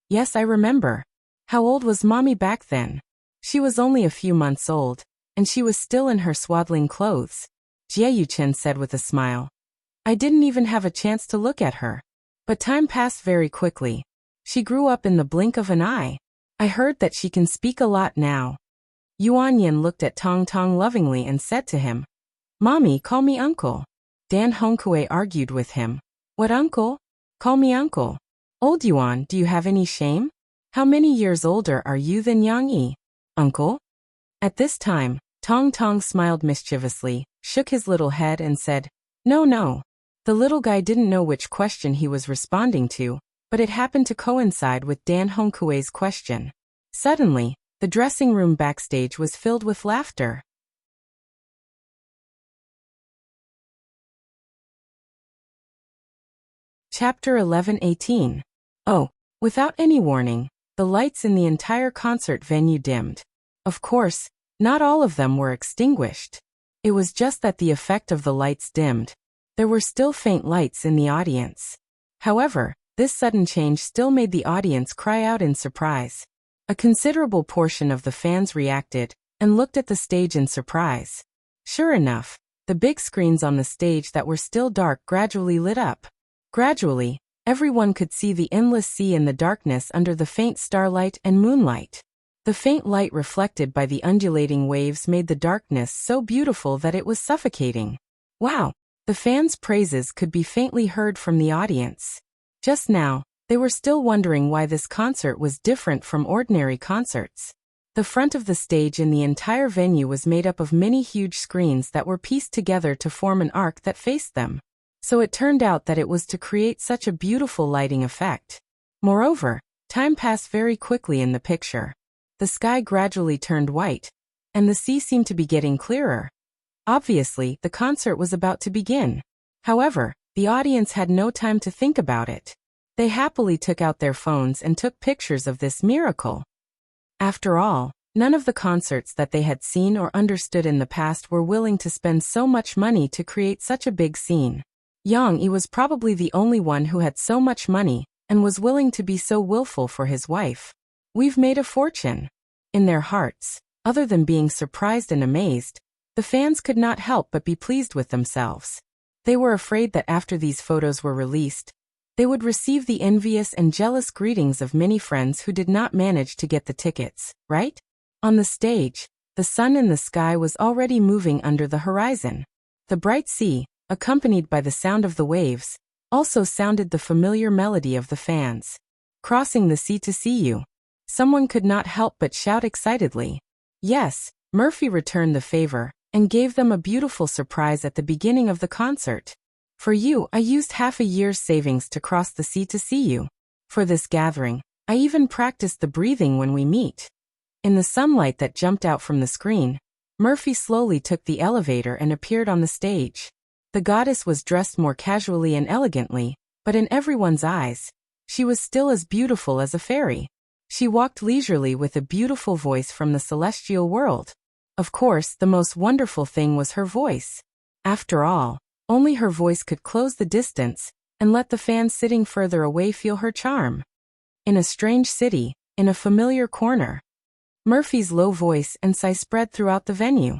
Yes, I remember. How old was Mommy back then? She was only a few months old, and she was still in her swaddling clothes. Jie Yuchen said with a smile. I didn't even have a chance to look at her. But time passed very quickly. She grew up in the blink of an eye. I heard that she can speak a lot now. Yuan Yin looked at Tong Tong lovingly and said to him, Mommy, call me uncle. Dan Hongkue argued with him. What uncle? Call me uncle. Old Yuan, do you have any shame? How many years older are you than Yang Yi? Uncle? At this time, Tong Tong smiled mischievously, shook his little head and said, No. The little guy didn't know which question he was responding to, but it happened to coincide with Dan Hongkue's question. Suddenly, the dressing room backstage was filled with laughter. Chapter 11:18. Oh, without any warning, the lights in the entire concert venue dimmed. Of course, not all of them were extinguished. It was just that the effect of the lights dimmed. There were still faint lights in the audience. However, this sudden change still made the audience cry out in surprise. A considerable portion of the fans reacted and looked at the stage in surprise. Sure enough, the big screens on the stage that were still dark gradually lit up. Gradually, everyone could see the endless sea in the darkness under the faint starlight and moonlight. The faint light reflected by the undulating waves made the darkness so beautiful that it was suffocating. Wow! The fans' praises could be faintly heard from the audience. Just now, they were still wondering why this concert was different from ordinary concerts. The front of the stage in the entire venue was made up of many huge screens that were pieced together to form an arc that faced them. So it turned out that it was to create such a beautiful lighting effect. Moreover, time passed very quickly in the picture. The sky gradually turned white, and the sea seemed to be getting clearer. Obviously, the concert was about to begin. However, the audience had no time to think about it. They happily took out their phones and took pictures of this miracle. After all, none of the concerts that they had seen or understood in the past were willing to spend so much money to create such a big scene. Yang Yi was probably the only one who had so much money, and was willing to be so willful for his wife. We've made a fortune. In their hearts, other than being surprised and amazed, the fans could not help but be pleased with themselves. They were afraid that after these photos were released, they would receive the envious and jealous greetings of many friends who did not manage to get the tickets, right? On the stage, the sun in the sky was already moving under the horizon. The bright sea, accompanied by the sound of the waves, also sounded the familiar melody of the fans. Crossing the sea to see you. Someone could not help but shout excitedly. Yes, Murphy returned the favor and gave them a beautiful surprise at the beginning of the concert. For you, I used half a year's savings to cross the sea to see you. For this gathering, I even practiced the breathing when we meet. In the sunlight that jumped out from the screen, Murphy slowly took the elevator and appeared on the stage. The goddess was dressed more casually and elegantly, but in everyone's eyes, she was still as beautiful as a fairy. She walked leisurely with a beautiful voice from the celestial world. Of course, the most wonderful thing was her voice. After all, only her voice could close the distance and let the fans sitting further away feel her charm. In a strange city, in a familiar corner, Murphy's low voice and sigh spread throughout the venue.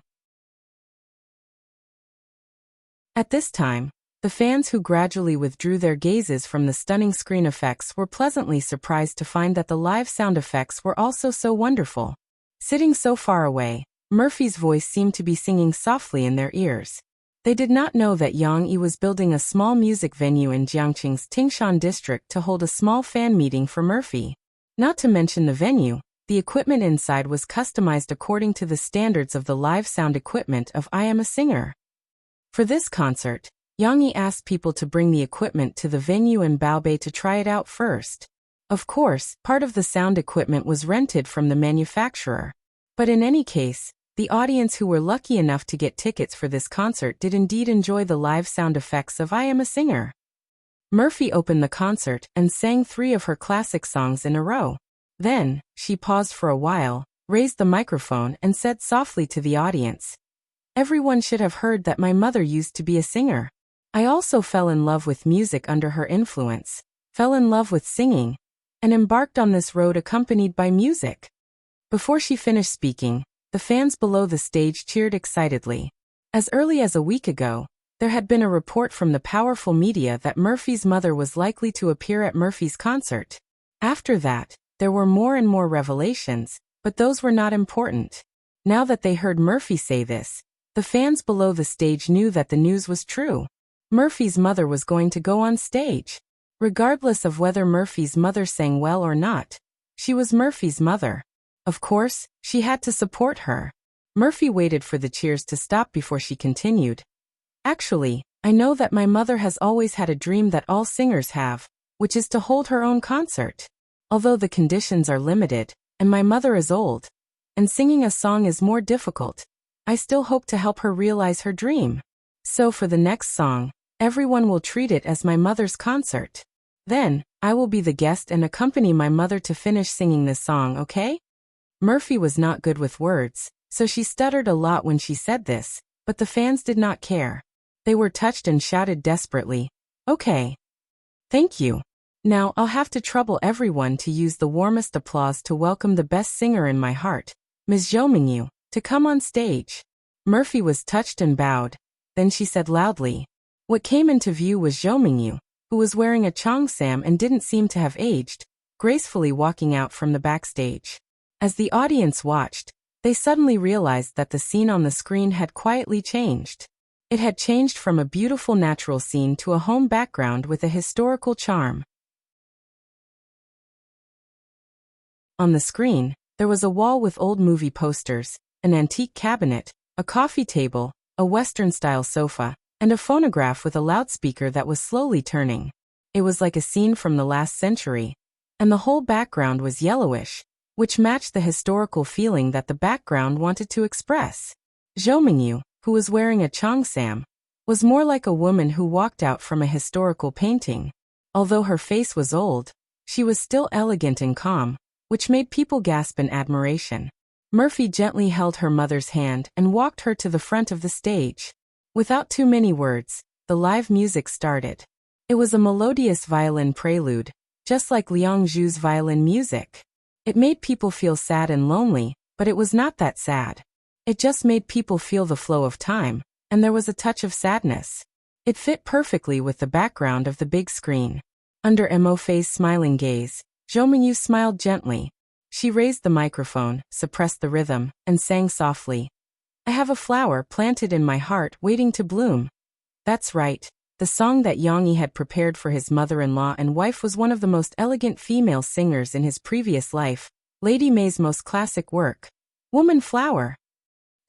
At this time, the fans who gradually withdrew their gazes from the stunning screen effects were pleasantly surprised to find that the live sound effects were also so wonderful. Sitting so far away, Murphy's voice seemed to be singing softly in their ears. They did not know that Yang Yi was building a small music venue in Jiangqing's Tingshan district to hold a small fan meeting for Murphy. Not to mention the venue, the equipment inside was customized according to the standards of the live sound equipment of I Am a Singer. For this concert, Yang Yi asked people to bring the equipment to the venue in Baobei to try it out first. Of course, part of the sound equipment was rented from the manufacturer. But in any case, the audience who were lucky enough to get tickets for this concert did indeed enjoy the live sound effects of I Am a Singer. Murphy opened the concert and sang 3 of her classic songs in a row. Then, she paused for a while, raised the microphone and said softly to the audience, "Everyone should have heard that my mother used to be a singer. I also fell in love with music under her influence, fell in love with singing, and embarked on this road accompanied by music." Before she finished speaking, the fans below the stage cheered excitedly. As early as a week ago, there had been a report from the powerful media that Murphy's mother was likely to appear at Murphy's concert. After that, there were more and more revelations, but those were not important. Now that they heard Murphy say this, the fans below the stage knew that the news was true. Murphy's mother was going to go on stage. Regardless of whether Murphy's mother sang well or not, she was Murphy's mother. Of course, she had to support her. Murphy waited for the cheers to stop before she continued. "Actually, I know that my mother has always had a dream that all singers have, which is to hold her own concert. Although the conditions are limited, and my mother is old, and singing a song is more difficult, I still hope to help her realize her dream. So for the next song, everyone will treat it as my mother's concert. Then, I will be the guest and accompany my mother to finish singing this song, okay?" Murphy was not good with words, so she stuttered a lot when she said this, but the fans did not care. They were touched and shouted desperately, "Okay. Thank you. Now I'll have to trouble everyone to use the warmest applause to welcome the best singer in my heart, Ms. Zhou Mingyu, to come on stage." Murphy was touched and bowed. Then she said loudly. What came into view was Zhou Mingyu, who was wearing a cheongsam and didn't seem to have aged, gracefully walking out from the backstage. As the audience watched, they suddenly realized that the scene on the screen had quietly changed. It had changed from a beautiful natural scene to a home background with a historical charm. On the screen, there was a wall with old movie posters, an antique cabinet, a coffee table, a Western-style sofa, and a phonograph with a loudspeaker that was slowly turning. It was like a scene from the last century, and the whole background was yellowish, which matched the historical feeling that the background wanted to express. Zhou Mingyu, who was wearing a cheongsam, was more like a woman who walked out from a historical painting. Although her face was old, she was still elegant and calm, which made people gasp in admiration. Murphy gently held her mother's hand and walked her to the front of the stage. Without too many words, the live music started. It was a melodious violin prelude, just like Liang Zhu's violin music. It made people feel sad and lonely, but it was not that sad. It just made people feel the flow of time, and there was a touch of sadness. It fit perfectly with the background of the big screen. Under Mo-Fei's smiling gaze, Zhou Mingyu smiled gently. She raised the microphone, suppressed the rhythm, and sang softly. I have a flower planted in my heart waiting to bloom. That's right. The song that Yang Yi had prepared for his mother-in-law and wife was one of the most elegant female singers in his previous life, Lady May's most classic work, Woman Flower.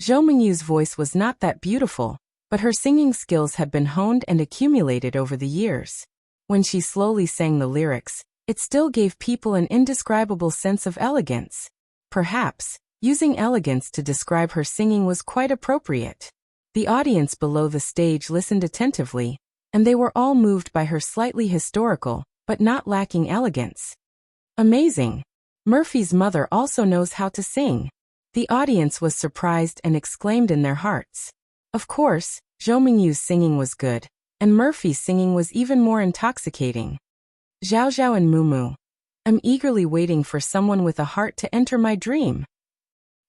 Zhou Mingyu's voice was not that beautiful, but her singing skills had been honed and accumulated over the years. When she slowly sang the lyrics, it still gave people an indescribable sense of elegance. Perhaps, using elegance to describe her singing was quite appropriate. The audience below the stage listened attentively, and they were all moved by her slightly historical, but not lacking elegance. Amazing! Murphy's mother also knows how to sing. The audience was surprised and exclaimed in their hearts. Of course, Zhou Mingyu's singing was good, and Murphy's singing was even more intoxicating. Zhao Zhao and Mumu. I'm eagerly waiting for someone with a heart to enter my dream.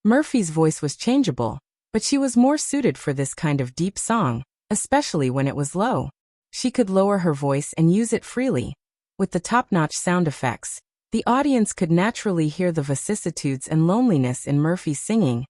Murphy's voice was changeable, but she was more suited for this kind of deep song, especially when it was low. She could lower her voice and use it freely. With the top-notch sound effects, the audience could naturally hear the vicissitudes and loneliness in Murphy's singing,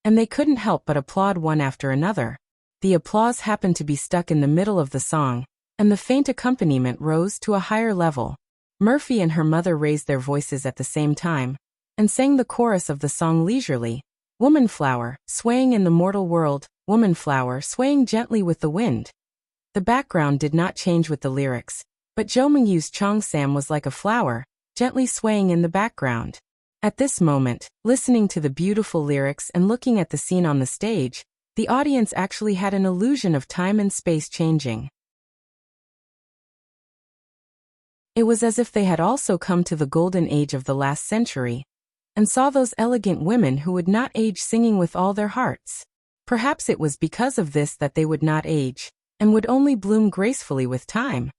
and they couldn't help but applaud one after another. The applause happened to be stuck in the middle of the song, and the faint accompaniment rose to a higher level. Murphy and her mother raised their voices at the same time, and sang the chorus of the song leisurely. Woman Flower, swaying in the mortal world, Woman Flower swaying gently with the wind. The background did not change with the lyrics, but Zhou Mingyu's Cheongsam was like a flower, gently swaying in the background. At this moment, listening to the beautiful lyrics and looking at the scene on the stage, the audience actually had an illusion of time and space changing. It was as if they had also come to the golden age of the last century, and saw those elegant women who would not age singing with all their hearts. Perhaps it was because of this that they would not age, and would only bloom gracefully with time.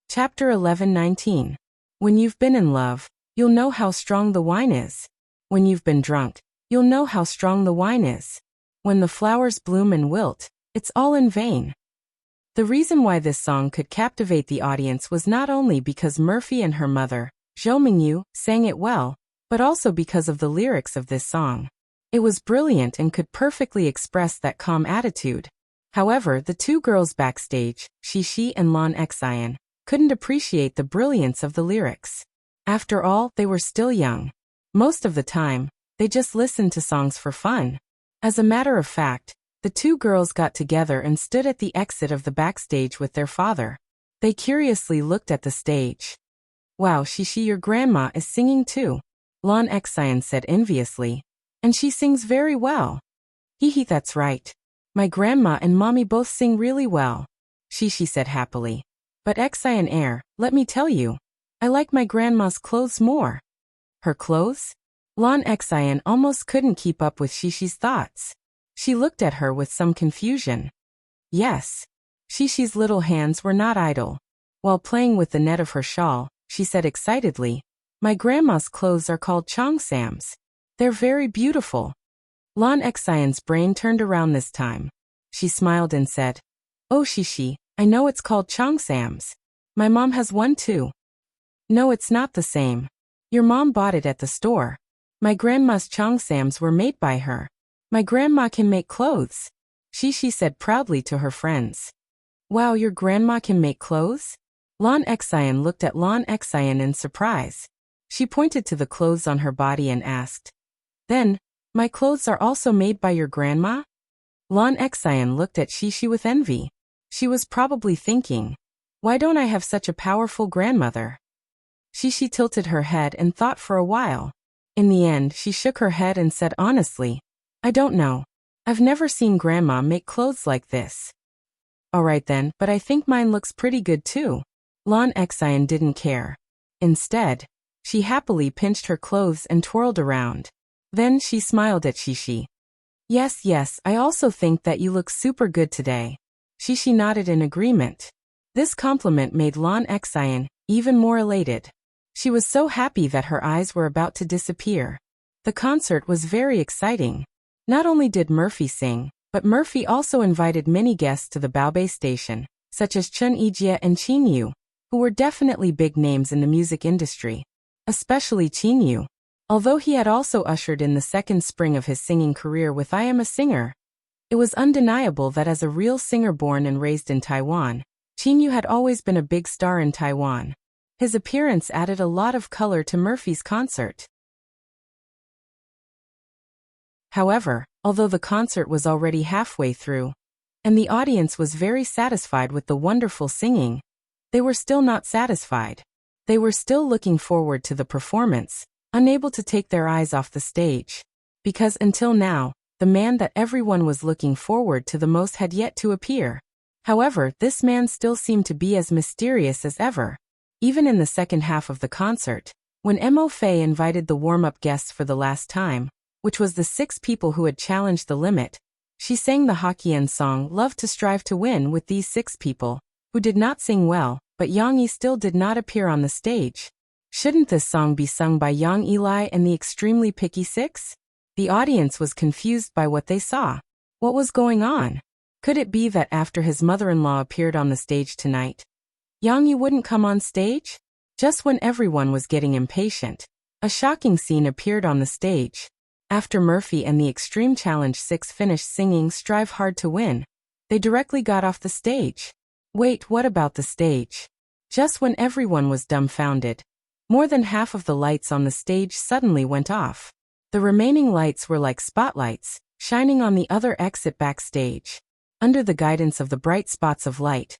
Chapter 11:19. When you've been in love, you'll know how strong the wine is. When you've been drunk, you'll know how strong the wine is. When the flowers bloom and wilt, it's all in vain. The reason why this song could captivate the audience was not only because Murphy and her mother, Zhou Mingyu, sang it well, but also because of the lyrics of this song. It was brilliant and could perfectly express that calm attitude. However, the two girls backstage, Xixi and Lan Xian, couldn't appreciate the brilliance of the lyrics. After all, they were still young. Most of the time, they just listened to songs for fun. As a matter of fact, the two girls got together and stood at the exit of the backstage with their father. They curiously looked at the stage. Wow, Xixi, your grandma is singing too, Lan Xian said enviously. And she sings very well. Hee, that's right. My grandma and mommy both sing really well, Xixi said happily. But Xian, let me tell you, I like my grandma's clothes more. Her clothes? Lan Xian almost couldn't keep up with Xixi's thoughts. She looked at her with some confusion. Yes. Xixi's little hands were not idle. While playing with the net of her shawl, she said excitedly, my grandma's clothes are called Cheongsams. They're very beautiful. Lan Xian's brain turned around this time. She smiled and said, oh Xixi, I know it's called Cheongsams. My mom has one too. No, it's not the same. Your mom bought it at the store. My grandma's Cheongsams were made by her. My grandma can make clothes, Xixi said proudly to her friends. Wow, your grandma can make clothes? Lan Xian looked at Lan Xian in surprise. She pointed to the clothes on her body and asked, then, my clothes are also made by your grandma? Lan Xian looked at Xixi with envy. She was probably thinking, why don't I have such a powerful grandmother? Xixi tilted her head and thought for a while. In the end, she shook her head and said honestly, I don't know. I've never seen grandma make clothes like this. Alright then, but I think mine looks pretty good too. Lan Xian didn't care. Instead, she happily pinched her clothes and twirled around. Then she smiled at Xixi. Yes, yes, I also think that you look super good today. She nodded in agreement. This compliment made Lon Exayan even more elated. She was so happy that her eyes were about to disappear. The concert was very exciting. Not only did Murphy sing, but Murphy also invited many guests to the Baobei station, such as Chun Yijie and Qin Yu, who were definitely big names in the music industry. Especially Qin Yu. Although he had also ushered in the second spring of his singing career with I Am a Singer. It was undeniable that as a real singer born and raised in Taiwan, Qin Yu had always been a big star in Taiwan. His appearance added a lot of color to Murphy's concert. However, although the concert was already halfway through, and the audience was very satisfied with the wonderful singing, they were still not satisfied. They were still looking forward to the performance, unable to take their eyes off the stage. Because until now, the man that everyone was looking forward to the most had yet to appear. However, this man still seemed to be as mysterious as ever. Even in the second half of the concert, when Mo Fei invited the warm-up guests for the last time, which was the 6 people who had challenged the limit, she sang the Hokkien song Love to Strive to Win with these 6 people, who did not sing well, but Yang Yi still did not appear on the stage. Shouldn't this song be sung by Yang Eli and the extremely picky 6? The audience was confused by what they saw. What was going on? Could it be that after his mother-in-law appeared on the stage tonight, Yang Yi wouldn't come on stage? Just when everyone was getting impatient, a shocking scene appeared on the stage. After Murphy and the Extreme Challenge 6 finished singing Strive Hard to Win, they directly got off the stage. Wait, what about the stage? Just when everyone was dumbfounded, more than half of the lights on the stage suddenly went off. The remaining lights were like spotlights, shining on the other exit backstage. Under the guidance of the bright spots of light,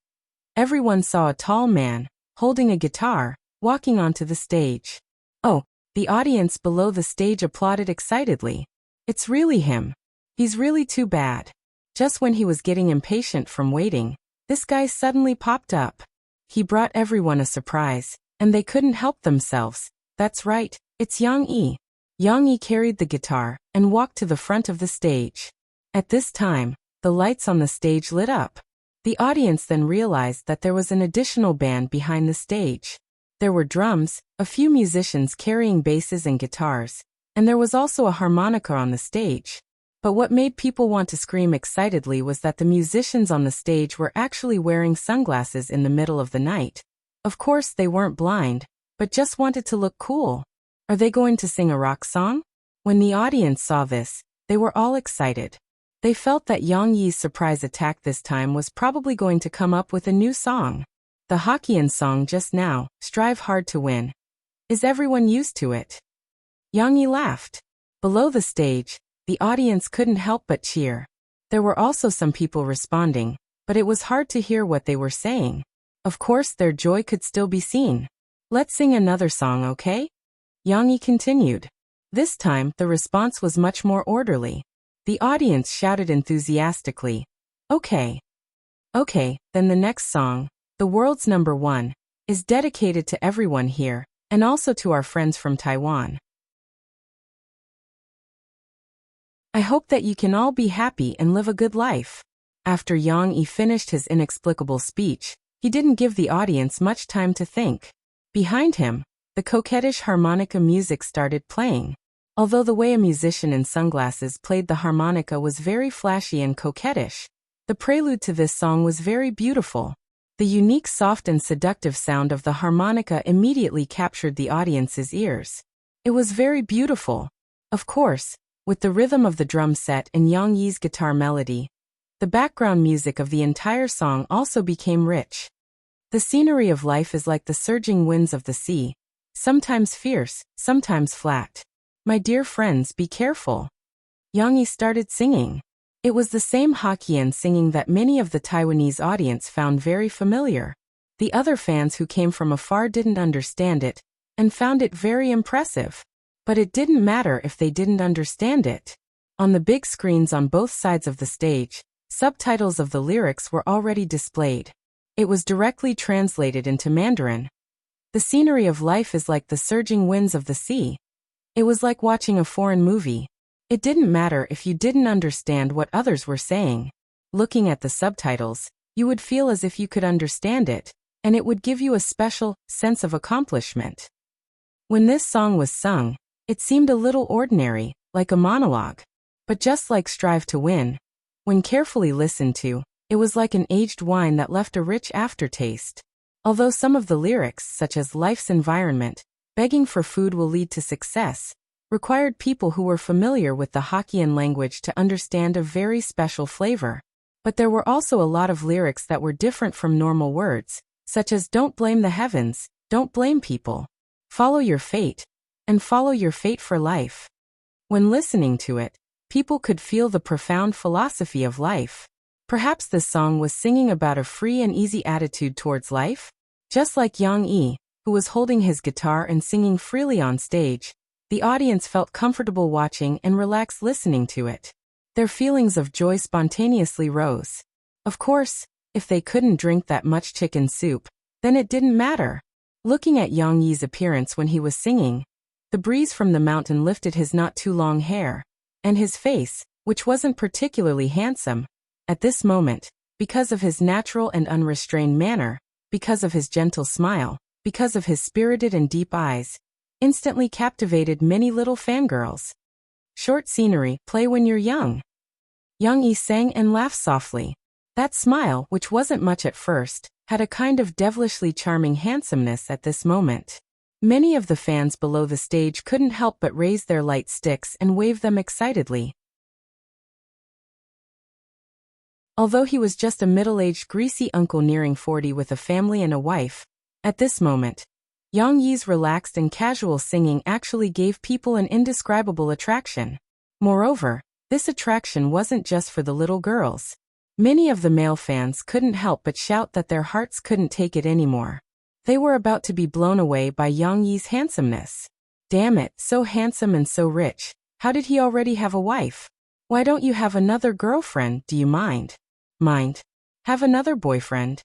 everyone saw a tall man, holding a guitar, walking onto the stage. Oh, the audience below the stage applauded excitedly. It's really him. He's really too bad. Just when he was getting impatient from waiting, this guy suddenly popped up. He brought everyone a surprise, and they couldn't help themselves. That's right, it's Yang Yi. Yang Yi carried the guitar and walked to the front of the stage. At this time, the lights on the stage lit up. The audience then realized that there was an additional band behind the stage. There were drums, a few musicians carrying basses and guitars, and there was also a harmonica on the stage. But what made people want to scream excitedly was that the musicians on the stage were actually wearing sunglasses in the middle of the night. Of course they weren't blind, but just wanted to look cool. Are they going to sing a rock song? When the audience saw this, they were all excited. They felt that Yang Yi's surprise attack this time was probably going to come up with a new song. The Hokkien song just now, Strive Hard to Win. Is everyone used to it? Yang Yi laughed. Below the stage, the audience couldn't help but cheer. There were also some people responding, but it was hard to hear what they were saying. Of course, their joy could still be seen. Let's sing another song, okay? Yang Yi continued. This time, the response was much more orderly. The audience shouted enthusiastically. Okay. Okay, then the next song, The World's Number One, is dedicated to everyone here, and also to our friends from Taiwan. I hope that you can all be happy and live a good life. After Yang Yi finished his inexplicable speech, he didn't give the audience much time to think. Behind him, the coquettish harmonica music started playing. Although the way a musician in sunglasses played the harmonica was very flashy and coquettish, the prelude to this song was very beautiful. The unique soft and seductive sound of the harmonica immediately captured the audience's ears. It was very beautiful. Of course, with the rhythm of the drum set and Yang Yi's guitar melody, the background music of the entire song also became rich. The scenery of life is like the surging winds of the sea, sometimes fierce, sometimes flat. My dear friends, be careful. Yang Yi started singing. It was the same Hokkien singing that many of the Taiwanese audience found very familiar. The other fans who came from afar didn't understand it, and found it very impressive. But it didn't matter if they didn't understand it. On the big screens on both sides of the stage, subtitles of the lyrics were already displayed. It was directly translated into Mandarin. The scenery of life is like the surging winds of the sea. It was like watching a foreign movie. It didn't matter if you didn't understand what others were saying. Looking at the subtitles, you would feel as if you could understand it, and it would give you a special sense of accomplishment. When this song was sung, it seemed a little ordinary, like a monologue. But just like Strive to Win, when carefully listened to, it was like an aged wine that left a rich aftertaste. Although some of the lyrics, such as life's environment, begging for food will lead to success, required people who were familiar with the Hokkien language to understand a very special flavor. But there were also a lot of lyrics that were different from normal words, such as don't blame the heavens, don't blame people, follow your fate, and follow your fate for life. When listening to it, people could feel the profound philosophy of life. Perhaps this song was singing about a free and easy attitude towards life? Just like Yang Yi, who was holding his guitar and singing freely on stage, the audience felt comfortable watching and relaxed listening to it. Their feelings of joy spontaneously rose. Of course, if they couldn't drink that much chicken soup, then it didn't matter. Looking at Yang Yi's appearance when he was singing, the breeze from the mountain lifted his not too long hair, and his face, which wasn't particularly handsome, at this moment, because of his natural and unrestrained manner, because of his gentle smile, because of his spirited and deep eyes, instantly captivated many little fangirls. Short scenery, play when you're young. Yang Yi sang and laughed softly. That smile, which wasn't much at first, had a kind of devilishly charming handsomeness at this moment. Many of the fans below the stage couldn't help but raise their light sticks and wave them excitedly. Although he was just a middle-aged greasy uncle nearing 40 with a family and a wife, at this moment, Yang Yi's relaxed and casual singing actually gave people an indescribable attraction. Moreover, this attraction wasn't just for the little girls. Many of the male fans couldn't help but shout that their hearts couldn't take it anymore. They were about to be blown away by Yang Yi's handsomeness. Damn it, so handsome and so rich. How did he already have a wife? Why don't you have another girlfriend, do you mind? Mind? Have another boyfriend?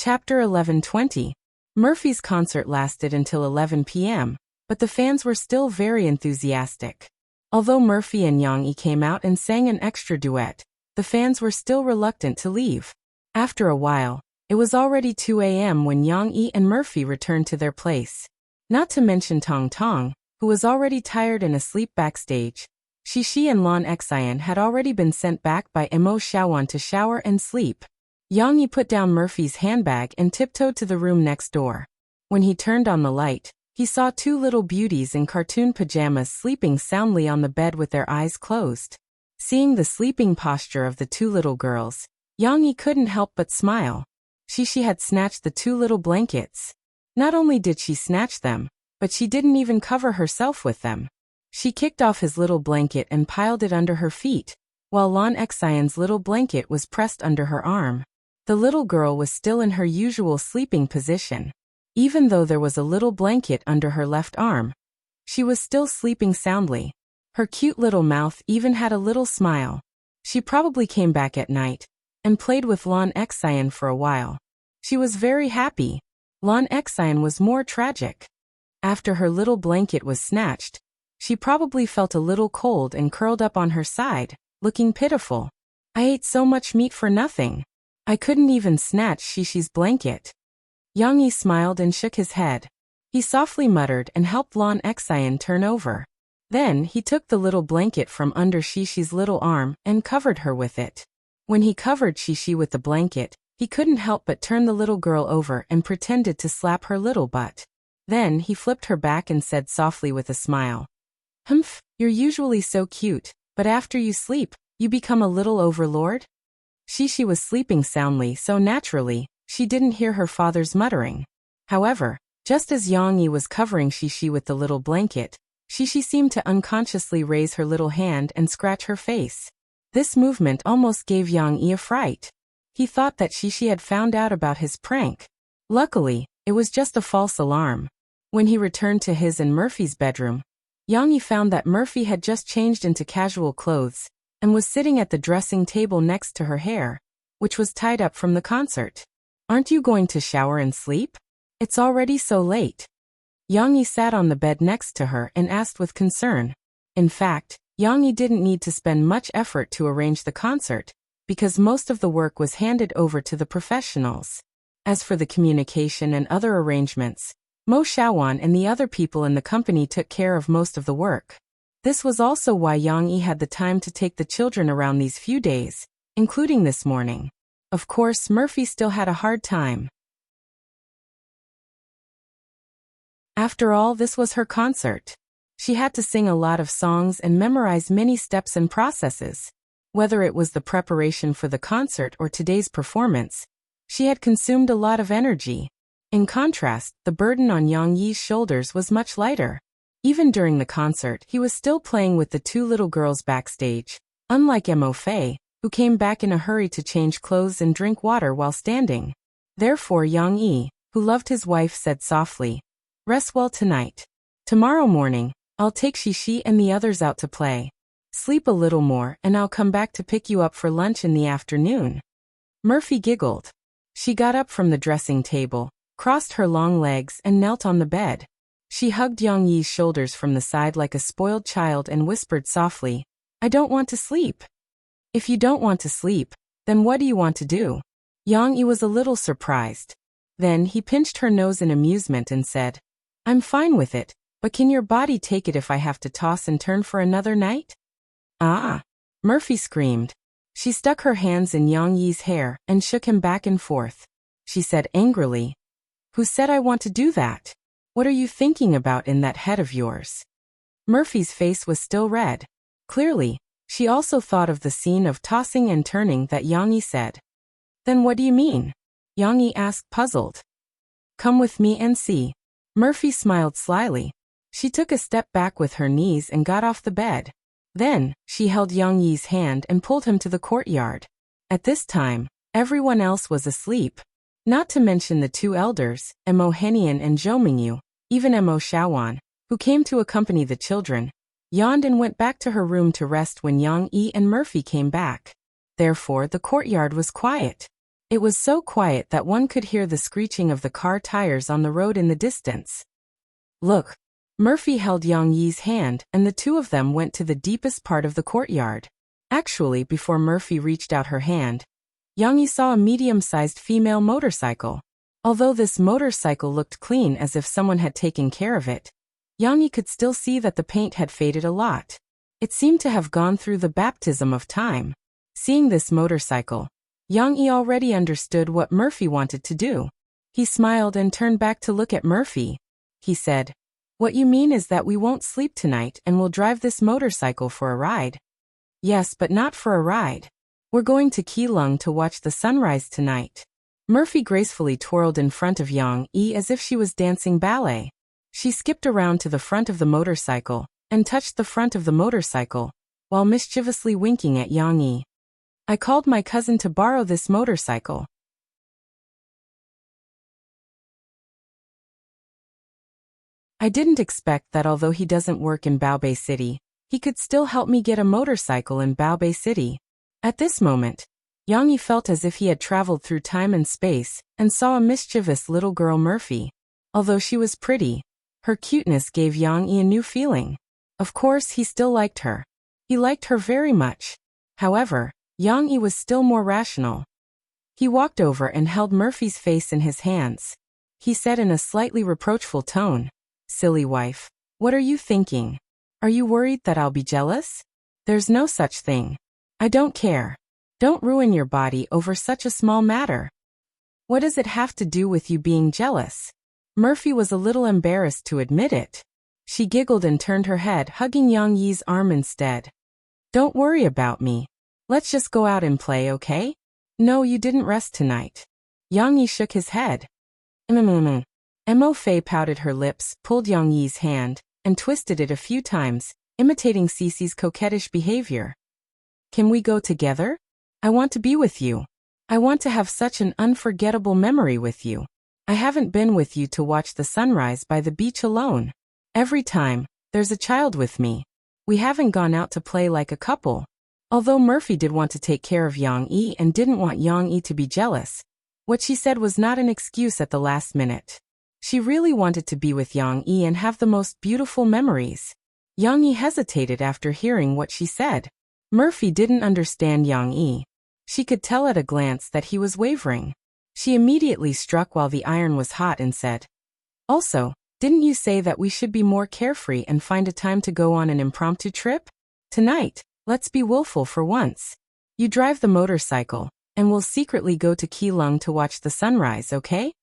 Chapter 11:20. Murphy's concert lasted until 11 p.m., but the fans were still very enthusiastic. Although Murphy and Yang Yi came out and sang an extra duet, the fans were still reluctant to leave. After a while, it was already 2 a.m. when Yang Yi and Murphy returned to their place. Not to mention Tong Tong, who was already tired and asleep backstage. Shishi and Lan Xian had already been sent back by Mo Xiaowan to shower and sleep. Yang Yi put down Murphy's handbag and tiptoed to the room next door. When he turned on the light, he saw two little beauties in cartoon pajamas sleeping soundly on the bed with their eyes closed. Seeing the sleeping posture of the two little girls, Yang Yi couldn't help but smile. Shishi had snatched the two little blankets. Not only did she snatch them, but she didn't even cover herself with them. She kicked off his little blanket and piled it under her feet, while Lan Xian's little blanket was pressed under her arm. The little girl was still in her usual sleeping position. Even though there was a little blanket under her left arm, she was still sleeping soundly. Her cute little mouth even had a little smile. She probably came back at night and played with Lan Xian for a while. She was very happy. Lan Xian was more tragic. After her little blanket was snatched, she probably felt a little cold and curled up on her side, looking pitiful. I ate so much meat for nothing. I couldn't even snatch Shishi's blanket. Yang Yi smiled and shook his head. He softly muttered and helped Lan Xian turn over. Then he took the little blanket from under Shishi's little arm and covered her with it. When he covered Shishi with the blanket, he couldn't help but turn the little girl over and pretended to slap her little butt. Then he flipped her back and said softly with a smile, "Humph, you're usually so cute, but after you sleep, you become a little overlord?" Shishi was sleeping soundly so naturally, she didn't hear her father's muttering. However, just as Yang Yi was covering Shishi with the little blanket, Shishi seemed to unconsciously raise her little hand and scratch her face. This movement almost gave Yang Yi a fright. He thought that Shishi had found out about his prank. Luckily, it was just a false alarm. When he returned to his and Murphy's bedroom, Yang Yi found that Murphy had just changed into casual clothes and was sitting at the dressing table next to her hair, which was tied up from the concert. "Aren't you going to shower and sleep?" It's already so late. Yang Yi sat on the bed next to her and asked with concern. In fact, Yang Yi didn't need to spend much effort to arrange the concert, because most of the work was handed over to the professionals. As for the communication and other arrangements, Mo Xiaowan and the other people in the company took care of most of the work. This was also why Yang Yi had the time to take the children around these few days, including this morning. Of course, Murphy still had a hard time. After all, this was her concert. She had to sing a lot of songs and memorize many steps and processes. Whether it was the preparation for the concert or today's performance, she had consumed a lot of energy. In contrast, the burden on Yang Yi's shoulders was much lighter. Even during the concert, he was still playing with the two little girls backstage, unlike Mo Fei, who came back in a hurry to change clothes and drink water while standing. Therefore Yang Yi, who loved his wife, said softly, "Rest well tonight. Tomorrow morning, I'll take Shishi and the others out to play. Sleep a little more and I'll come back to pick you up for lunch in the afternoon." Murphy giggled. She got up from the dressing table, crossed her long legs and knelt on the bed. She hugged Yang Yi's shoulders from the side like a spoiled child and whispered softly, "I don't want to sleep." "If you don't want to sleep, then what do you want to do?" Yang Yi was a little surprised. Then he pinched her nose in amusement and said, "I'm fine with it, but can your body take it if I have to toss and turn for another night?" "Ah!" Murphy screamed. She stuck her hands in Yang Yi's hair and shook him back and forth. She said angrily, "Who said I want to do that? What are you thinking about in that head of yours?" Murphy's face was still red. Clearly, she also thought of the scene of tossing and turning that Yang Yi said. "Then what do you mean?" Yang Yi asked, puzzled. "Come with me and see." Murphy smiled slyly. She took a step back with her knees and got off the bed. Then, she held Yang Yi's hand and pulled him to the courtyard. At this time, everyone else was asleep. Not to mention the two elders, Mo Henian and Zhou Mingyu, even Mo Xiaowan, who came to accompany the children, yawned and went back to her room to rest when Yang Yi and Murphy came back. Therefore, the courtyard was quiet. It was so quiet that one could hear the screeching of the car tires on the road in the distance. "Look." Murphy held Yang Yi's hand and the two of them went to the deepest part of the courtyard. Actually, before Murphy reached out her hand, Yang Yi saw a medium-sized female motorcycle. Although this motorcycle looked clean as if someone had taken care of it, Yang Yi could still see that the paint had faded a lot. It seemed to have gone through the baptism of time. Seeing this motorcycle, Yang Yi already understood what Murphy wanted to do. He smiled and turned back to look at Murphy. He said, "What you mean is that we won't sleep tonight and we'll drive this motorcycle for a ride." "Yes, but not for a ride. We're going to Keelung to watch the sunrise tonight." Murphy gracefully twirled in front of Yang Yi as if she was dancing ballet. She skipped around to the front of the motorcycle and touched the front of the motorcycle, while mischievously winking at Yang Yi. "I called my cousin to borrow this motorcycle." "I didn't expect that although he doesn't work in Baobei City, he could still help me get a motorcycle in Baobei City." At this moment, Yang Yi felt as if he had traveled through time and space and saw a mischievous little girl Murphy. Although she was pretty, her cuteness gave Yang Yi a new feeling. Of course, he still liked her. He liked her very much. However, Yang Yi was still more rational. He walked over and held Murphy's face in his hands. He said in a slightly reproachful tone, "Silly wife, what are you thinking? Are you worried that I'll be jealous? There's no such thing. I don't care. Don't ruin your body over such a small matter. What does it have to do with you being jealous?" Murphy was a little embarrassed to admit it. She giggled and turned her head, hugging Yang Yi's arm instead. "Don't worry about me. Let's just go out and play, okay?" "No, you didn't rest tonight." Yang Yi shook his head. Mo Fei pouted her lips, pulled Yang Yi's hand, and twisted it a few times, imitating Cece's coquettish behavior. "Can we go together? I want to be with you. I want to have such an unforgettable memory with you. I haven't been with you to watch the sunrise by the beach alone. Every time, there's a child with me. We haven't gone out to play like a couple." Although Murphy did want to take care of Yang Yi and didn't want Yang Yi to be jealous, what she said was not an excuse at the last minute. She really wanted to be with Yang Yi and have the most beautiful memories. Yang Yi hesitated after hearing what she said. Murphy didn't understand Yang Yi. She could tell at a glance that he was wavering. She immediately struck while the iron was hot and said, "Also, didn't you say that we should be more carefree and find a time to go on an impromptu trip? Tonight, let's be willful for once. You drive the motorcycle, and we'll secretly go to Keelung to watch the sunrise, okay?"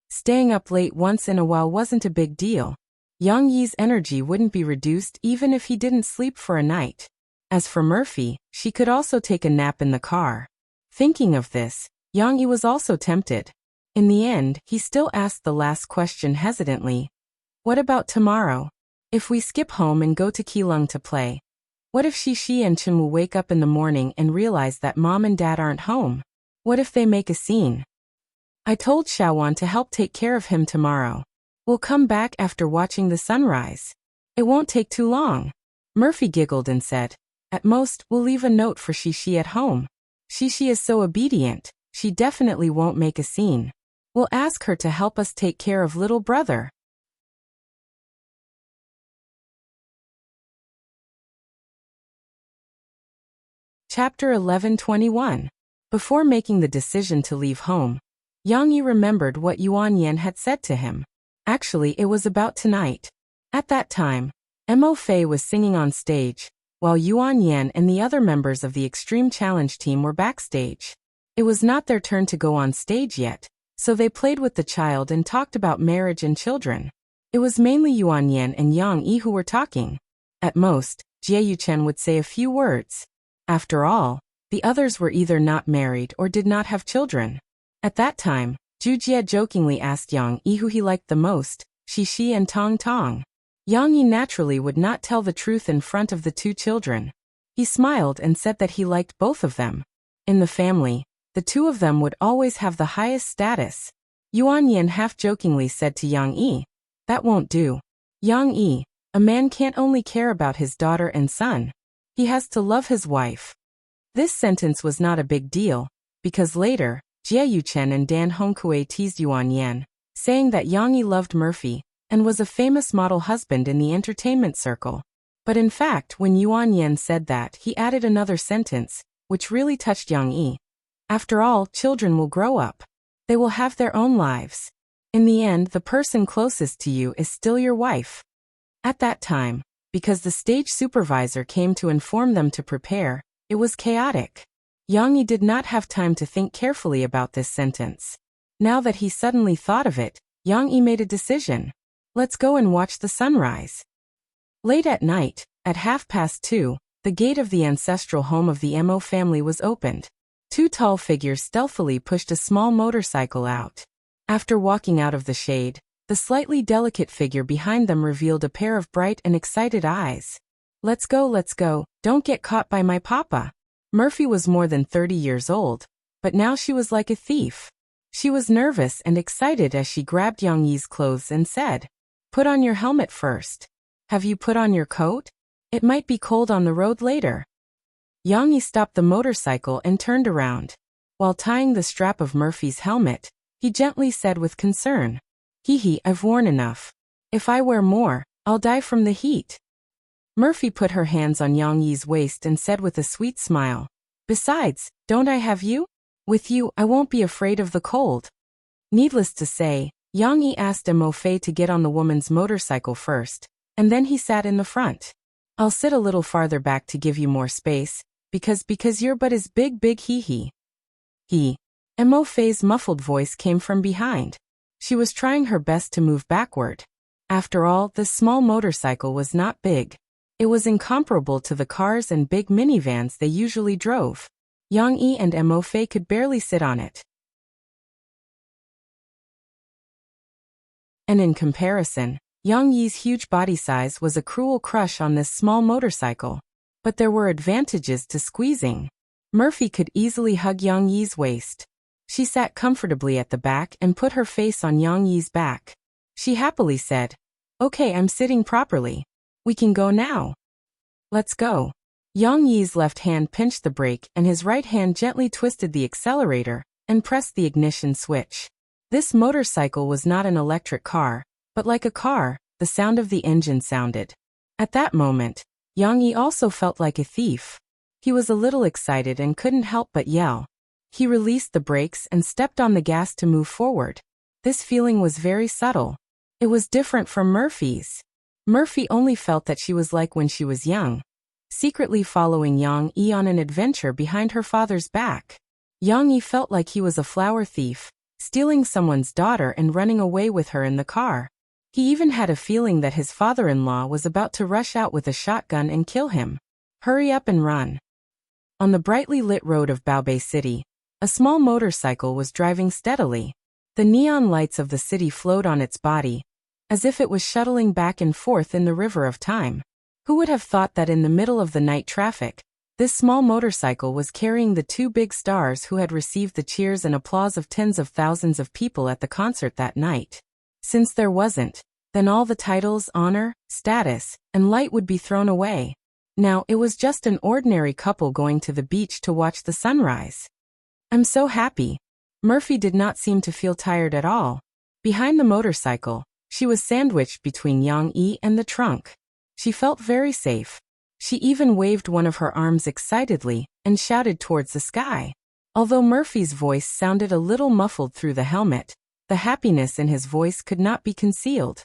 Staying up late once in a while wasn't a big deal. Yang Yi's energy wouldn't be reduced even if he didn't sleep for a night. As for Murphy, she could also take a nap in the car. Thinking of this, Yang Yi was also tempted. In the end, he still asked the last question hesitantly. "What about tomorrow? If we skip home and go to Keelung to play? What if Shishi and Chen will wake up in the morning and realize that mom and dad aren't home? What if they make a scene? I told Xiaowan to help take care of him tomorrow. We'll come back after watching the sunrise. It won't take too long." Murphy giggled and said, "At most, we'll leave a note for Shishi at home. Shishi is so obedient, she definitely won't make a scene. We'll ask her to help us take care of little brother." Chapter 11:21. Before making the decision to leave home, Yang Yi remembered what Yuan Yan had said to him. Actually, it was about tonight. At that time, Mo Fei was singing on stage, while Yuan Yan and the other members of the Extreme Challenge team were backstage. It was not their turn to go on stage yet, so they played with the child and talked about marriage and children. It was mainly Yuan Yan and Yang Yi who were talking. At most, Jie Yuchen would say a few words. After all, the others were either not married or did not have children. At that time, Zhu Jie jokingly asked Yang Yi who he liked the most, Shishi and Tong Tong. Yang Yi naturally would not tell the truth in front of the two children. He smiled and said that he liked both of them. In the family, the two of them would always have the highest status. Yuan Yan half-jokingly said to Yang Yi, "That won't do. Yang Yi, a man can't only care about his daughter and son. He has to love his wife." This sentence was not a big deal, because later, Jie Yuchen and Dan Hongkue teased Yuan Yan, saying that Yang Yi loved Murphy and was a famous model husband in the entertainment circle. But in fact, when Yuan Yan said that, he added another sentence, which really touched Yang Yi. After all, children will grow up. They will have their own lives. In the end, the person closest to you is still your wife. At that time, because the stage supervisor came to inform them to prepare, it was chaotic. Yang Yi did not have time to think carefully about this sentence. Now that he suddenly thought of it, Yang Yi made a decision. "Let's go and watch the sunrise." Late at night, at 2:30, the gate of the ancestral home of the Mo family was opened. Two tall figures stealthily pushed a small motorcycle out. After walking out of the shade, the slightly delicate figure behind them revealed a pair of bright and excited eyes. Let's go, don't get caught by my papa." Murphy was more than 30 years old, but now she was like a thief. She was nervous and excited as she grabbed Yang Yi's clothes and said, "Put on your helmet first. Have you put on your coat? It might be cold on the road later." Yang Yi stopped the motorcycle and turned around. While tying the strap of Murphy's helmet, he gently said with concern, "Hee, I've worn enough. If I wear more, I'll die from the heat." Murphy put her hands on Yang Yi's waist and said with a sweet smile, "Besides, don't I have you? With you, I won't be afraid of the cold." Needless to say, Yang Yi asked Mo Fei to get on the woman's motorcycle first, and then he sat in the front. "I'll sit a little farther back to give you more space, because your butt is big hee. Mo Fei's muffled voice came from behind. She was trying her best to move backward. After all, this small motorcycle was not big. It was incomparable to the cars and big minivans they usually drove. Yang Yi and Mo Fei could barely sit on it. And in comparison, Yang Yi's huge body size was a cruel crush on this small motorcycle. But there were advantages to squeezing. Murphy could easily hug Yang Yi's waist. She sat comfortably at the back and put her face on Yang Yi's back. She happily said, "Okay, I'm sitting properly. We can go now. Let's go." Yang Yi's left hand pinched the brake and his right hand gently twisted the accelerator and pressed the ignition switch. This motorcycle was not an electric car, but like a car, the sound of the engine sounded. At that moment, Yang Yi also felt like a thief. He was a little excited and couldn't help but yell. He released the brakes and stepped on the gas to move forward. This feeling was very subtle. It was different from Murphy's. Murphy only felt that she was like when she was young, secretly following Yang Yi on an adventure behind her father's back. Yang Yi felt like he was a flower thief, stealing someone's daughter and running away with her in the car. He even had a feeling that his father-in-law was about to rush out with a shotgun and kill him. Hurry up and run. On the brightly lit road of Baobei City, a small motorcycle was driving steadily. The neon lights of the city flowed on its body, as if it was shuttling back and forth in the river of time. Who would have thought that in the middle of the night traffic, this small motorcycle was carrying the two big stars who had received the cheers and applause of tens of thousands of people at the concert that night? Since there wasn't, then all the titles, honor, status, and light would be thrown away. Now it was just an ordinary couple going to the beach to watch the sunrise. I'm so happy. Murphy did not seem to feel tired at all. Behind the motorcycle, she was sandwiched between Yang Yi and the trunk. She felt very safe. She even waved one of her arms excitedly and shouted towards the sky. Although Murphy's voice sounded a little muffled through the helmet, the happiness in his voice could not be concealed.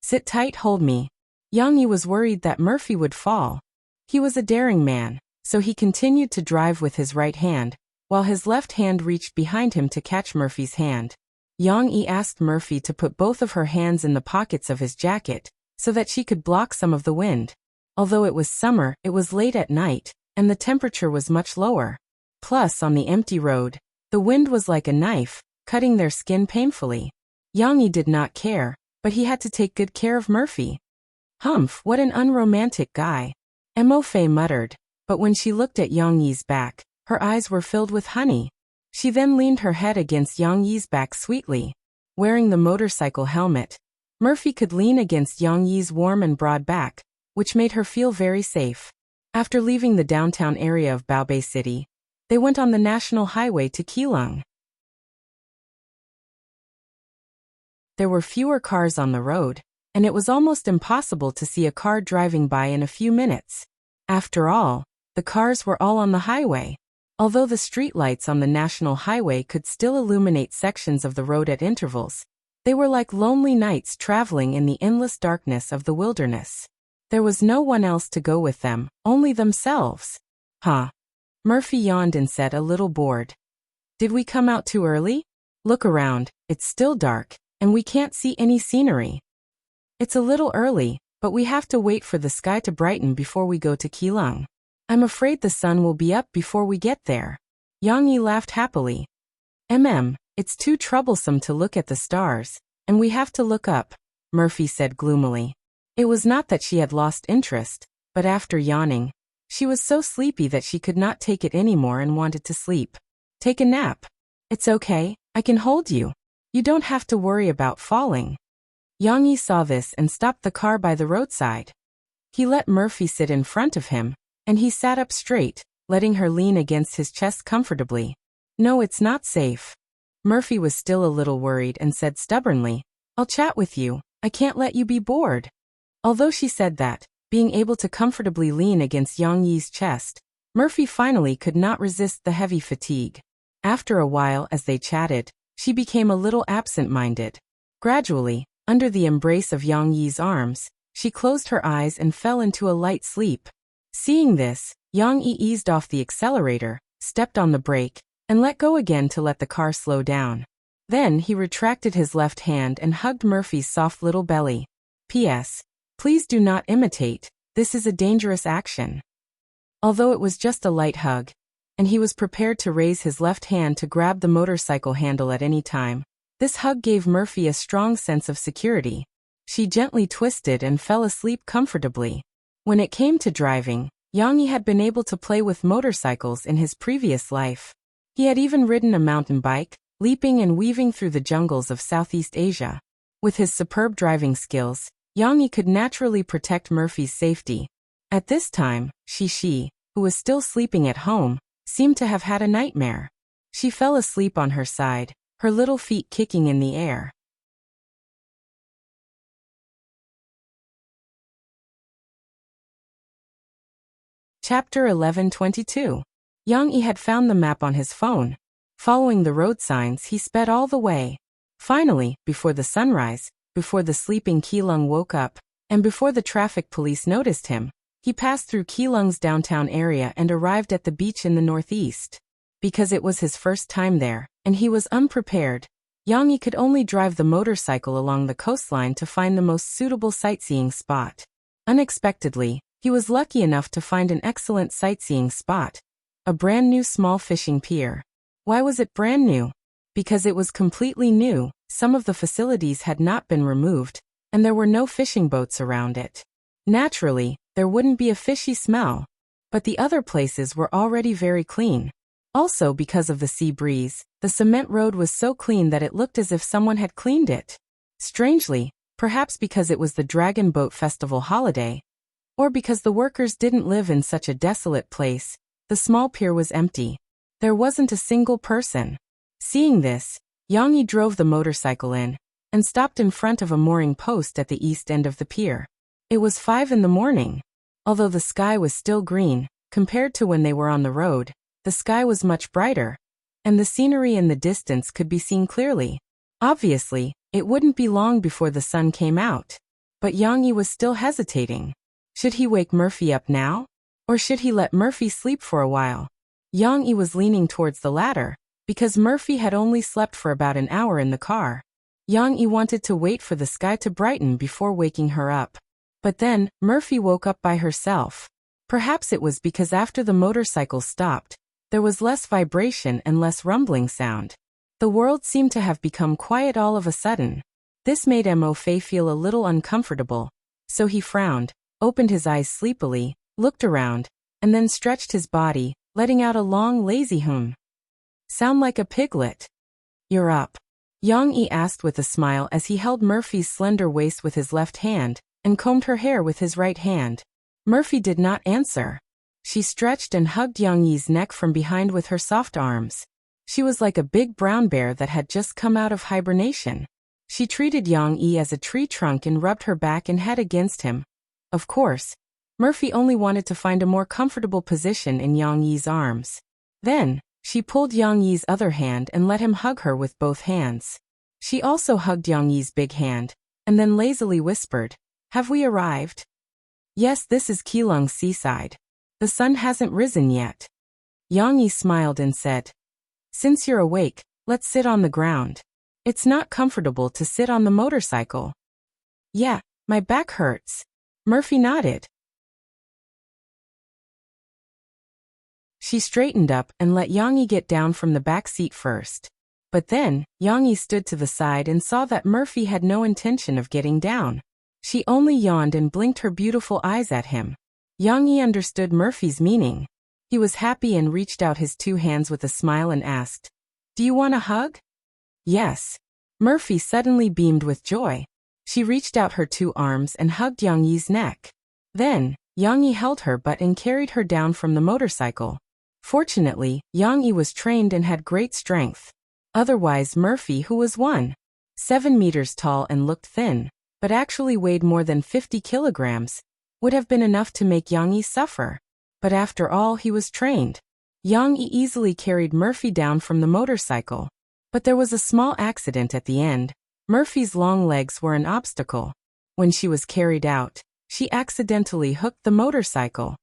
Sit tight, hold me. Yang Yi was worried that Murphy would fall. He was a daring man, so he continued to drive with his right hand, while his left hand reached behind him to catch Murphy's hand. Yang Yi asked Murphy to put both of her hands in the pockets of his jacket, so that she could block some of the wind. Although it was summer, it was late at night, and the temperature was much lower. Plus, on the empty road, the wind was like a knife, cutting their skin painfully. Yang Yi did not care, but he had to take good care of Murphy. Humph, what an unromantic guy. Mo Fei muttered, but when she looked at Yang Yi's back, her eyes were filled with honey. She then leaned her head against Yang Yi's back sweetly. Wearing the motorcycle helmet, Murphy could lean against Yang Yi's warm and broad back, which made her feel very safe. After leaving the downtown area of Baobei City, they went on the national highway to Keelung. There were fewer cars on the road, and it was almost impossible to see a car driving by in a few minutes. After all, the cars were all on the highway. Although the streetlights on the national highway could still illuminate sections of the road at intervals, they were like lonely knights traveling in the endless darkness of the wilderness. There was no one else to go with them, only themselves. Huh. Murphy yawned and said, a little bored. Did we come out too early? Look around, it's still dark, and we can't see any scenery. It's a little early, but we have to wait for the sky to brighten before we go to Keelung. I'm afraid the sun will be up before we get there. Yang Yi laughed happily. It's too troublesome to look at the stars, and we have to look up, Murphy said gloomily. It was not that she had lost interest, but after yawning, she was so sleepy that she could not take it anymore and wanted to sleep. Take a nap. It's okay, I can hold you. You don't have to worry about falling. Yang Yi saw this and stopped the car by the roadside. He let Murphy sit in front of him, and he sat up straight, letting her lean against his chest comfortably. No, it's not safe. Murphy was still a little worried and said stubbornly, I'll chat with you, I can't let you be bored. Although she said that, being able to comfortably lean against Yang Yi's chest, Murphy finally could not resist the heavy fatigue. After a while as they chatted, she became a little absent-minded. Gradually, under the embrace of Yang Yi's arms, she closed her eyes and fell into a light sleep. Seeing this, Yang Yi eased off the accelerator, stepped on the brake, and let go again to let the car slow down. Then he retracted his left hand and hugged Murphy's soft little belly. P.S. Please do not imitate, this is a dangerous action. Although it was just a light hug, and he was prepared to raise his left hand to grab the motorcycle handle at any time, this hug gave Murphy a strong sense of security. She gently twisted and fell asleep comfortably. When it came to driving, Yang Yi had been able to play with motorcycles in his previous life. He had even ridden a mountain bike, leaping and weaving through the jungles of Southeast Asia. With his superb driving skills, Yang Yi could naturally protect Murphy's safety. At this time, Shi, who was still sleeping at home, seemed to have had a nightmare. She fell asleep on her side, her little feet kicking in the air. Chapter 11:22. Yang Yi had found the map on his phone. Following the road signs, he sped all the way. Finally, before the sunrise, before the sleeping Keelung woke up, and before the traffic police noticed him, he passed through Keelung's downtown area and arrived at the beach in the northeast. Because it was his first time there, and he was unprepared, Yang Yi could only drive the motorcycle along the coastline to find the most suitable sightseeing spot. Unexpectedly, he was lucky enough to find an excellent sightseeing spot, a brand new small fishing pier. Why was it brand new? Because it was completely new, some of the facilities had not been removed, and there were no fishing boats around it. Naturally, there wouldn't be a fishy smell, but the other places were already very clean. Also, because of the sea breeze, the cement road was so clean that it looked as if someone had cleaned it. Strangely, perhaps because it was the Dragon Boat Festival holiday, or because the workers didn't live in such a desolate place, the small pier was empty. There wasn't a single person. Seeing this, Yang Yi drove the motorcycle in, and stopped in front of a mooring post at the east end of the pier. It was 5 in the morning. Although the sky was still green, compared to when they were on the road, the sky was much brighter, and the scenery in the distance could be seen clearly. Obviously, it wouldn't be long before the sun came out. But Yang Yi was still hesitating. Should he wake Murphy up now? Or should he let Murphy sleep for a while? Yang Yi was leaning towards the latter, because Murphy had only slept for about an hour in the car. Yang Yi wanted to wait for the sky to brighten before waking her up. But then, Murphy woke up by herself. Perhaps it was because after the motorcycle stopped, there was less vibration and less rumbling sound. The world seemed to have become quiet all of a sudden. This made Mo Fei feel a little uncomfortable, so he frowned, opened his eyes sleepily, looked around, and then stretched his body, letting out a long, lazy hum. Sound like a piglet. You're up. Yang Yi asked with a smile as he held Murphy's slender waist with his left hand, and combed her hair with his right hand. Murphy did not answer. She stretched and hugged Yang Yi's neck from behind with her soft arms. She was like a big brown bear that had just come out of hibernation. She treated Yang Yi as a tree trunk and rubbed her back and head against him. Of course, Murphy only wanted to find a more comfortable position in Yang Yi's arms. Then, she pulled Yang Yi's other hand and let him hug her with both hands. She also hugged Yang Yi's big hand, and then lazily whispered, "Have we arrived?" "Yes, this is Keelung's seaside. The sun hasn't risen yet." Yang Yi smiled and said, "Since you're awake, let's sit on the ground. It's not comfortable to sit on the motorcycle." "Yeah, my back hurts." Murphy nodded. She straightened up and let Yang Yi get down from the back seat first. But then, Yang Yi stood to the side and saw that Murphy had no intention of getting down. She only yawned and blinked her beautiful eyes at him. Yang Yi understood Murphy's meaning. He was happy and reached out his 2 hands with a smile and asked, "Do you want a hug?" "Yes." Murphy suddenly beamed with joy. She reached out her 2 arms and hugged Yang Yi's neck. Then, Yang Yi held her butt and carried her down from the motorcycle. Fortunately, Yang Yi was trained and had great strength. Otherwise, Murphy, who was 1.7 meters tall and looked thin, but actually weighed more than 50 kilograms, would have been enough to make Yang Yi suffer. But after all, he was trained. Yang Yi easily carried Murphy down from the motorcycle. But there was a small accident at the end. Murphy's long legs were an obstacle. When she was carried out, she accidentally hooked the motorcycle.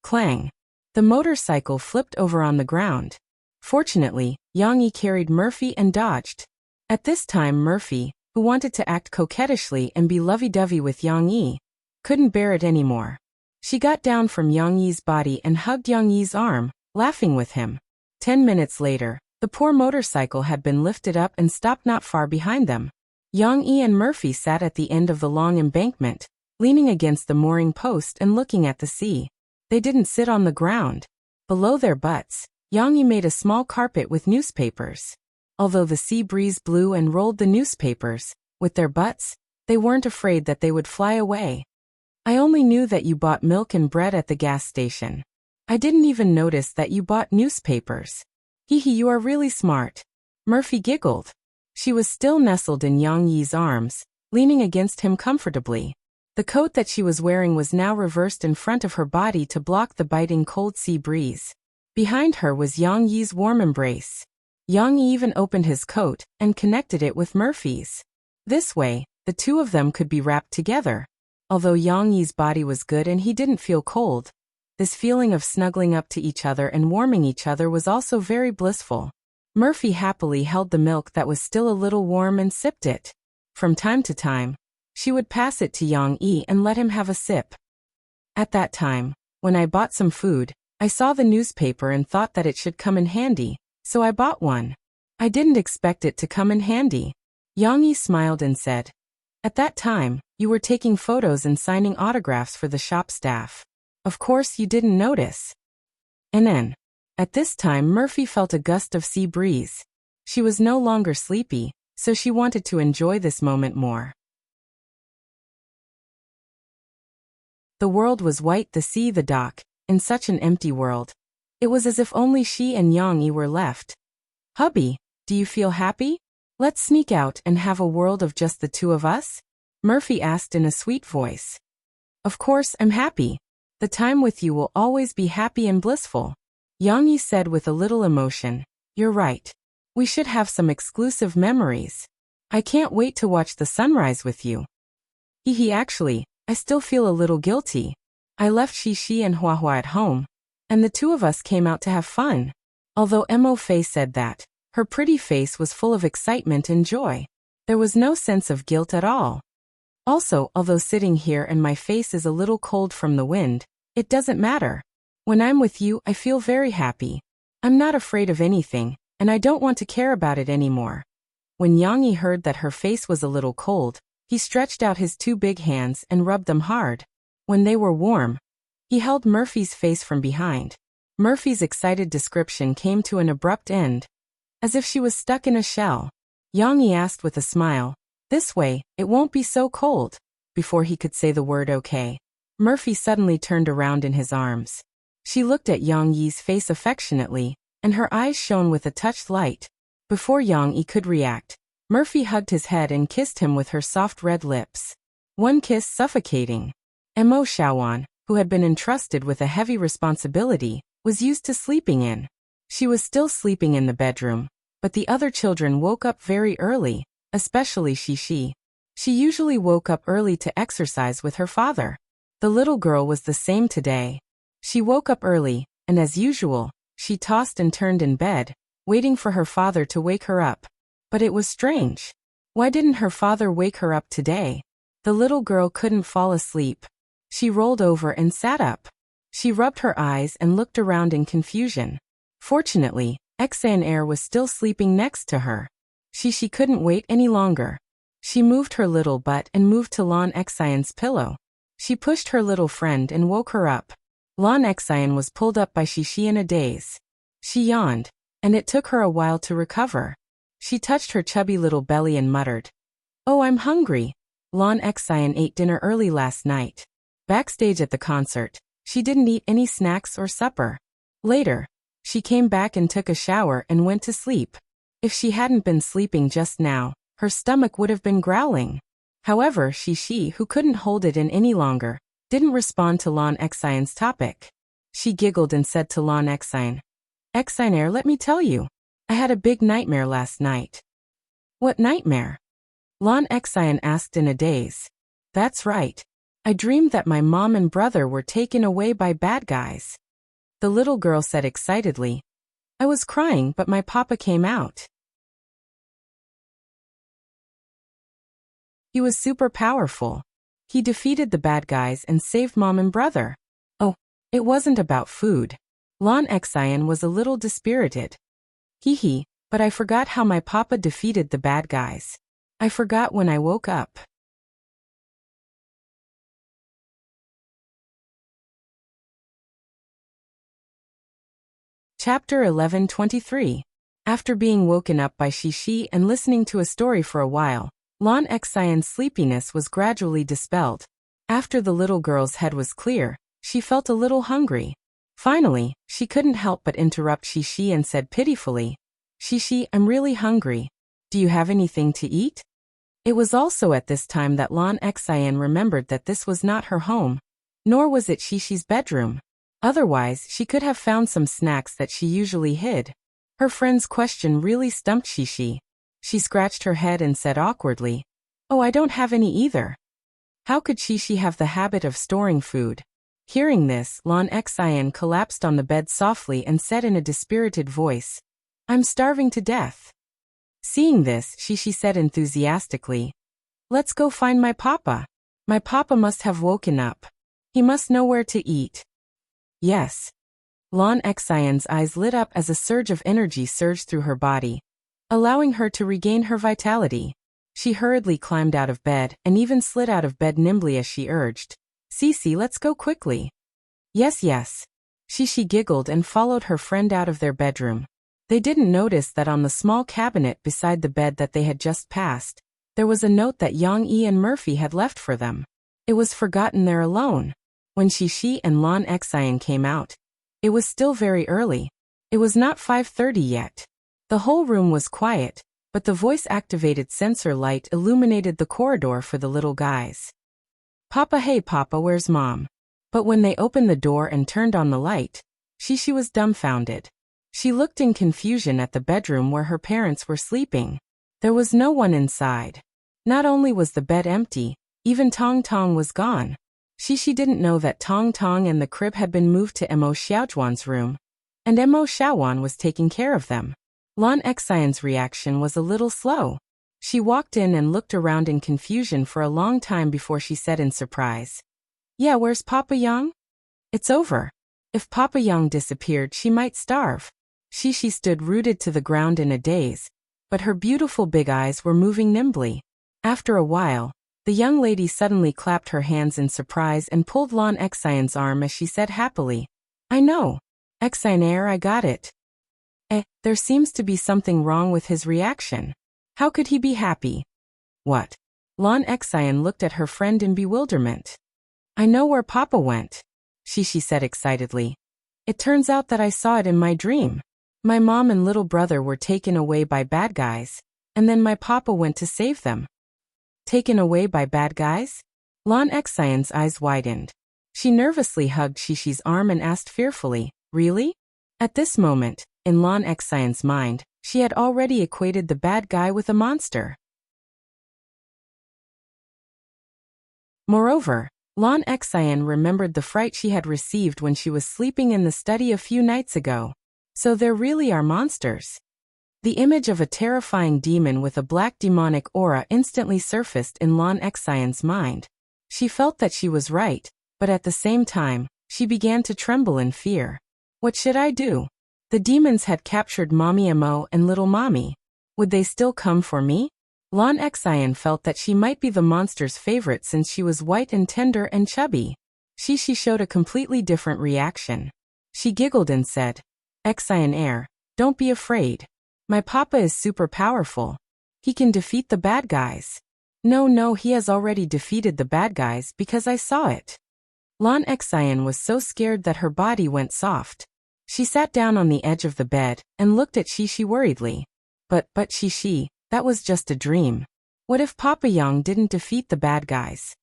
Clang! The motorcycle flipped over on the ground. Fortunately, Yang Yi carried Murphy and dodged. At this time, Murphy, who wanted to act coquettishly and be lovey-dovey with Yang Yi, couldn't bear it anymore. She got down from Yang Yi's body and hugged Yang Yi's arm, laughing with him. 10 minutes later, the poor motorcycle had been lifted up and stopped not far behind them. Yang Yi and Murphy sat at the end of the long embankment, leaning against the mooring post and looking at the sea. They didn't sit on the ground. Below their butts, Yang Yi made a small carpet with newspapers. Although the sea breeze blew and rolled the newspapers, with their butts, they weren't afraid that they would fly away. "I only knew that you bought milk and bread at the gas station. I didn't even notice that you bought newspapers. Hee hee, you are really smart." Murphy giggled. She was still nestled in Yang Yi's arms, leaning against him comfortably. The coat that she was wearing was now reversed in front of her body to block the biting cold sea breeze. Behind her was Yang Yi's warm embrace. Yang Yi even opened his coat and connected it with Murphy's. This way, the two of them could be wrapped together. Although Yang Yi's body was good and he didn't feel cold, this feeling of snuggling up to each other and warming each other was also very blissful. Murphy happily held the milk that was still a little warm and sipped it. From time to time, she would pass it to Yang Yi and let him have a sip. At that time, when I bought some food, I saw the newspaper and thought that it should come in handy, so I bought one. I didn't expect it to come in handy. Yang Yi smiled and said, "At that time, you were taking photos and signing autographs for the shop staff. Of course you didn't notice." And then, at this time Murphy felt a gust of sea breeze. She was no longer sleepy, so she wanted to enjoy this moment more. The world was white, the sea, the dock, in such an empty world. It was as if only she and Yang Yi were left. "Hubby, do you feel happy? Let's sneak out and have a world of just the two of us?" Murphy asked in a sweet voice. "Of course I'm happy. The time with you will always be happy and blissful," Yang Yi said with a little emotion. "You're right. We should have some exclusive memories. I can't wait to watch the sunrise with you." Actually, I still feel a little guilty. I left Xixi and Huahua at home, and the two of us came out to have fun. Although Mo Fei said that, her pretty face was full of excitement and joy. There was no sense of guilt at all. Also, although sitting here and my face is a little cold from the wind, it doesn't matter. When I'm with you, I feel very happy. I'm not afraid of anything, and I don't want to care about it anymore. When Yang Yi heard that her face was a little cold, he stretched out his two big hands and rubbed them hard. When they were warm, he held Murphy's face from behind. Murphy's excited description came to an abrupt end, as if she was stuck in a shell. Yang Yi asked with a smile, "This way, it won't be so cold." Before he could say the word okay, Murphy suddenly turned around in his arms. She looked at Yang Yi's face affectionately, and her eyes shone with a touched light. Before Yang Yi could react, Murphy hugged his head and kissed him with her soft red lips. One kiss suffocating. Mo Xiaowan, who had been entrusted with a heavy responsibility, was used to sleeping in. She was still sleeping in the bedroom, but the other children woke up very early, especially Xixi. She usually woke up early to exercise with her father. The little girl was the same today. She woke up early, and as usual, she tossed and turned in bed, waiting for her father to wake her up. But it was strange. Why didn't her father wake her up today? The little girl couldn't fall asleep. She rolled over and sat up. She rubbed her eyes and looked around in confusion. Fortunately, Xan was still sleeping next to her. She couldn't wait any longer. She moved her little butt and moved to Lan Xian's pillow. She pushed her little friend and woke her up. Lan Xian was pulled up by Xixi in a daze. She yawned, and it took her a while to recover. She touched her chubby little belly and muttered, "Oh, I'm hungry. Lan Xian ate dinner early last night." Backstage at the concert, she didn't eat any snacks or supper. Later, she came back and took a shower and went to sleep. If she hadn't been sleeping just now, her stomach would have been growling. However, Xixi, who couldn't hold it in any longer, didn't respond to Lan Xian's topic. She giggled and said to Lan Xian, "Xian, let me tell you, I had a big nightmare last night." "What nightmare?" Lan Xian asked in a daze. "That's right. I dreamed that my mom and brother were taken away by bad guys." The little girl said excitedly, "I was crying, but my papa came out. He was super powerful. He defeated the bad guys and saved mom and brother." "Oh, it wasn't about food." Lan Xian was a little dispirited. But I forgot how my papa defeated the bad guys. I forgot when I woke up." Chapter 11:23. After being woken up by Xixi and listening to a story for a while, Lan Xian's sleepiness was gradually dispelled. After the little girl's head was clear, she felt a little hungry. Finally, she couldn't help but interrupt Xixi and said pitifully, Shishi, I'm really hungry. Do you have anything to eat? It was also at this time that Lan Xian remembered that this was not her home, nor was it Shishi's bedroom. Otherwise, she could have found some snacks that she usually hid. Her friend's question really stumped Shishi. She scratched her head and said awkwardly, "Oh, I don't have any either." How could Shishi have the habit of storing food? Hearing this, Lan Xian collapsed on the bed softly and said in a dispirited voice, "I'm starving to death." Seeing this, Shishi said enthusiastically, "Let's go find my papa. My papa must have woken up. He must know where to eat." Yes. Lan Xian's eyes lit up as a surge of energy surged through her body, allowing her to regain her vitality. She hurriedly climbed out of bed and even slid out of bed nimbly as she urged, "Cece, let's go quickly." Yes, yes. Shishi giggled and followed her friend out of their bedroom. They didn't notice that on the small cabinet beside the bed that they had just passed, there was a note that Yang Yi and Murphy had left for them. It was forgotten there alone. When Shishi and Lan Xian came out, it was still very early. It was not 5:30 yet. The whole room was quiet, but the voice-activated sensor light illuminated the corridor for the little guys. "Papa, hey Papa, where's Mom?" But when they opened the door and turned on the light, Shishi was dumbfounded. She looked in confusion at the bedroom where her parents were sleeping. There was no one inside. Not only was the bed empty, even Tong Tong was gone. Shishi didn't know that Tong Tong and the crib had been moved to Mo Xiaojuan's room, and Mo Xiaojuan was taking care of them. Lan Xian's reaction was a little slow. She walked in and looked around in confusion for a long time before she said in surprise, "Yeah, where's Papa Yang? It's over. If Papa Yang disappeared, she might starve." Shishi stood rooted to the ground in a daze, but her beautiful big eyes were moving nimbly. After a while, the young lady suddenly clapped her hands in surprise and pulled Lan Xian's arm as she said happily, "I know. Xian, I got it." There seems to be something wrong with his reaction. How could he be happy? What? Lan Xian looked at her friend in bewilderment. "I know where Papa went," Shishi said excitedly. "It turns out that I saw it in my dream. My mom and little brother were taken away by bad guys, and then my papa went to save them." Taken away by bad guys? Lan Xian's eyes widened. She nervously hugged Shishi's arm and asked fearfully, "Really?" At this moment, in Lan Xian's mind, she had already equated the bad guy with a monster. Moreover, Lan Xian remembered the fright she had received when she was sleeping in the study a few nights ago. So there really are monsters. The image of a terrifying demon with a black demonic aura instantly surfaced in Lan Xian's mind. She felt that she was right, but at the same time, she began to tremble in fear. What should I do? The demons had captured Mommy Mo and Little Mommy. Would they still come for me? Lan Xian felt that she might be the monster's favorite since she was white and tender and chubby. Shishi showed a completely different reaction. She giggled and said, "Xian, don't be afraid. My papa is super powerful. He can defeat the bad guys." No, he has already defeated the bad guys because I saw it." Lan Xian was so scared that her body went soft. She sat down on the edge of the bed and looked at Shishi worriedly. But Shishi, that was just a dream. What if Papa Yang didn't defeat the bad guys?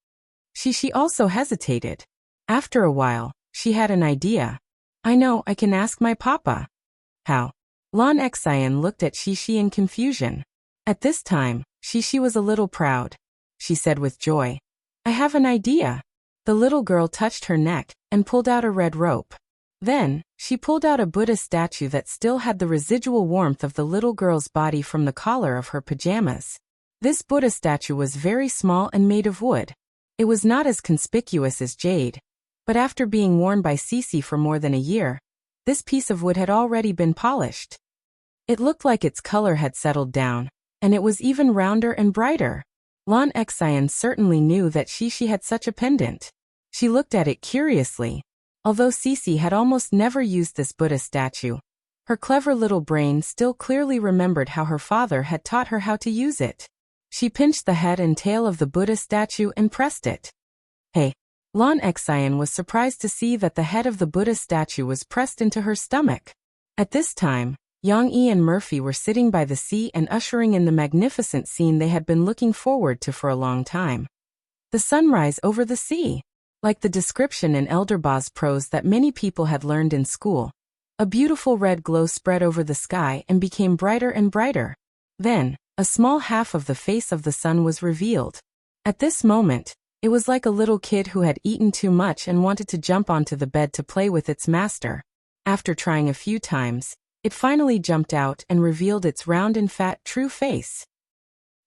Shishi also hesitated. After a while, she had an idea. "I know, I can ask my papa." "How?" Lan Xian looked at Shishi in confusion. At this time, Shishi was a little proud. She said with joy, "I have an idea." The little girl touched her neck and pulled out a red rope. Then, she pulled out a Buddha statue that still had the residual warmth of the little girl's body from the collar of her pajamas. This Buddha statue was very small and made of wood. It was not as conspicuous as jade, but after being worn by Cece for more than a year, this piece of wood had already been polished. It looked like its color had settled down, and it was even rounder and brighter. Lan Xian certainly knew that Shishi had such a pendant. She looked at it curiously. Although Cece had almost never used this Buddha statue, her clever little brain still clearly remembered how her father had taught her how to use it. She pinched the head and tail of the Buddha statue and pressed it. Hey! Lan Xian was surprised to see that the head of the Buddha statue was pressed into her stomach. At this time, Yang-yi and Murphy were sitting by the sea and ushering in the magnificent scene they had been looking forward to for a long time. The sunrise over the sea. Like the description in Elderbau's prose that many people had learned in school. A beautiful red glow spread over the sky and became brighter and brighter. Then, a small half of the face of the sun was revealed. At this moment, it was like a little kid who had eaten too much and wanted to jump onto the bed to play with its master. After trying a few times, it finally jumped out and revealed its round and fat true face.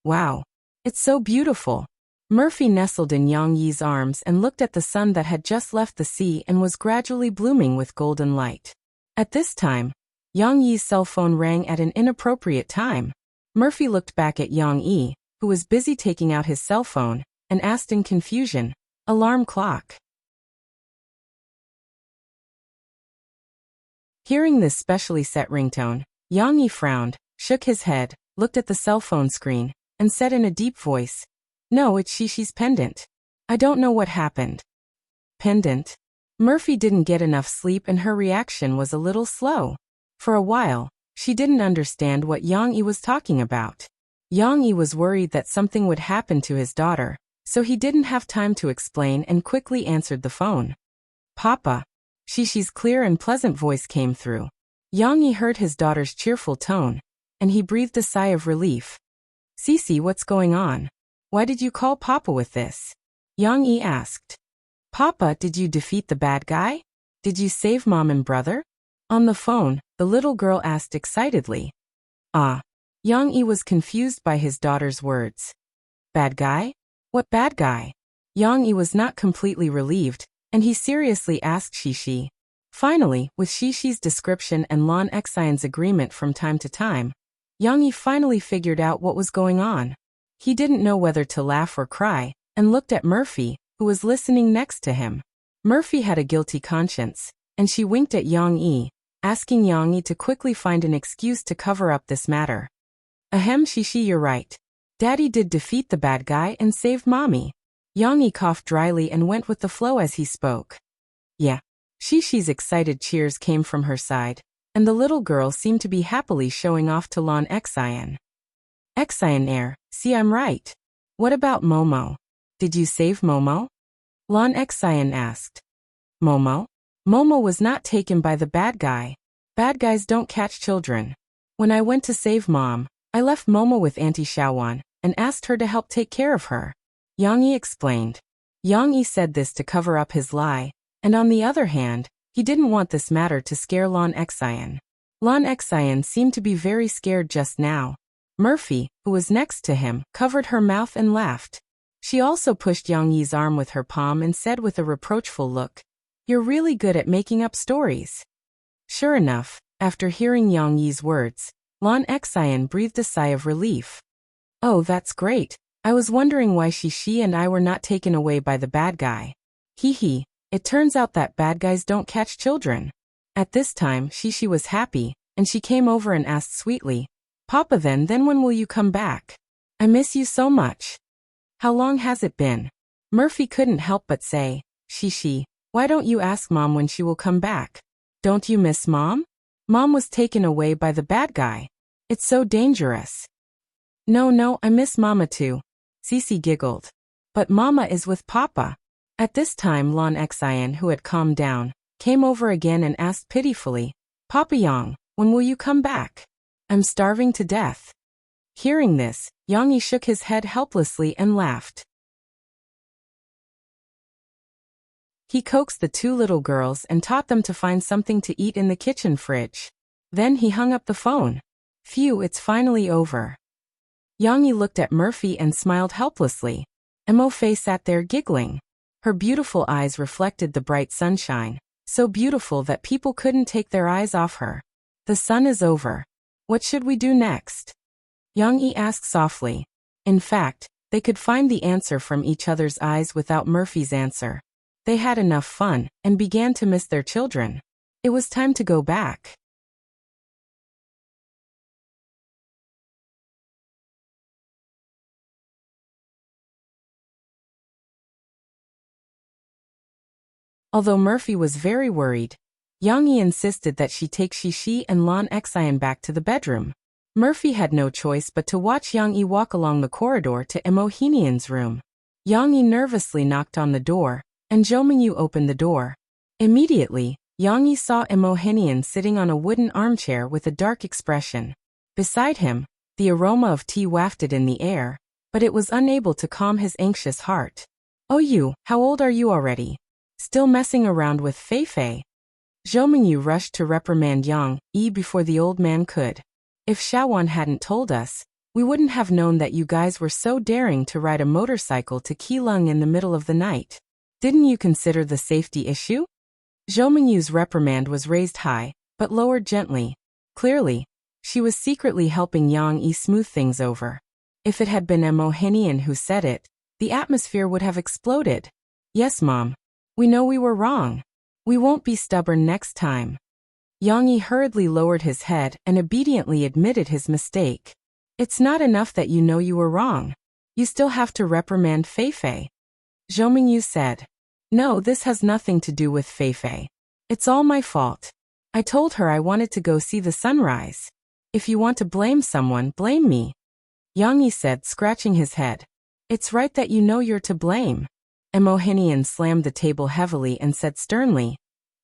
Wow! It's so beautiful! Murphy nestled in Yang-yi's arms and looked at the sun that had just left the sea and was gradually blooming with golden light. At this time, Yang-yi's cell phone rang at an inappropriate time. Murphy looked back at Yang-yi, who was busy taking out his cell phone, and asked in confusion, "Alarm clock." Hearing this specially set ringtone, Yang-yi frowned, shook his head, looked at the cell phone screen, and said in a deep voice, "No, it's Shishi's pendant. I don't know what happened." Pendant? Murphy didn't get enough sleep and her reaction was a little slow. For a while, she didn't understand what Yang-yi was talking about. Yang-yi was worried that something would happen to his daughter, so he didn't have time to explain and quickly answered the phone. "Papa." Shishi's clear and pleasant voice came through. Yang-yi heard his daughter's cheerful tone, and he breathed a sigh of relief. "Sisi, what's going on? Why did you call Papa with this?" Yang-yi asked. "Papa, did you defeat the bad guy? Did you save Mom and brother?" On the phone, the little girl asked excitedly. "Ah." Yang-yi was confused by his daughter's words. "Bad guy? What bad guy?" Yang-yi was not completely relieved, and he seriously asked Shishi. Finally, with Shishi's description and Lan Xian's agreement from time to time, Yang-yi finally figured out what was going on. He didn't know whether to laugh or cry, and looked at Murphy, who was listening next to him. Murphy had a guilty conscience, and she winked at Yang-yi, asking Yang-yi to quickly find an excuse to cover up this matter. "Ahem, Shishi, you're right. Daddy did defeat the bad guy and saved Mommy." Yang-yi coughed dryly and went with the flow as he spoke. "Yeah." Shishi's excited cheers came from her side, and the little girl seemed to be happily showing off to Lan Xian. "Xian, see, I'm right. What about Momo? Did you save Momo?" Lan Xian asked. "Momo? Momo was not taken by the bad guy. Bad guys don't catch children. When I went to save Mom, I left Momo with Auntie Xiaowan and asked her to help take care of her," Yang-yi explained. Yang-yi said this to cover up his lie, and on the other hand, he didn't want this matter to scare Lan Xian. Lan Xian seemed to be very scared just now. Murphy, who was next to him, covered her mouth and laughed. She also pushed Yang-yi's arm with her palm and said with a reproachful look, "You're really good at making up stories." Sure enough, after hearing Yang-yi's words, Lan Xian breathed a sigh of relief. "Oh, that's great. I was wondering why Shishi and I were not taken away by the bad guy. Hee, it turns out that bad guys don't catch children." At this time, Shishi was happy, and she came over and asked sweetly, "Papa, then when will you come back? I miss you so much." "How long has it been?" Murphy couldn't help but say, "Shishi, why don't you ask Mom when she will come back? Don't you miss Mom? Mom was taken away by the bad guy. It's so dangerous." No, I miss Mama too." Sisi giggled. "But Mama is with Papa." At this time Lan Xian, who had calmed down, came over again and asked pitifully, "Papa Yang, when will you come back? I'm starving to death." Hearing this, Yang-yi shook his head helplessly and laughed. He coaxed the two little girls and taught them to find something to eat in the kitchen fridge. Then he hung up the phone. Phew, it's finally over. Yang-yi looked at Murphy and smiled helplessly. Mo-Fei sat there giggling. Her beautiful eyes reflected the bright sunshine, so beautiful that people couldn't take their eyes off her. "The sun is over. What should we do next?" Yang-yi asked softly. In fact, they could find the answer from each other's eyes without Murphy's answer. They had enough fun, and began to miss their children. It was time to go back. Although Murphy was very worried, Yang Yi insisted that she take Shishi and Lan Xian back to the bedroom. Murphy had no choice but to watch Yang Yi walk along the corridor to Emohenian's room. Yang Yi nervously knocked on the door, and Zhou Mingyu opened the door. Immediately, Yang Yi saw Emohenian sitting on a wooden armchair with a dark expression. Beside him, the aroma of tea wafted in the air, but it was unable to calm his anxious heart. "Oh you, how old are you already? Still messing around with Fei Fei?" Zhou Mingyu rushed to reprimand Yang Yi before the old man could. "If Shawan hadn't told us, we wouldn't have known that you guys were so daring to ride a motorcycle to Keelung in the middle of the night. Didn't you consider the safety issue?" Zhou Mingyu's reprimand was raised high, but lowered gently. Clearly, she was secretly helping Yang Yi smooth things over. If it had been Emohenian who said it, the atmosphere would have exploded. "Yes, Mom. We know we were wrong. We won't be stubborn next time." Yang Yi hurriedly lowered his head and obediently admitted his mistake. "It's not enough that you know you were wrong. You still have to reprimand Fei Fei." Zhou Mingyu said, "No, this has nothing to do with Fei Fei. It's all my fault. I told her I wanted to go see the sunrise. If you want to blame someone, blame me." Yang Yi said, scratching his head. "It's right that you know you're to blame." Emohenian slammed the table heavily and said sternly,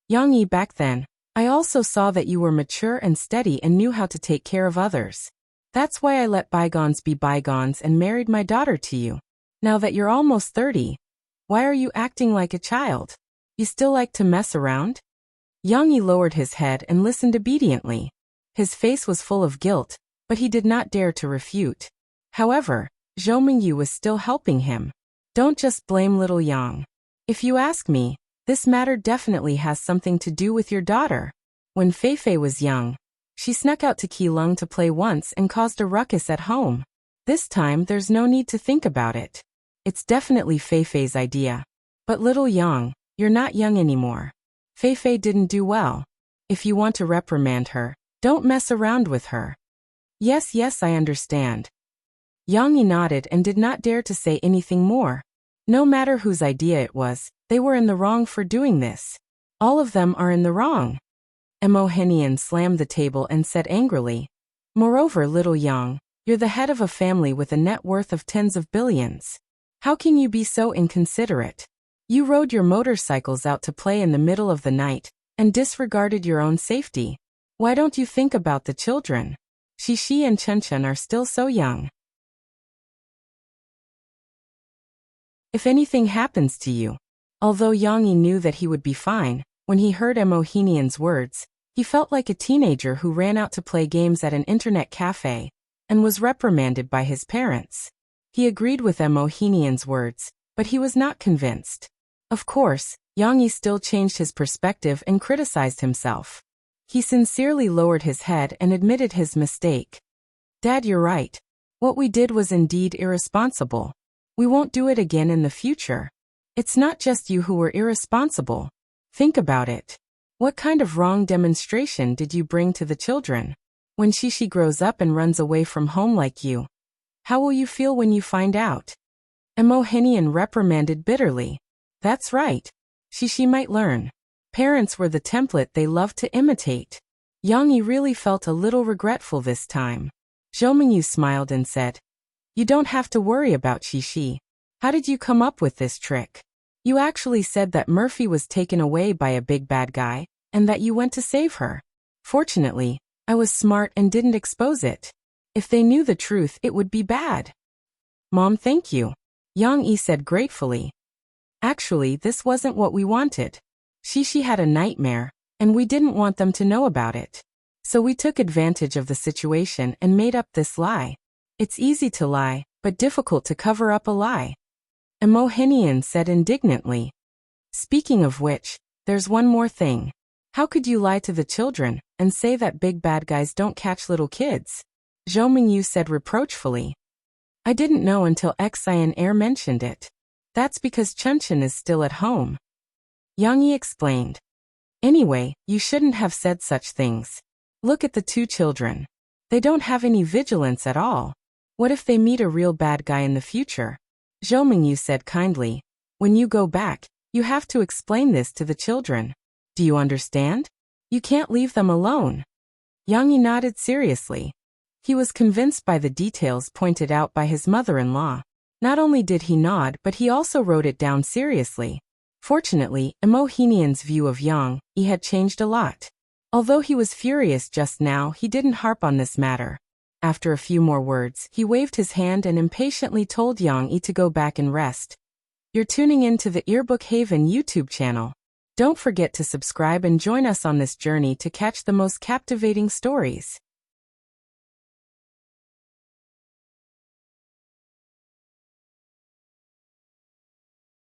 "Yang Yi, back then, I also saw that you were mature and steady and knew how to take care of others. That's why I let bygones be bygones and married my daughter to you. Now that you're almost 30, why are you acting like a child? You still like to mess around?" Yang Yi lowered his head and listened obediently. His face was full of guilt, but he did not dare to refute. However, Zhou Mingyu was still helping him. "Don't just blame little Yang. If you ask me, this matter definitely has something to do with your daughter. When Fei Fei was young, she snuck out to Keelung to play once and caused a ruckus at home. This time there's no need to think about it. It's definitely Fei Fei's idea. But little Yang, you're not young anymore. Fei Fei didn't do well. If you want to reprimand her, don't mess around with her." Yes, I understand." Yang Yi nodded and did not dare to say anything more. No matter whose idea it was, they were in the wrong for doing this. All of them are in the wrong. Emohenian slammed the table and said angrily, "Moreover, little Yang, you're the head of a family with a net worth of tens of billions. How can you be so inconsiderate? You rode your motorcycles out to play in the middle of the night and disregarded your own safety. Why don't you think about the children? Shishi and Chen are still so young. If anything happens to you." Although Yang Yi knew that he would be fine, when he heard Emohenian's words, he felt like a teenager who ran out to play games at an internet cafe and was reprimanded by his parents. He agreed with Emohenian's words, but he was not convinced. Of course, Yang Yi still changed his perspective and criticized himself. He sincerely lowered his head and admitted his mistake. "Dad, you're right. What we did was indeed irresponsible. We won't do it again in the future. It's not just you who were irresponsible. Think about it. What kind of wrong demonstration did you bring to the children? When Shishi grows up and runs away from home like you, how will you feel when you find out?" Emohenian reprimanded bitterly. "That's right. Shishi might learn. Parents were the template they loved to imitate." Yang Yi really felt a little regretful this time. Zhou Mingyu smiled and said, "You don't have to worry about Shishi. How did you come up with this trick? You actually said that Murphy was taken away by a big bad guy, and that you went to save her. Fortunately, I was smart and didn't expose it. If they knew the truth, it would be bad." "Mom, thank you," Yang Yi said gratefully. "Actually, this wasn't what we wanted. Shishi had a nightmare, and we didn't want them to know about it. So we took advantage of the situation and made up this lie. It's easy to lie, but difficult to cover up a lie." Emohenian said indignantly. "Speaking of which, there's one more thing. How could you lie to the children and say that big bad guys don't catch little kids?" Zhou Mingyu said reproachfully. "I didn't know until Xian Air mentioned it. That's because Chen is still at home." Yang Yi explained. "Anyway, you shouldn't have said such things. Look at the two children. They don't have any vigilance at all. What if they meet a real bad guy in the future?" Zhou Mingyu said kindly, "When you go back, you have to explain this to the children. Do you understand?" You can't leave them alone. Yang Yi nodded seriously. He was convinced by the details pointed out by his mother-in-law. Not only did he nod, but he also wrote it down seriously. Fortunately, Imohenian's view of Yang Yi had changed a lot. Although he was furious just now, he didn't harp on this matter. After a few more words, he waved his hand and impatiently told Yang Yi to go back and rest. You're tuning in to the Earbook Haven YouTube channel. Don't forget to subscribe and join us on this journey to catch the most captivating stories.